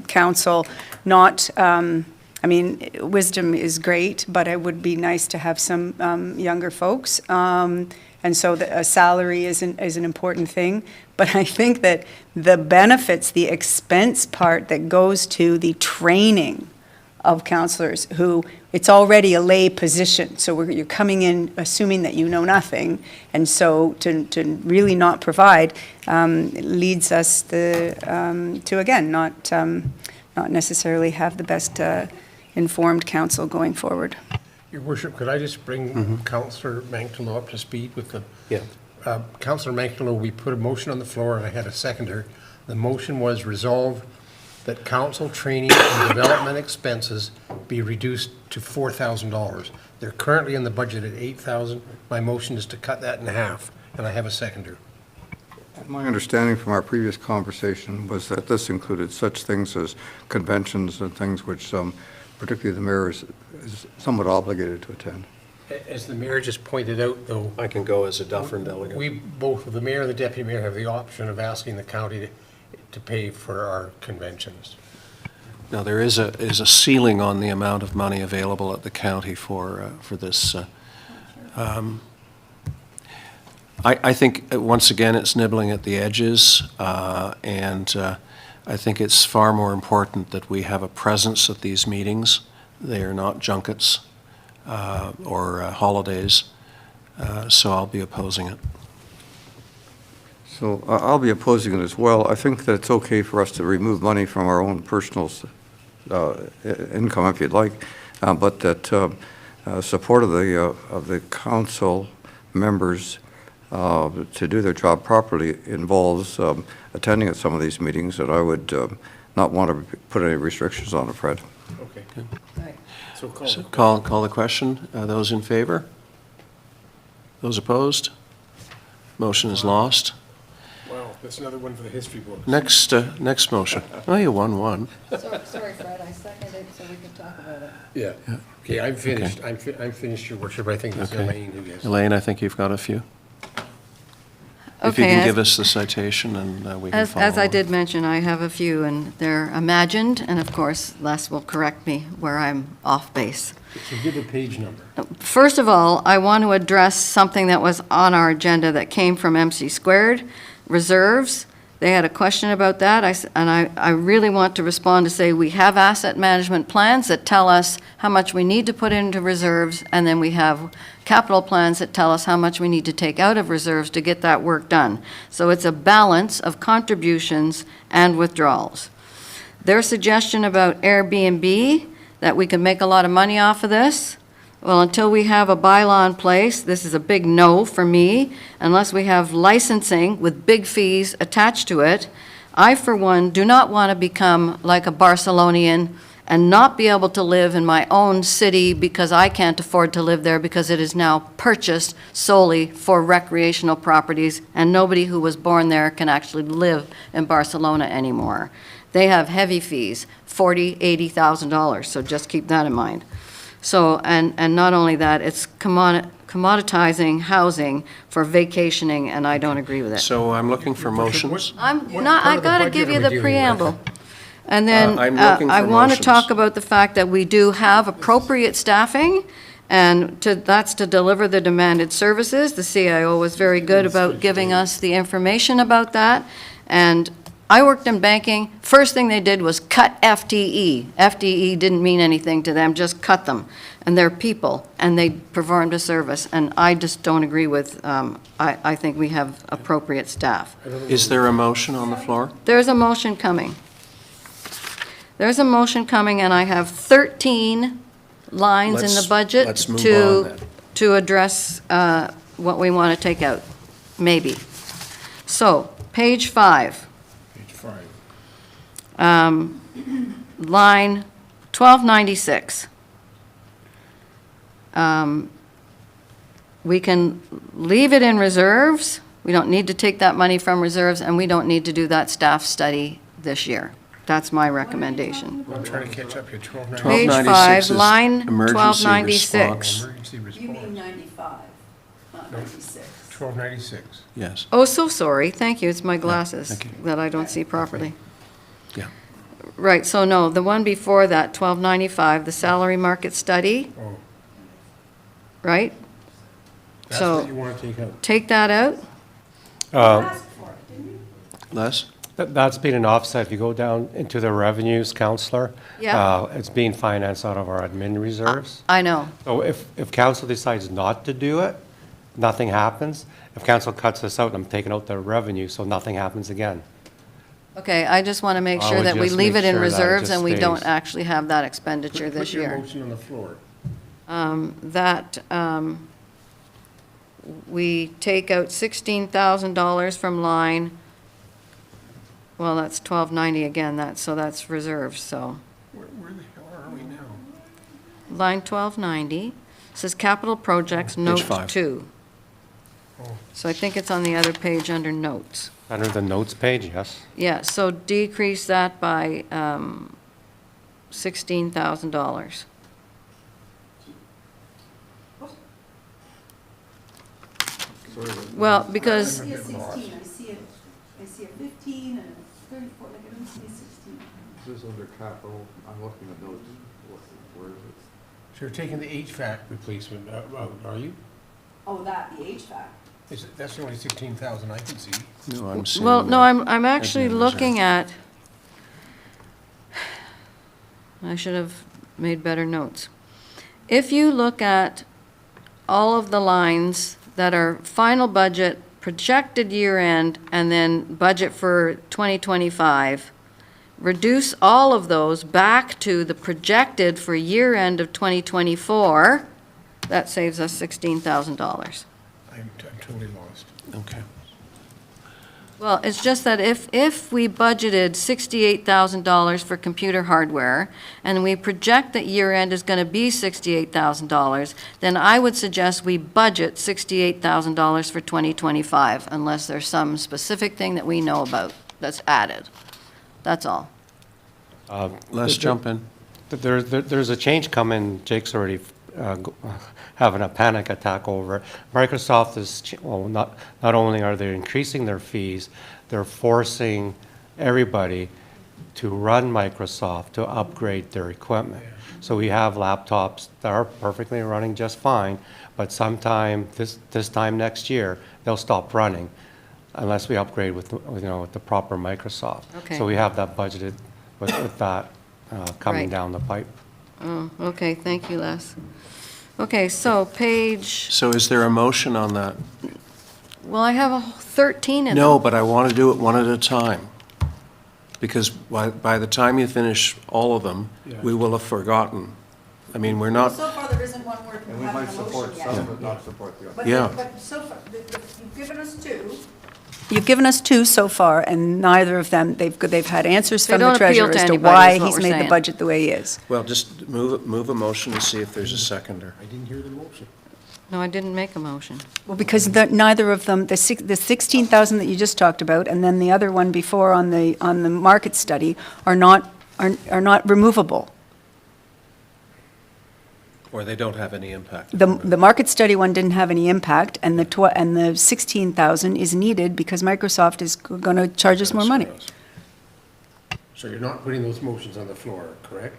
council, not, I mean, wisdom is great, but it would be nice to have some younger folks. And so a salary is an important thing. But I think that the benefits, the expense part that goes to the training of counselors who, it's already a lay position, so you're coming in assuming that you know nothing, and so to really not provide leads us to again not necessarily have the best informed counsel going forward. Your Worship, could I just bring Councillor Mankelo up to speed with the... Yeah. Councillor Mankelo, we put a motion on the floor, and I had a seconder. The motion was resolve that council training and development expenses be reduced to $4,000. They're currently in the budget at $8,000. My motion is to cut that in half, and I have a seconder. My understanding from our previous conversation was that this included such things as conventions and things which particularly the mayor is somewhat obligated to attend. As the mayor just pointed out, though, I can go as a Dufferin delegate. we both, the mayor and the deputy mayor, have the option of asking the county to pay for our conventions. Now, there is a ceiling on the amount of money available at the county for this. I think, once again, it's nibbling at the edges, and I think it's far more important that we have a presence at these meetings. They are not junkets or holidays, so I'll be opposing it. So I'll be opposing it as well. I think that it's okay for us to remove money from our own personal income if you'd like, but that support of the council members to do their job properly involves attending at some of these meetings, and I would not want to put any restrictions on it, Fred. Okay. Right. So So call the question. Those in favor? Those opposed? Motion is lost. Wow, that's another one for the history books. Next motion. Oh, you won one. Sorry, Fred, I seconded so we can talk about it. Yeah. Okay, I'm finished. I'm finished, Your Worship. I think it's Okay. Elaine who gets. Elaine, I think you've got a few. If you Okay, can as- give us the citation and we can follow As I along. did mention, I have a few, and they're imagined, and of course, Les will correct me where I'm off base. So give a page number. First of all, I want to address something that was on our agenda that came from MC Squared, reserves. They had a question about that, I really want to respond to say, we have asset management plans that tell us how much we need to put into reserves, and then we have capital plans that tell us how much we need to take out of reserves to get that work done. So it's a balance of contributions and withdrawals. Their suggestion about Airbnb, that we can make a lot of money off of this, well, until we have a bylaw in place, this is a big no for me, unless we have licensing with big fees attached to it. I, for one, do not want to become like a Barcelonian and not be able to live in my own city because I can't afford to live there because it is now purchased solely for recreational properties, and nobody who was born there can actually live in Barcelona anymore. They have heavy fees, $40,000, $80,000, so just keep that in mind. So, and not only that, it's commoditizing housing for vacationing, and I don't agree with it. So I'm looking for motions. I'm What not, part I of the gotta budget give are you we the dealing with? preamble. And then, I'm looking I for want to motions. talk about the fact that we do have appropriate staffing, and that's to deliver the demanded services. The CIO was very good about giving us the information about that. And I worked in banking, first thing they did was cut FTE. FTE didn't mean anything to them, just cut them. And they're people, and they performed a service, and I just don't agree with, I think we have appropriate staff. Is there a motion on the floor? There's a motion coming. There's a motion coming, and I have 13 lines in the budget Let's move on then. to address what we want to take out, maybe. So, page 5. Page 5. Line 1296. We can leave it in reserves. We don't need to take that money from reserves, and we don't need to do that staff study this year. That's my recommendation. I'm trying to catch up here. 1290. Page 1296 5, is line emergency 1296. Emergency response. 95, not 96. 1296. Yes. Oh, so sorry. Thank you. It's my glasses thank you. that I don't see properly. Yeah. Right, so no, the one before that, 1295, the salary market study, Oh, right? that's So- what you want to take out. Take that out? Les? That's being an offset. If you go down into the revenues, Counselor, Yeah. it's being financed out of our admin reserves. I know. So if council decides not to do it, nothing happens. If council cuts this out, I'm taking out the revenue, so nothing happens again. Okay, I just want to make I sure would that we just leave make it in sure that it reserves just and we don't stays. actually have that expenditure this Put your year. motion on the floor. We take out $16,000 from line, well, that's 1290 again, so that's reserves, so. Where the hell are we now? Line 1290, says capital projects, note 5. 2. Oh. So I think it's on the other page under notes. Under the notes page, yes. Yeah, so decrease that by $16,000. Well, because, I see a 16, I see a 15 and a 34, like I don't see a 16. This is under capital, I'm looking at notes, where is it? So you're taking the HVAC replacement out, are you? Oh, that, the HVAC. That's the only 16,000 I can see. No, I'm seeing. well, no, I'm actually admin reserve. looking at, I should have made better notes. If you look at all of the lines that are final budget, projected year end, and then budget for 2025, reduce all of those back to the projected for year end of 2024, that saves us $16,000. I'm totally lost. Okay. Well, it's just that if we budgeted $68,000 for computer hardware, and we project that year end is going to be $68,000, then I would suggest we budget $68,000 for 2025, unless there's some specific thing that we know about that's added. That's all. Let's jump in. There's a change coming. Jake's already having a panic attack over it. Microsoft is, not only are they increasing their fees, they're forcing everybody to run Microsoft to upgrade their equipment. So we have laptops that are perfectly running just fine, but sometime this time next year, they'll stop running unless we upgrade with the proper Microsoft. Okay. So we have that budgeted with that coming Right. down the pipe. Oh, okay, thank you, Les. Okay, so page, So is there a motion on that? well, I have a 13 in No, them. but I want to do it one at a time. Because by the time you finish all of them, we will have forgotten. I mean, we're not, So far, there isn't one where And we might support some, but not support the others. Yeah. But so far, you've given us two. You've given us two so far, and neither of them, they've had answers They from the don't appeal treasurer to as to anybody, why is what he's we're made the saying. budget the way he is. well, just move a motion to see if there's a seconder. I didn't hear the motion. No, I didn't make a motion. Well, because neither of them, the 16,000 that you just talked about, and then the other one before on the market study are not removable. Or they don't have any impact. The market study one didn't have any impact, and the 16,000 is needed because Microsoft is going to charge us more money. So you're not putting those motions on the floor, correct?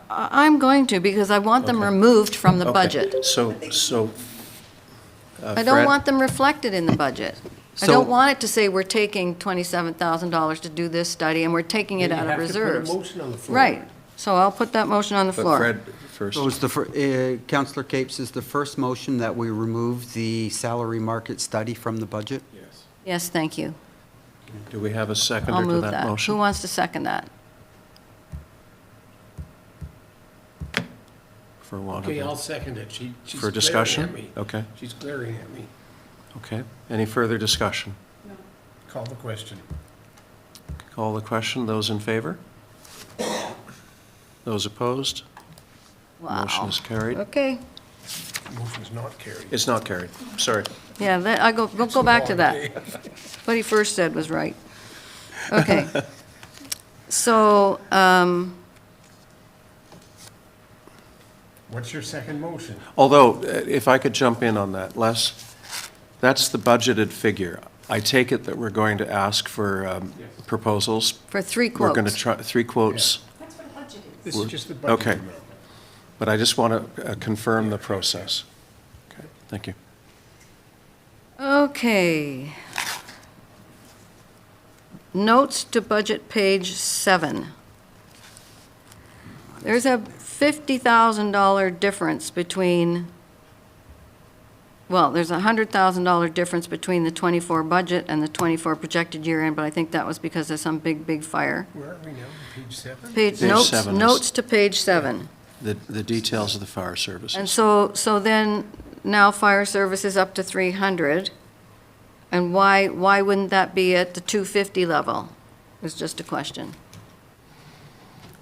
I'm going to, because I want them removed from the Okay. budget. So, I don't Fred? want them reflected in the budget. I So- don't want it to say we're taking $27,000 to do this study, and we're taking it Then out you of have to put a reserves. motion on the floor. Right, so I'll put that motion on the But floor. Fred first. So is Councillor Capes, is the first motion that we remove the salary market study from the budget? Yes. Yes, thank you. Do we have a I'll seconder to move that that. Who motion? wants to second that? For want Okay, of, I'll second it. She's for glaring discussion? at me. Okay, She's glaring at me. okay. Any further discussion? Call the question. Call the question. Those in favor? Those opposed? Motion Wow. is carried. Okay, Motion's not carried. It's not carried. Sorry. yeah, we'll go back to that. What he first said was right. Okay. So, What's your second motion? Although, if I could jump in on that, Les, that's the budgeted figure. I take it that we're going to ask for proposals. for three We're going to quotes. try, 3 quotes, That's what a budget is. This is just the budget okay. amount. but I just want to confirm the process. Okay, thank you. Okay. Notes to budget, page 7. There's a $50,000 difference between, well, there's a $100,000 difference between the '24 budget and the '24 projected year end, but I think that was because of some big fire. Where are we now? Page 7? Page, Page notes, 7 is- notes to page 7. The details of the fire services. And so then, now fire service is up to 300, and why wouldn't that be at the 250 level? It's just a question.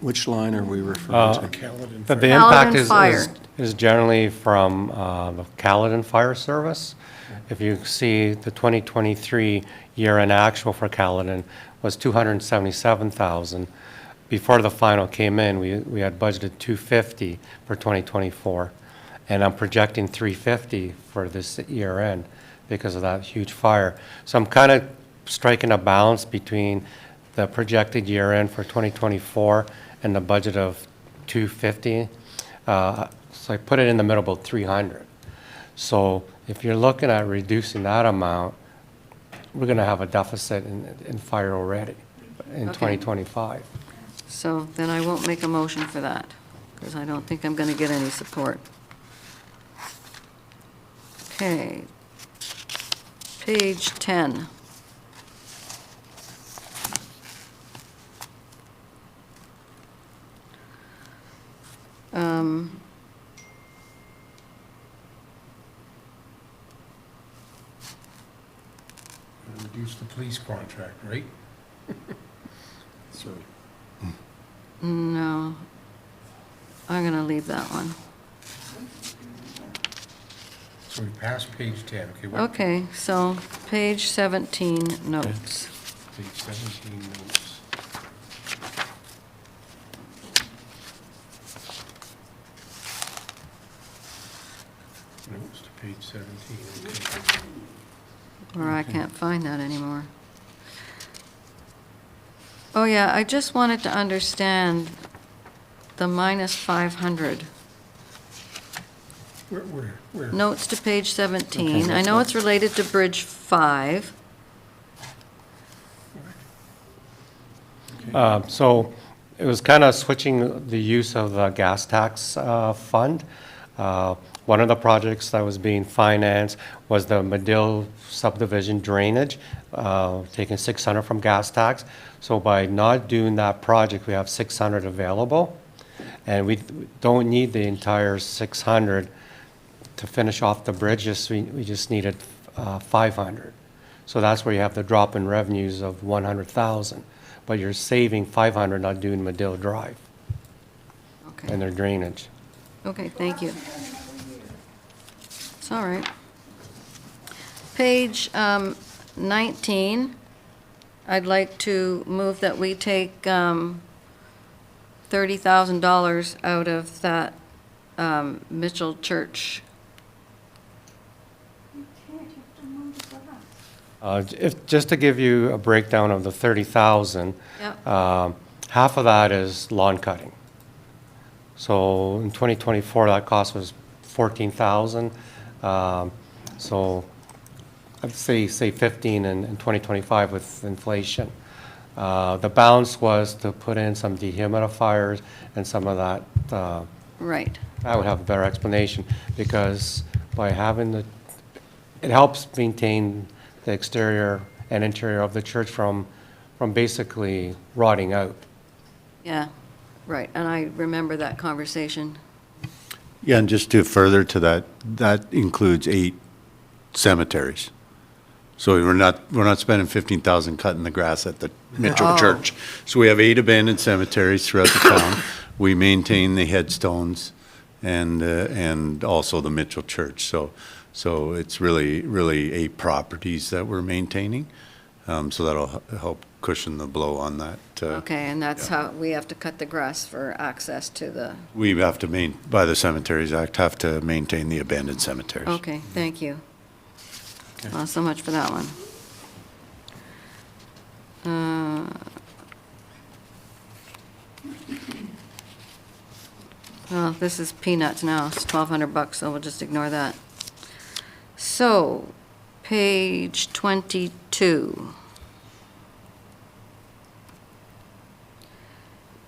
Which line are we referring to? Caledon The Fire. impact Caledon Fire. is generally from the Caledon Fire Service. If you see the 2023 year-end actual for Caledon was $277,000. Before the final came in, we had budgeted $250 for 2024, and I'm projecting $350 for this year-end because of that huge fire. So I'm kind of striking a balance between the projected year-end for 2024 and the budget of $250. So I put it in the middle, about $300. So if you're looking at reducing that amount, we're going to have a deficit in fire already in Okay. 2025. So then I won't make a motion for that, because I don't think I'm going to get any support. Okay. Page 10. Reduce the police contract, right? So, No. I'm going to leave that one. so we passed page 10, okay? what- Okay, so page 17, notes. Page 17 notes. Notes to page 17, okay. Or I can't find that anymore. Oh, yeah, I just wanted to understand the minus 500. Where? Notes to page 17. I know it's related to Bridge 5. So it was kind of switching the use of the gas tax fund. One of the projects that was being financed was the Medill subdivision drainage, taking 600 from gas tax. So by not doing that project, we have 600 available. And we don't need the entire 600 to finish off the bridge, we just needed 500. So that's where you have the drop in revenues of 100,000. But you're saving 500 not doing Medill Drive and Okay, their drainage. okay, thank you. It's all right. Page 19, I'd like to move that we take $30,000 out of that Mitchell Church. Just to give you a breakdown of the 30,000, Yep. half of that is lawn cutting. So in 2024, that cost was 14,000. So I'd say 15 in 2025 with inflation. The balance was to put in some dehumidifiers and some of that. Right, I would have a better explanation, because by having it helps maintain the exterior and interior of the church from basically rotting out. yeah, right, and I remember that conversation. Yeah, and just to further to that, that includes 8 cemeteries. So we're not spending 15,000 cutting the grass at the Mitchell Oh. Church. So we have 8 abandoned cemeteries throughout the town. We maintain the headstones and also the Mitchell Church. So it's really 8 properties that we're maintaining. So that'll help cushion the blow on that. Okay, and that's how, we have to cut the grass for access to the, We have to by the Cemeteries Act, have to maintain the abandoned cemeteries. okay, thank you. Well, so much for that one. Well, this is peanuts now, it's $1,200, so we'll just ignore that. So, page 22.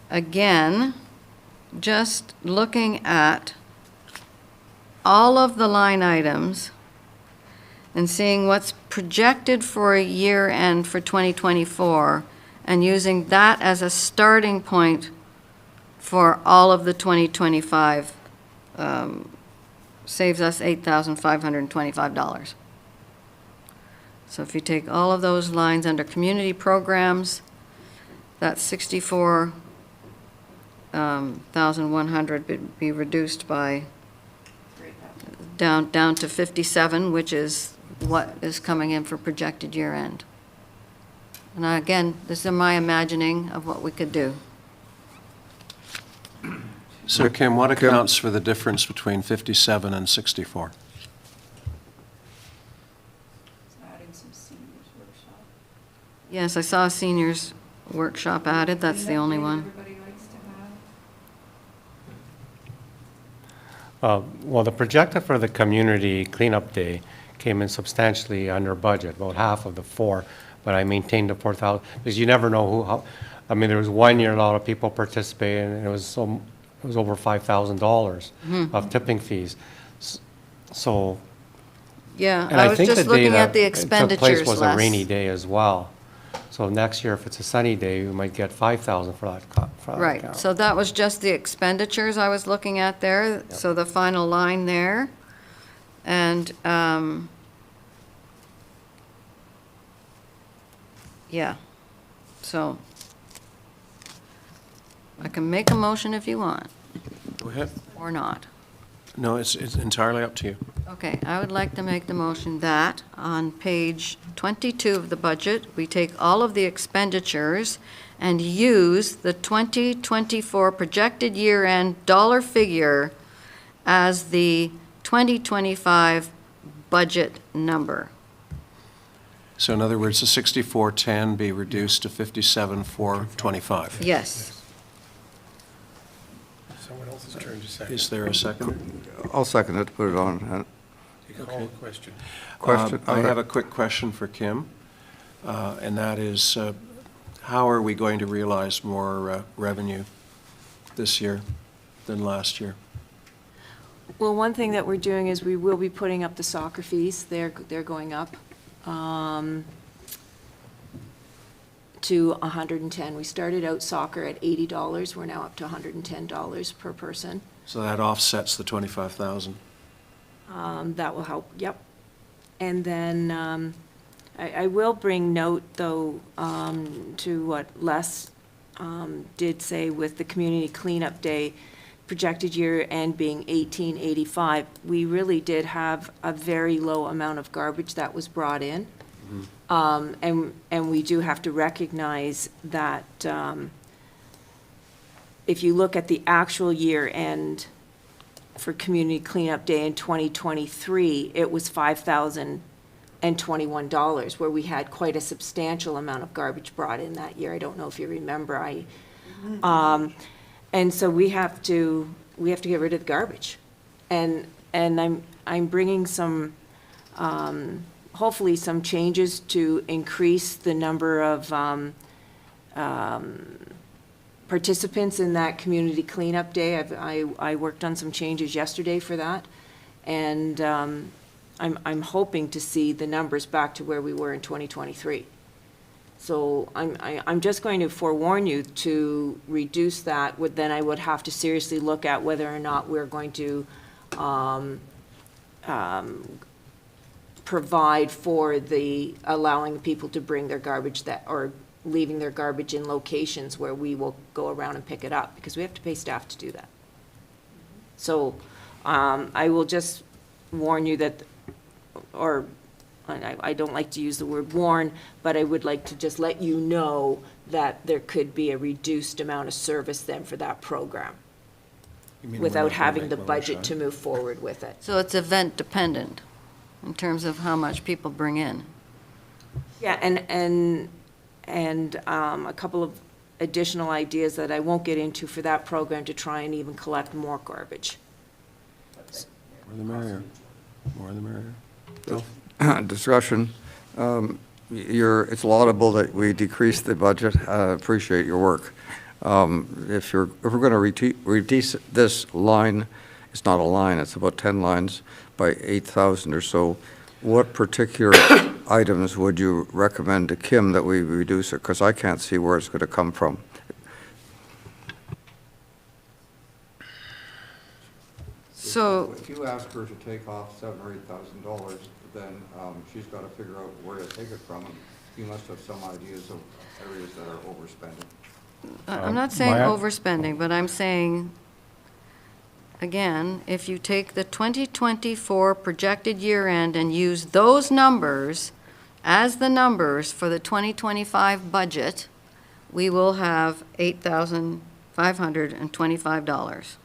Again, just looking at all of the line items and seeing what's projected for a year end for 2024, and using that as a starting point for all of the 2025, saves us $8,525. So if you take all of those lines under community programs, that's 64,100 would be reduced by down to 57, which is what is coming in for projected year end. And again, this is my imagining of what we could do. So Kim, what accounts for the difference between 57 and 64? Yes, I saw a seniors workshop added, that's the only one. Well, the projected for the community cleanup day came in substantially under budget, about half of the 4, but I maintained the 4,000, because you never know I mean, there was one year a lot of people participated, and it was over $5,000 of tipping fees. So, Yeah, and I I was think the just day looking at that the it took place expenditures was a less. rainy day as well. So next year, if it's a sunny day, we might get 5,000 for that account. Right, so that was just the expenditures I was looking at there, so the final line there. And, yeah, so I can make a motion if you want, Go ahead. or not. No, it's entirely up to you. Okay, I would like to make the motion that on page 22 of the budget, we take all of the expenditures and use the 2024 projected year-end dollar figure as the 2025 budget number. So in other words, the 6410 be reduced to 57,425. Yes. Someone else's turn to second. Is there a second? I'll second it, put it on. Call the question. Question? I have a quick question for Kim, and that is, how are we going to realize more revenue this year than last year? Well, one thing that we're doing is we will be putting up the soccer fees. They're going up to 110. We started out soccer at $80. We're now up to $110 per person. So that offsets the 25,000. That will help, yep. And then I will bring note, though, to what Les did say with the Community Cleanup Day, projected year end being 1885. We really did have a very low amount of garbage that was brought in. And we do have to recognize that if you look at the actual year end for Community Cleanup Day in 2023, it was $5,021, where we had quite a substantial amount of garbage brought in that year. I don't know if you remember. And so we have to get rid of the garbage. And I'm bringing some, hopefully some changes to increase the number of participants in that Community Cleanup Day. I worked on some changes yesterday for that. And I'm hoping to see the numbers back to where we were in 2023. So I'm just going to forewarn you to reduce that, then I would have to seriously look at whether or not we're going to provide for allowing people to bring their garbage or leaving their garbage in locations where we will go around and pick it up, because we have to pay staff to do that. So I will just warn you that, or I don't like to use the word warn, but I would like to just let you know that there could be a reduced amount of service then for that program, without having the budget to move forward with it. So it's event dependent in terms of how much people bring in. Yeah, and a couple of additional ideas that I won't get into for that program to try and even collect more garbage. More the merrier. More the merrier. Bill? Discussion. It's laudable that we decreased the budget. I appreciate your work. If we're going to reduce this line, it's not a line, it's about 10 lines, by 8,000 or so, what particular items would you recommend to Kim that we reduce it? Because I can't see where it's going to come from. So, If you ask her to take off $7,000 or $8,000, then she's got to figure out where to take it from. And you must have some ideas of areas that are overspending. I'm not saying my- overspending, but I'm saying, again, if you take the 2024 projected year end and use those numbers as the numbers for the 2025 budget, we will have $8,525.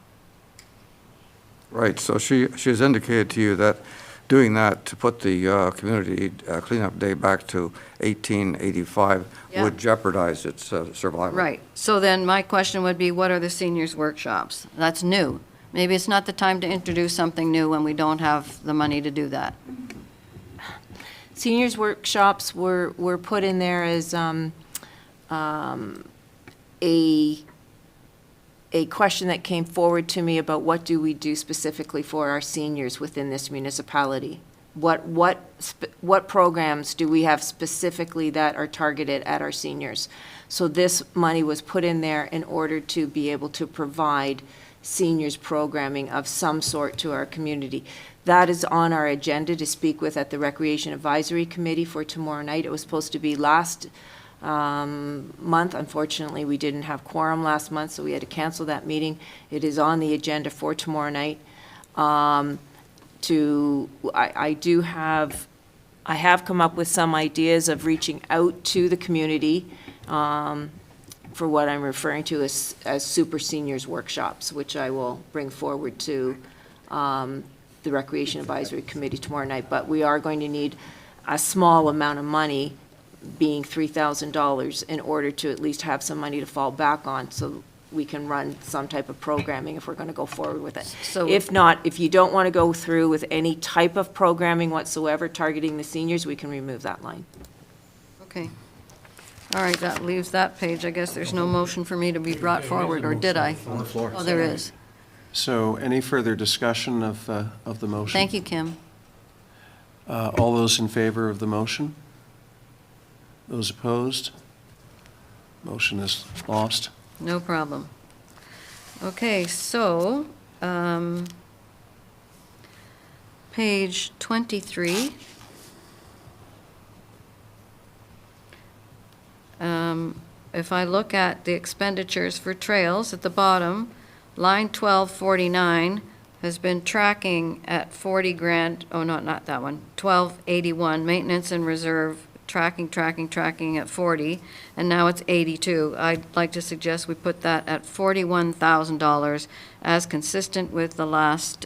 Right, so she's indicated to you that doing that to put the Community Cleanup Day back to 1885 Yeah. would jeopardize its survival. Right. So then my question would be, what are the seniors' workshops? That's new. Maybe it's not the time to introduce something new when we don't have the money to do that. Seniors workshops were put in there as a question that came forward to me about what do we do specifically for our seniors within this municipality. what programs do we have specifically that are targeted at our seniors? So this money was put in there in order to be able to provide seniors programming of some sort to our community. That is on our agenda to speak with at the Recreation Advisory Committee for tomorrow night. It was supposed to be last month. Unfortunately, we didn't have quorum last month, so we had to cancel that meeting. It is on the agenda for tomorrow night. I have come up with some ideas of reaching out to the community for what I'm referring to as super seniors workshops, which I will bring forward to the Recreation Advisory Committee tomorrow night. But we are going to need a small amount of money, being $3,000, in order to at least have some money to fall back on, so we can run some type of programming if we're going to go forward with it. So- If not, if you don't want to go through with any type of programming whatsoever targeting the seniors, we can remove that line. Okay. All right, that leaves that page. I guess there's no motion for me to be brought forward, or did I? On the floor. Oh, there is. So any further discussion of the motion? Thank you, Kim. All those in favor of the motion? Those opposed? Motion is lost. No problem. Okay, so, page 23. If I look at the expenditures for trails at the bottom, line 1249 has been tracking at 40 grand, oh, not that one, 1281, maintenance and reserve, tracking at 40, and now it's 82. I'd like to suggest we put that at $41,000 as consistent with the last,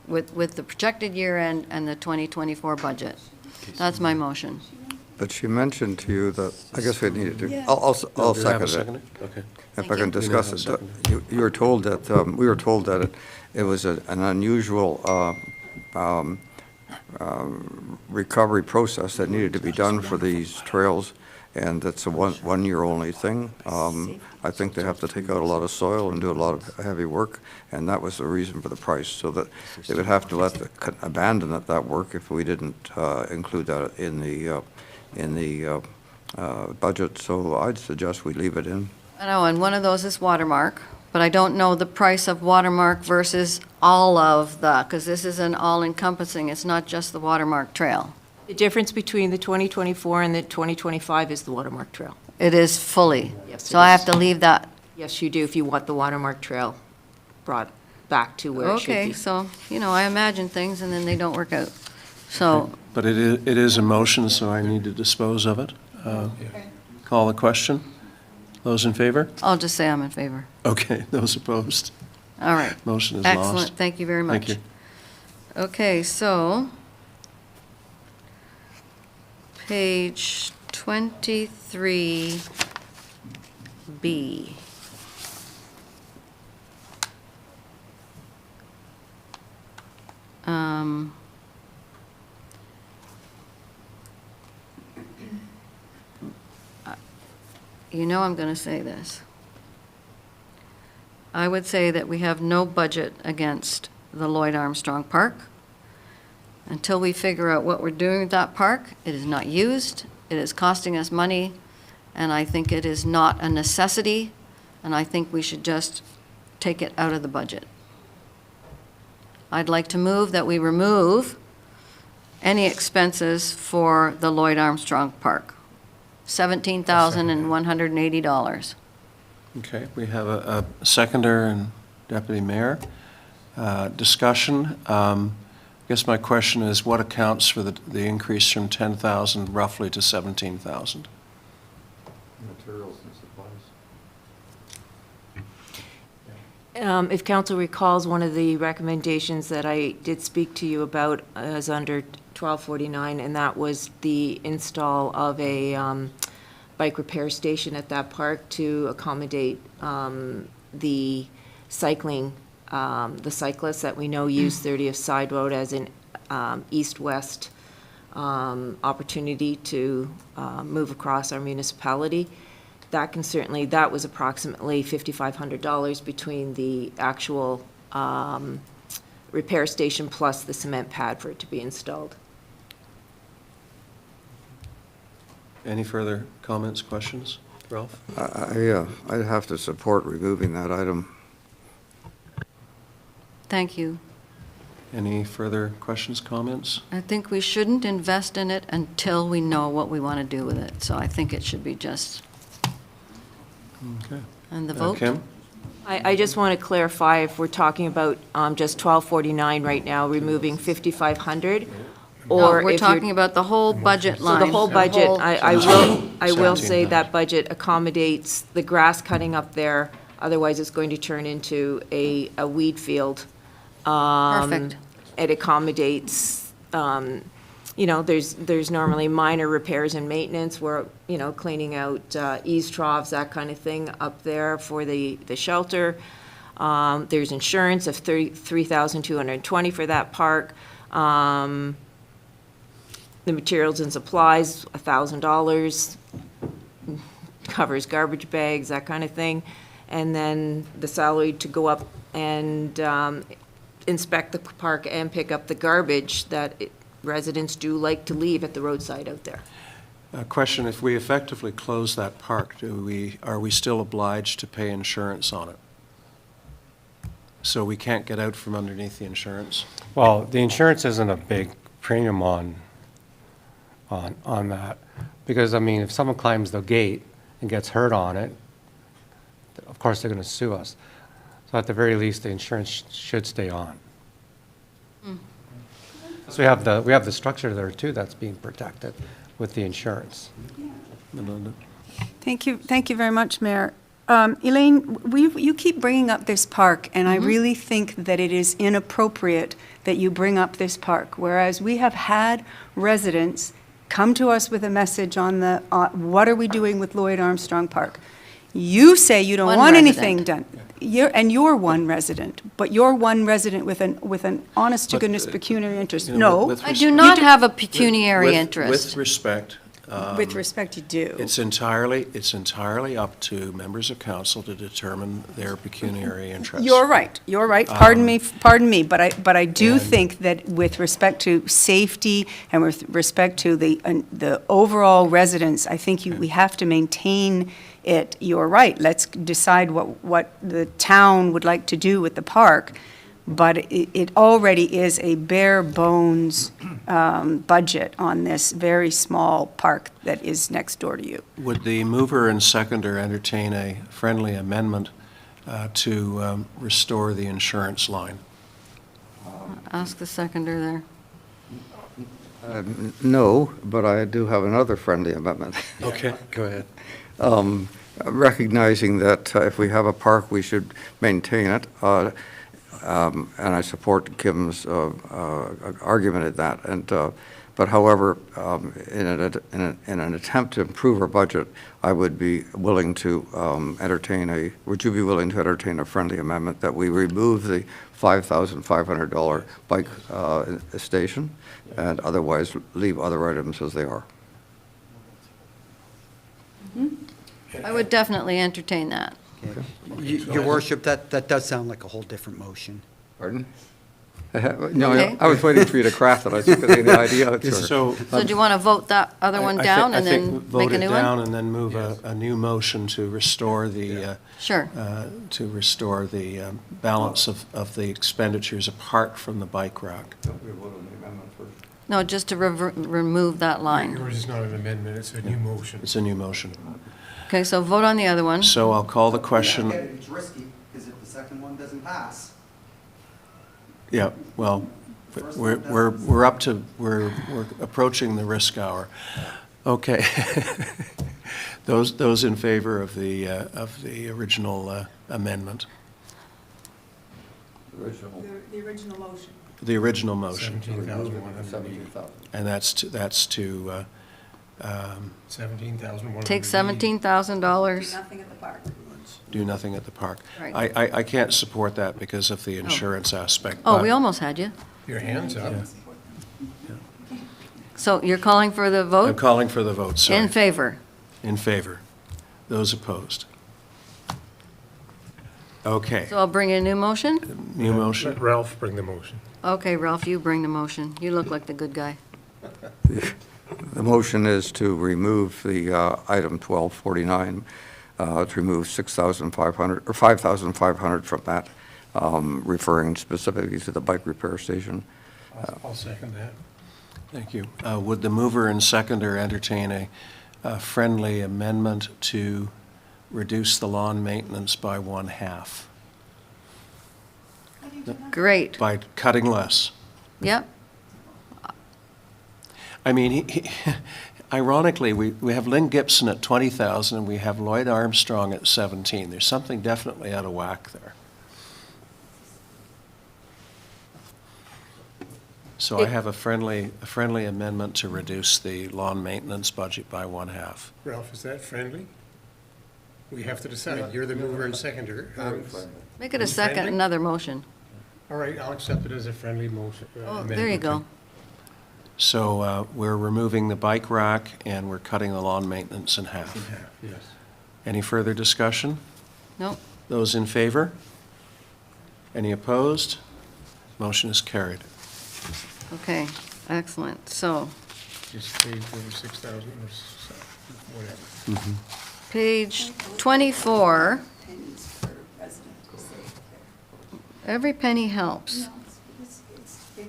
with the projected year end and the 2024 budget. That's my motion. But she mentioned to you that, I guess we needed to, I'll second it. Okay. If I can you. discuss We it. now have You were told that, we were told that it was an unusual recovery process that needed to be done for these trails, and that's a one-year only thing. I think they have to take out a lot of soil and do a lot of heavy work, and that was the reason for the price, so that they would have to abandon that work if we didn't include that in the budget. So I'd suggest we leave it in. I know, and one of those is Watermark, but I don't know the price of Watermark versus all of because this is an all-encompassing, it's not just the Watermark Trail. The difference between the 2024 and the 2025 is the Watermark Trail. It is fully. Yes, So it I is. have to leave that. Yes, you do, if you want the Watermark Trail brought back to where it should be. Okay, so, I imagine things and then they don't work out. So, But it is a motion, so I need to dispose of it. Call the question. Those in favor? I'll just say I'm in favor. Okay, those opposed? All right. Motion is lost. Excellent, thank you very much. Thank you. Okay, so, page 23B. I'm going to say this. I would say that we have no budget against the Lloyd Armstrong Park. Until we figure out what we're doing with that park, it is not used, it is costing us money, and I think it is not a necessity, and I think we should just take it out of the budget. I'd like to move that we remove any expenses for the Lloyd Armstrong Park, $17,180. Okay, we have a seconder and deputy mayor. Discussion. I guess my question is, what accounts for the increase from 10,000 roughly to 17,000? Materials and supplies. If council recalls, one of the recommendations that I did speak to you about is under 1249, and that was the install of a bike repair station at that park to accommodate the cycling, the cyclists that we know use 30th Side Road as an east-west opportunity to move across our municipality. That was approximately $5,500 between the actual repair station plus the cement pad for it to be installed. Any further comments, questions? Ralph? I'd have to support removing that item. Thank you. Any further questions, comments? I think we shouldn't invest in it until we know what we want to do with it. So I think it should be just, Okay. and the vote? Kim? I just want to clarify if we're talking about just 1249 right now, removing 5,500, No, or we're if talking you're. about the whole budget So line. the whole budget, whole- I will say 17,000. that budget accommodates the grass cutting up there, otherwise it's going to turn into a weed field. Perfect. It accommodates, there's normally minor repairs and maintenance, where, cleaning out eaves troughs, that kind of thing up there for the shelter. There's insurance of $3,220 for that park. The materials and supplies, $1,000, covers garbage bags, that kind of thing. And then the salary to go up and inspect the park and pick up the garbage that residents do like to leave at the roadside out there. A question, if we effectively close that park, are we still obliged to pay insurance on it? So we can't get out from underneath the insurance? Well, the insurance isn't a big premium on that, because, I mean, if someone climbs the gate and gets hurt on it, of course, they're going to sue us. So at the very least, the insurance should stay on. So we have the structure there, too, that's being protected with the insurance. Melinda? Thank you very much, Mayor. Elaine, you keep bringing up this park, and I really think that it is inappropriate that you bring up this park, whereas we have had residents come to us with a message on what are we doing with Lloyd Armstrong Park? You say you don't One want resident. anything done. You're one resident, but you're one resident with an honest-to-goodness pecuniary interest. You know, No, with I do not have a pecuniary With interest. respect, with respect, you do. it's entirely up to members of council to determine their pecuniary interests. You're right, pardon me, but I do think that with respect to safety and with respect to the overall residents, I think we have to maintain it. You're right, let's decide what the town would like to do with the park, but it already is a bare bones budget on this very small park that is next door to you. Would the mover and seconder entertain a friendly amendment to restore the insurance line? Ask the seconder there. No, but I do have another friendly amendment. Okay, go ahead. Recognizing that if we have a park, we should maintain it. And I support Kim's argument at that. But however, in an attempt to improve our budget, I would be willing to would you be willing to entertain a friendly amendment that we remove the $5,500 bike station and otherwise leave other items as they are? I would definitely entertain that. Your worship, that does sound like a whole different motion. Pardon? No, Okay. I was waiting for you to craft it. I was getting the idea out there. So So do you want to vote that other one down and then make a new Vote it down one? and then move a new motion to restore the, Sure. balance of the expenditures apart from the bike rack. No, just to remove that line. Yours is not an amendment, it's a new motion. It's a new motion. Okay, so vote on the other one. So I'll call the question. It's risky, because if the second one doesn't pass. Yeah, well, we're approaching the risk hour. Okay. Those in favor of the original amendment? The original motion. The original motion. 17,180. And that's to 17,180. Take $17,000. Nothing at the park. do nothing at the park. Right. I can't support that because of the insurance aspect. Oh, but- we almost had you. Your hands up. So you're calling for the I'm vote? calling for the vote, sorry. In favor? In favor. Those opposed? Okay, So I'll bring a new motion? new motion. Let Ralph bring the motion. Okay, Ralph, you bring the motion. You look like the good guy. The motion is to remove the item 1249, to remove 6,500, or 5,500 from that, referring specifically to the bike repair station. I'll second that. Thank you. Would the mover and seconder entertain a friendly amendment to reduce the lawn maintenance by 1/2? Great. By cutting less. Yep. I mean, ironically, we have Lynn Gibson at 20,000 and we have Lloyd Armstrong at 17. There's something definitely out of whack there. So I have a friendly amendment to reduce the lawn maintenance budget by 1/2. Ralph, is that friendly? We have to decide. You're the mover and seconder. Make it a second, Friendly? another motion. All right, I'll accept it as a friendly motion. Oh, there you go. So we're removing the bike rack and we're cutting the lawn maintenance in half. Yes. Any further discussion? Nope. Those in favor? Any opposed? Motion is carried. Okay, excellent. So, Just paid over 6,000 or whatever. page 24. Every penny helps.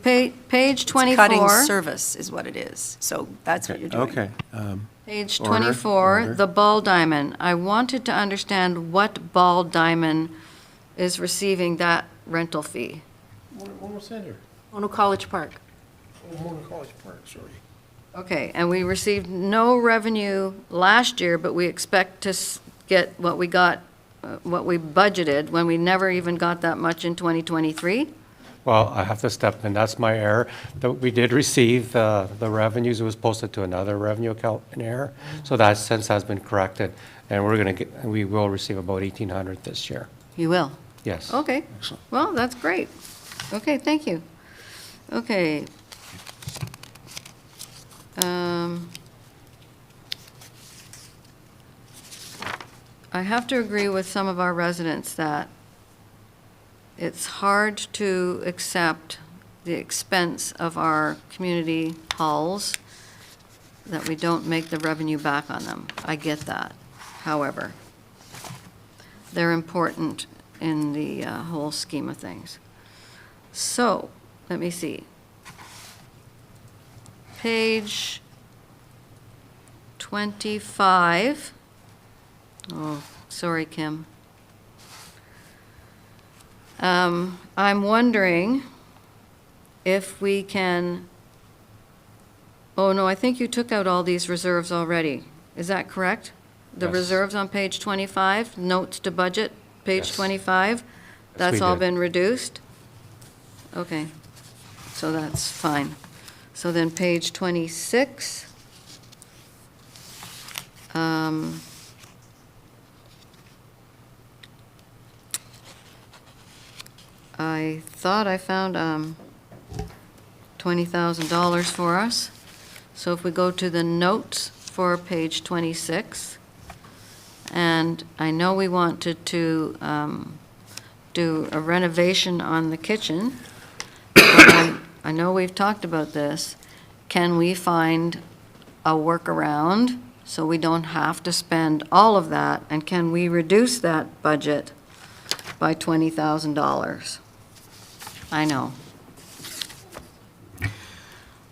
Page 24. Cutting service is what it is. So that's what you're doing. Okay. Page Order, 24, order. the ball diamond. I wanted to understand what ball diamond is receiving that rental fee. Mono Center. Ono College Park. Mono College Park, sorry. Okay, and we received no revenue last year, but we expect to get what we got, what we budgeted, when we never even got that much in 2023? Well, I have to step in, that's my error. We did receive the revenues, it was posted to another revenue account in error, so that since has been corrected, and we will receive about 1,800 this year. You will? Yes. Okay, well, that's great. Okay, thank you. Okay. I have to agree with some of our residents that it's hard to accept the expense of our community halls, that we don't make the revenue back on them. I get that. However, they're important in the whole scheme of things. So, let me see. Page 25. Oh, sorry, Kim. I'm wondering if we can, oh, no, I think you took out all these reserves already. Is that correct? The Yes. reserves on page 25, notes to budget, page Yes. 25? That's we all did. been reduced? Okay, so that's fine. So then page 26. I thought I found $20,000 for us. So if we go to the notes for page 26, and I know we wanted to do a renovation on the kitchen, but I know we've talked about this. Can we find a workaround so we don't have to spend all of that? And can we reduce that budget by $20,000? I know.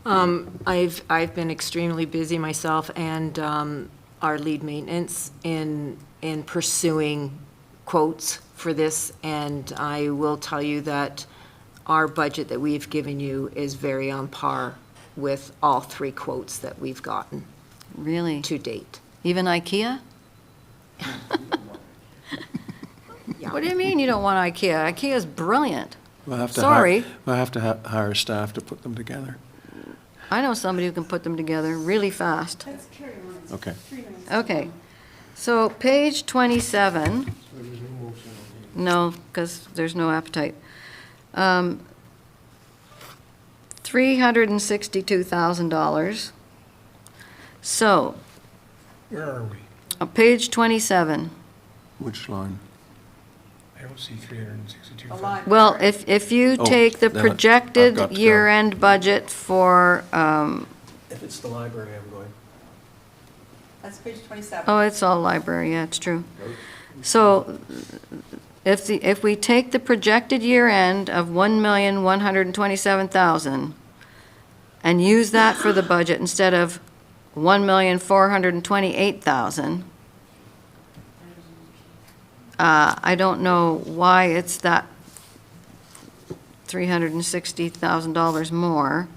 I've been extremely busy myself and our lead maintenance in pursuing quotes for this, and I will tell you that our budget that we've given you is very on par with all three quotes that we've gotten Really? to date. Even IKEA? What do you mean you don't want IKEA? IKEA's brilliant. We'll have to Sorry. We'll have to hire staff to put them together. I know somebody who can put them together really fast. Okay. Okay, so page 27. No, because there's no appetite. $362,000. So, Where are we? on page 27. Which line? I don't see 362. Well, if you Oh, take the then I've projected got to go. year-end budget for If it's the library, I'm going. That's page 27. Oh, it's all library, yeah, it's true. So if we take the projected year end of 1,127,000 and use that for the budget instead of 1,428,000, I don't know why it's that $360,000 more.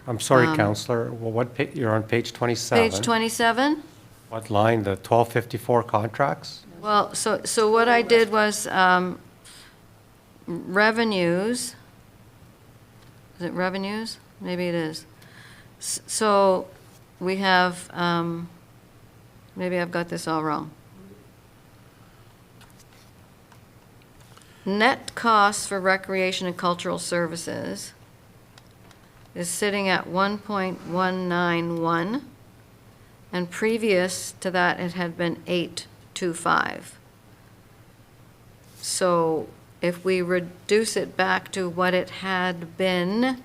I'm sorry, Counselor, well, you're on page 27? Page 27? What line, the 1254 contracts? Well, so what I did was revenues. Is it revenues? Maybe it is. So we have, maybe I've got this all wrong. Net costs for recreation and cultural services is sitting at 1.191, and previous to that, it had been 825. So if we reduce it back to what it had been,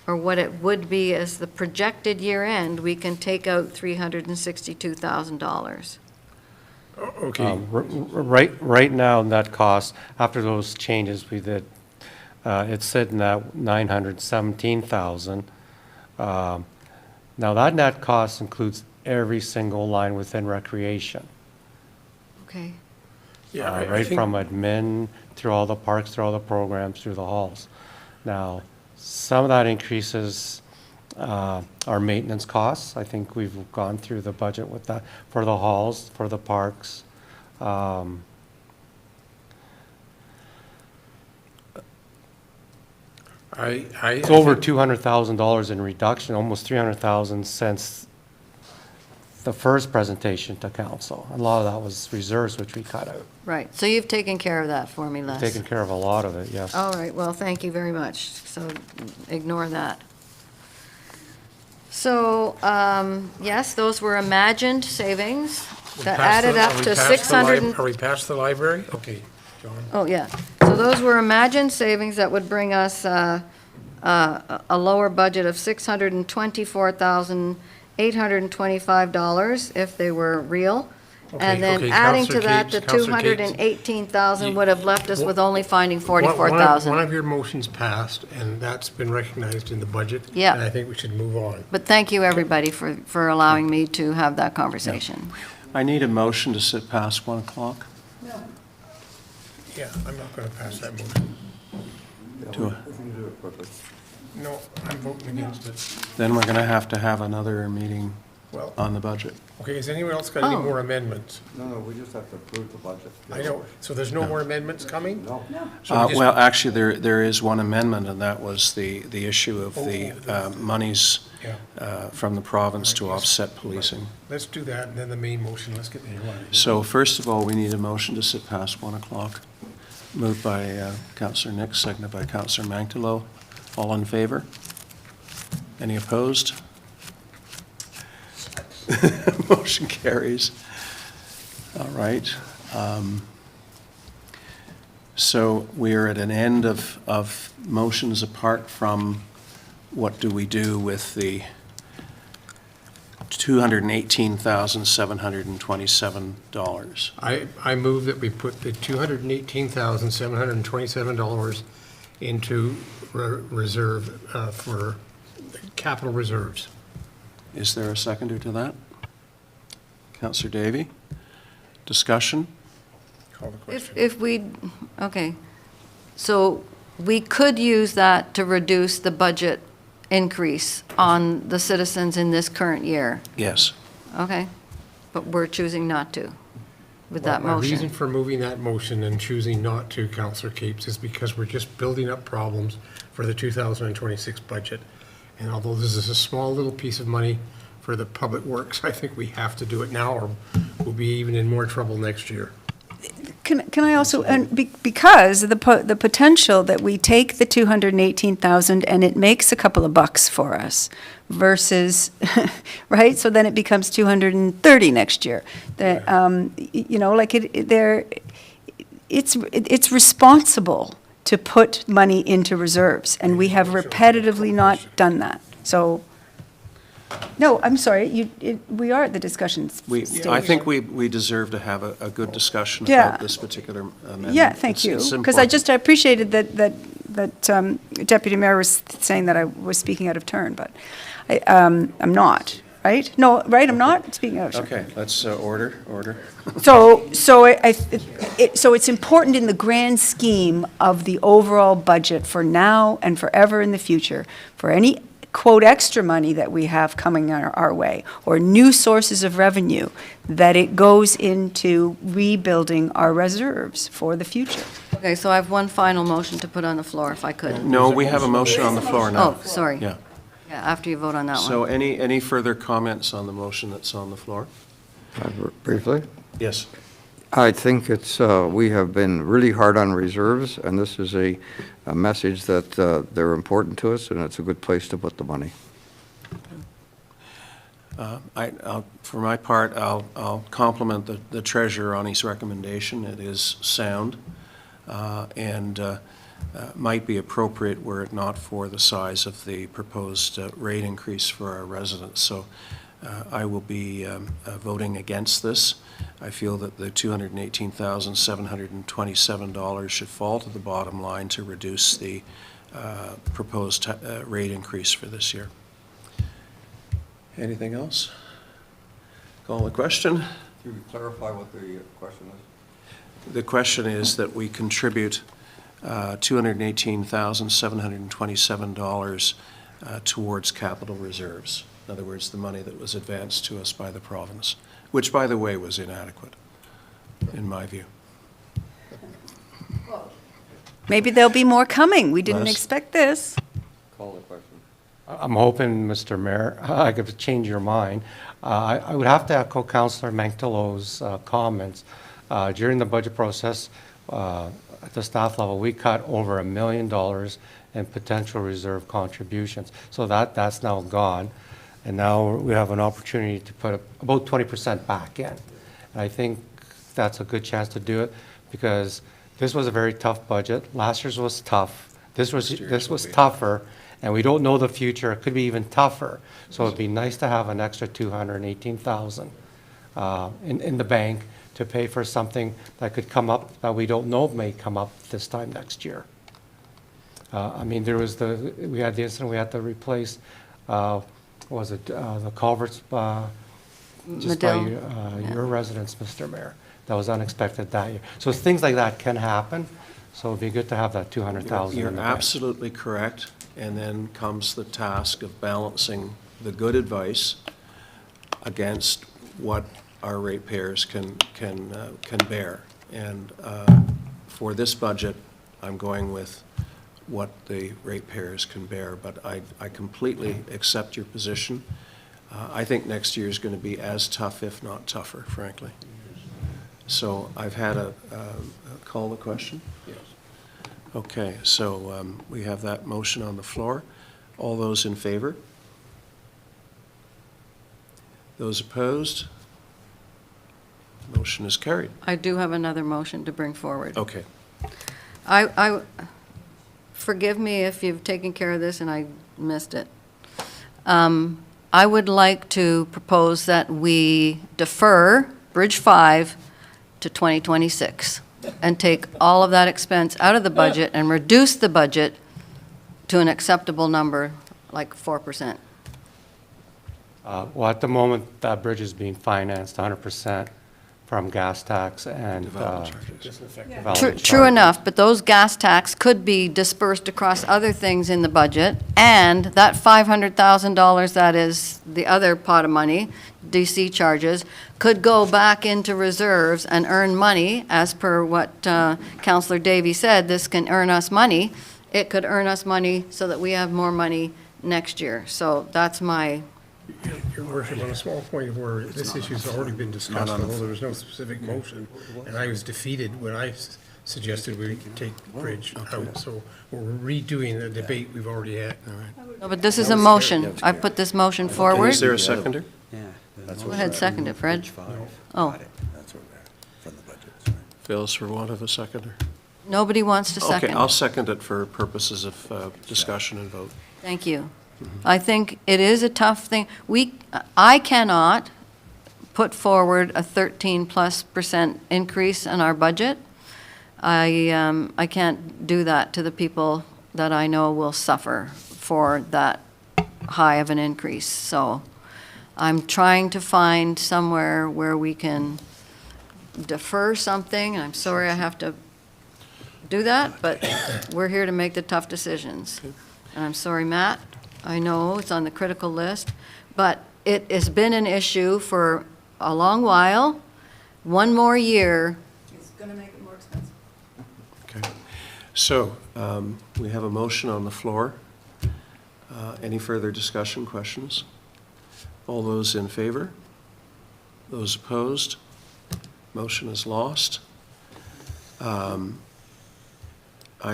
or what it would be as the projected year end, we can take out $362,000. Okay. Right now, net cost, after those changes we did, it's sitting at 917,000. Now, that net cost includes every single line within recreation. Okay. Yeah, I Right think- from admin, through all the parks, through all the programs, through the halls. Now, some of that increases our maintenance costs. I think we've gone through the budget with that, for the halls, for the parks. It's over $200,000 in reduction, almost $300,000 since the first presentation to council. A lot of that was reserves, which we cut out. Right, so you've taken care of that for me, Les. Taken care of a lot of it, yes. All right, well, thank you very much. So ignore that. So, yes, those were imagined savings that added up to 600. Are we past the library? Okay, John. Oh, yeah. So those were imagined savings that would bring us a lower budget of $624,825 if they were real. And then Okay, adding to Councillor that, the Cates, Councillor Cates. 218,000 would have left us with only finding One of 44,000. your motions passed, and that's been recognized in the budget. Yeah. And I think we should move on. But thank you, everybody, for allowing me to have that conversation. I need a motion to sit past 1 o'clock. Yeah, I'm not going to pass that motion. To a- No, I'm voting against it. Then we're going to have another meeting Well, on the budget. okay, has anyone else got any Oh. more amendments? No, we just have to approve the budget. I know, so there's no more amendments coming? No. So we just- Well, actually, there is one amendment, and that was the issue of the monies Yeah. from the province to offset policing. Let's do that, and then the main motion, let's get the headline. So first of all, we need a motion to sit past 1 o'clock. Moved by Councillor Nix, seconded by Councillor Manctilo. All in favor? Any opposed? Motion carries. All right. So we're at an end of motions apart from what do we do with the $218,727. I move that we put the $218,727 into reserve for capital reserves. Is there a seconder to that? Councillor Davy? Discussion? Call the question. If we, okay, so we could use that to reduce the budget increase on the citizens in this current year, Yes. okay? But we're choosing not to with that My reason motion. for moving that motion and choosing not to, Councillor Capes, is because we're just building up problems for the 2026 budget. And although this is a small little piece of money for the public works, I think we have to do it now, or we'll be even in more trouble next year. Can I also, and because the potential that we take the 218,000 and it makes a couple of bucks for us versus, right? So then it becomes 230 next year. That, you know, like it's responsible to put money into reserves, and we have repetitively not done that. So, No, I'm sorry, we are at the discussion stage. I think we deserve to have a good discussion Yeah. about this particular amendment. Yeah, thank you. It's Because I important. appreciated that Deputy Mayor was saying that I was speaking out of turn, but I'm not, right? No, right, I'm not speaking out of turn. Okay, let's order. So it's important in the grand scheme of the overall budget for now and forever in the future, for any, quote, extra money that we have coming our way, or new sources of revenue, that it goes into rebuilding our reserves for the future. Okay, so I have one final motion to put on the floor, if I could. No, we have a motion on the floor now. Oh, sorry. Yeah. Yeah, after you vote on that one. So any further comments on the motion that's on the floor? Briefly? Yes. I think it's, we have been really hard on reserves, and this is a message that they're important to us, and it's a good place to put the money. For my part, I'll compliment the treasurer on his recommendation. It is sound and might be appropriate were it not for the size of the proposed rate increase for our residents. So I will be voting against this. I feel that the $218,727 should fall to the bottom line to reduce the proposed rate increase for this year. Anything else? Call the question. Can you clarify what the question is? The question is that we contribute $218,727 towards capital reserves. In other words, the money that was advanced to us by the province, which, by the way, was inadequate, in my view. Maybe there'll be more coming. We didn't Les? expect this. Call the question. I'm hoping, Mr. Mayor, I could change your mind. I would have to echo Councillor Mantelo's comments. During the budget process, at the staff level, we cut over $1 million in potential reserve contributions. So that's now gone. And now we have an opportunity to put about 20% back in. And I think that's a good chance to do it because this was a very tough budget. Last year's was tough. This was tougher, and we don't know the future. It could be even tougher. So it'd be nice to have an extra $218,000 in the bank to pay for something that could come up that we don't know may come up this time next year. I mean, we had the incident we had to replace. The culverts just by your residence, Mr. Mayor. That was unexpected that year. So things like that can happen. So it'd be good to have that $200,000 You're in the bank. absolutely correct. And then comes the task of balancing the good advice against what our ratepayers can bear. And for this budget, I'm going with what the ratepayers can bear, but I completely accept your position. I think next year is going to be as tough, if not tougher, frankly. So I've had a call the question? Yes. Okay, so we have that motion on the floor. All those in favor? Those opposed? Motion is carried. I do have another motion to bring forward. Okay. Forgive me if you've taken care of this and I missed it. I would like to propose that we defer Bridge 5 to 2026 and take all of that expense out of the budget and reduce the budget to an acceptable number, like 4%. Well, at the moment, that bridge is being financed 100% from gas tax and development True charges. enough, but those gas tax could be dispersed across other things in the budget, and that $500,000 that is the other pot of money, DC charges, could go back into reserves and earn money, as per what Councillor Davey said, this can earn us money. It could earn us money so that we have more money next year. So that's my... Your worship, on a small point of order, this issue's already been discussed, although there was no specific motion, and I was defeated when I suggested we take bridge out, so we're redoing the debate we've already had. No, but this is a motion. I put this motion forward. Is there a seconder? Go ahead, second it, Fred. Oh, Fails for want of a seconder. nobody wants to second. Okay, I'll second it for purposes of discussion and vote. Thank you. I think it is a tough thing. I cannot put forward a 13+% increase in our budget. I can't do that to the people that I know will suffer for that high of an increase. So I'm trying to find somewhere where we can defer something. I'm sorry I have to do that, but we're here to make the tough decisions. And I'm sorry, Matt, I know it's on the critical list, but it has been an issue for a long while. One more year. It's going to make it more expensive. Okay. So, we have a motion on the floor. Any further discussion, questions? All those in favor? Those opposed? Motion is lost. I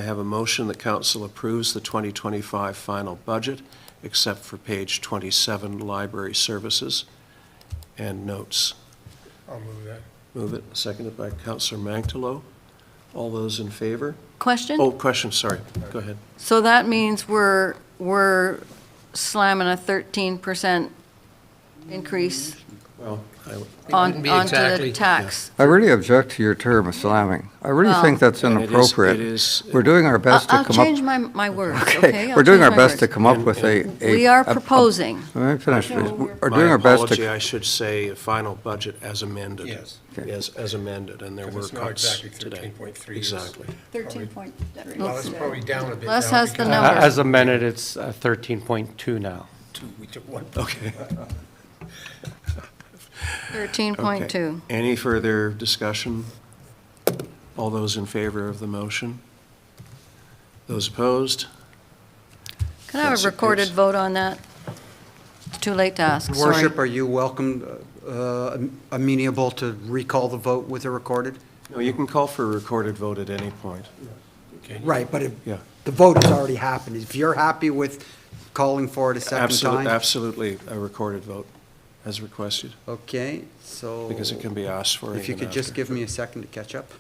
have a motion that council approves the 2025 final budget, except for page 27, library services and notes. I'll move that. Move it, seconded by Councillor Mantalo. All those in favor? Question? Oh, question, sorry. Go ahead. So that means we're slamming a 13% increase Well, onto the exactly. tax. I really object to your term of slamming. I really think that's And it inappropriate. is- We're doing our best to I'll come up. change my words, okay? I'll We're doing change our my best to words. come up with a. We are proposing. Let me finish, please. We're My doing our best apology, to. I should say a final budget as amended. Yes. Okay. As amended, and there were Because it's not cuts exactly today. 13.3. Exactly. 13.3. Well, it's probably down a bit. Les now has the because number. As amended, it's 13.2 now. We took one. Okay. 13.2. Any further discussion? All those in favor of the motion? Those opposed? Can I have a Councillor recorded Pierce. vote on that? It's too late to ask, sorry. Worship, are you welcome, amenable to recall the vote with a recorded? No, you can call for a recorded vote at any point. Right, but Yeah. the vote has already happened. If you're happy with calling for it a second time? Absolutely, a recorded vote as requested, Okay, so. because it can be asked for. If you even could just after. give me a second to catch up.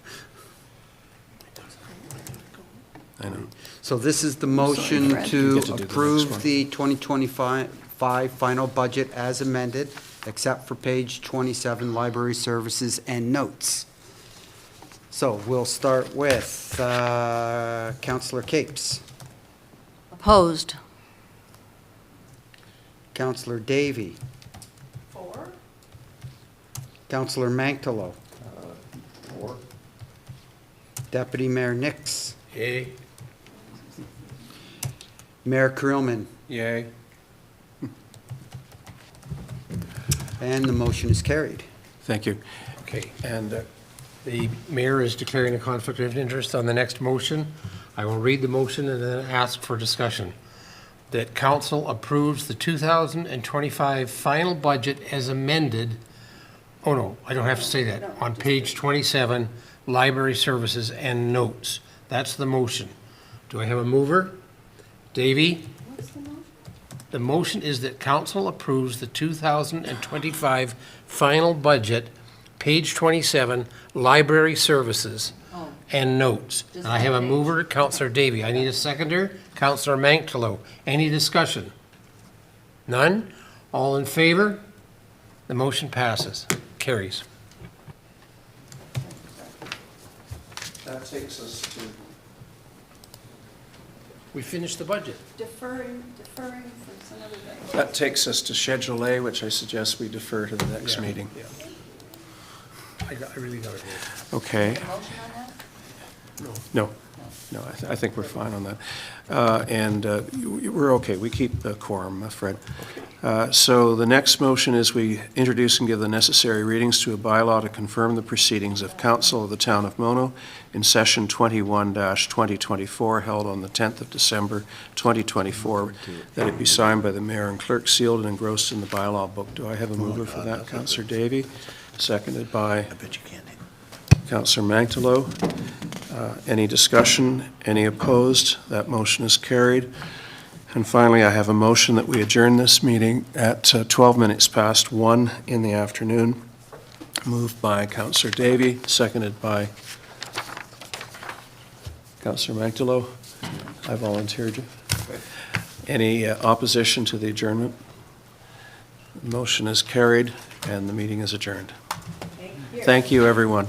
I know. So this is the motion Fred. to You get to do the next approve one. the 2025 final budget as amended, except for page 27, library services and notes. So we'll start with Councillor Capes, Opposed. Councillor Davy. Four? Councillor Mantalo. Deputy Mayor Nix. Yay. Mayor Krillman. Yay. And the motion is carried. Thank you. Okay. And The mayor is declaring a conflict of interest on the next motion. I will read the motion and then ask for discussion. That council approves the 2025 final budget as amended. Oh, no, I don't have to say that. On page 27, library services and notes. That's the motion. Do I have a mover? Davy? The motion is that council approves the 2025 final budget, page 27, library services and notes. And I have a mover, Councillor Davy. I need a seconder, Councillor Mantalo. Any discussion? None? All in favor? The motion passes, carries. that takes us to, We finished the budget. Deferring for some other day. that takes us to Schedule A, which I suggest we defer to the next Yeah, meeting. yeah. I really got it. Okay. Motion on that? No, I think we're fine on that. And we're okay, we keep the quorum, Fred. So the next motion is we introduce and give the necessary readings to a bylaw to confirm the proceedings of Council of the Town of Mono in session 21-2024 held on the 10th of December 2024, that it be signed by the mayor and clerk, sealed and engrossed in the bylaw book. Do I have a mover for that? Councillor Davy, seconded by Councillor Mantalo. Any discussion? Any opposed? That motion is carried. And finally, I have a motion that we adjourn this meeting at 12 minutes past 1 in the afternoon. Moved by Councillor Davy, seconded by Councillor Mantalo. I volunteered you. Any opposition to the adjournment? Motion is carried, and the meeting is adjourned. Thank you, everyone.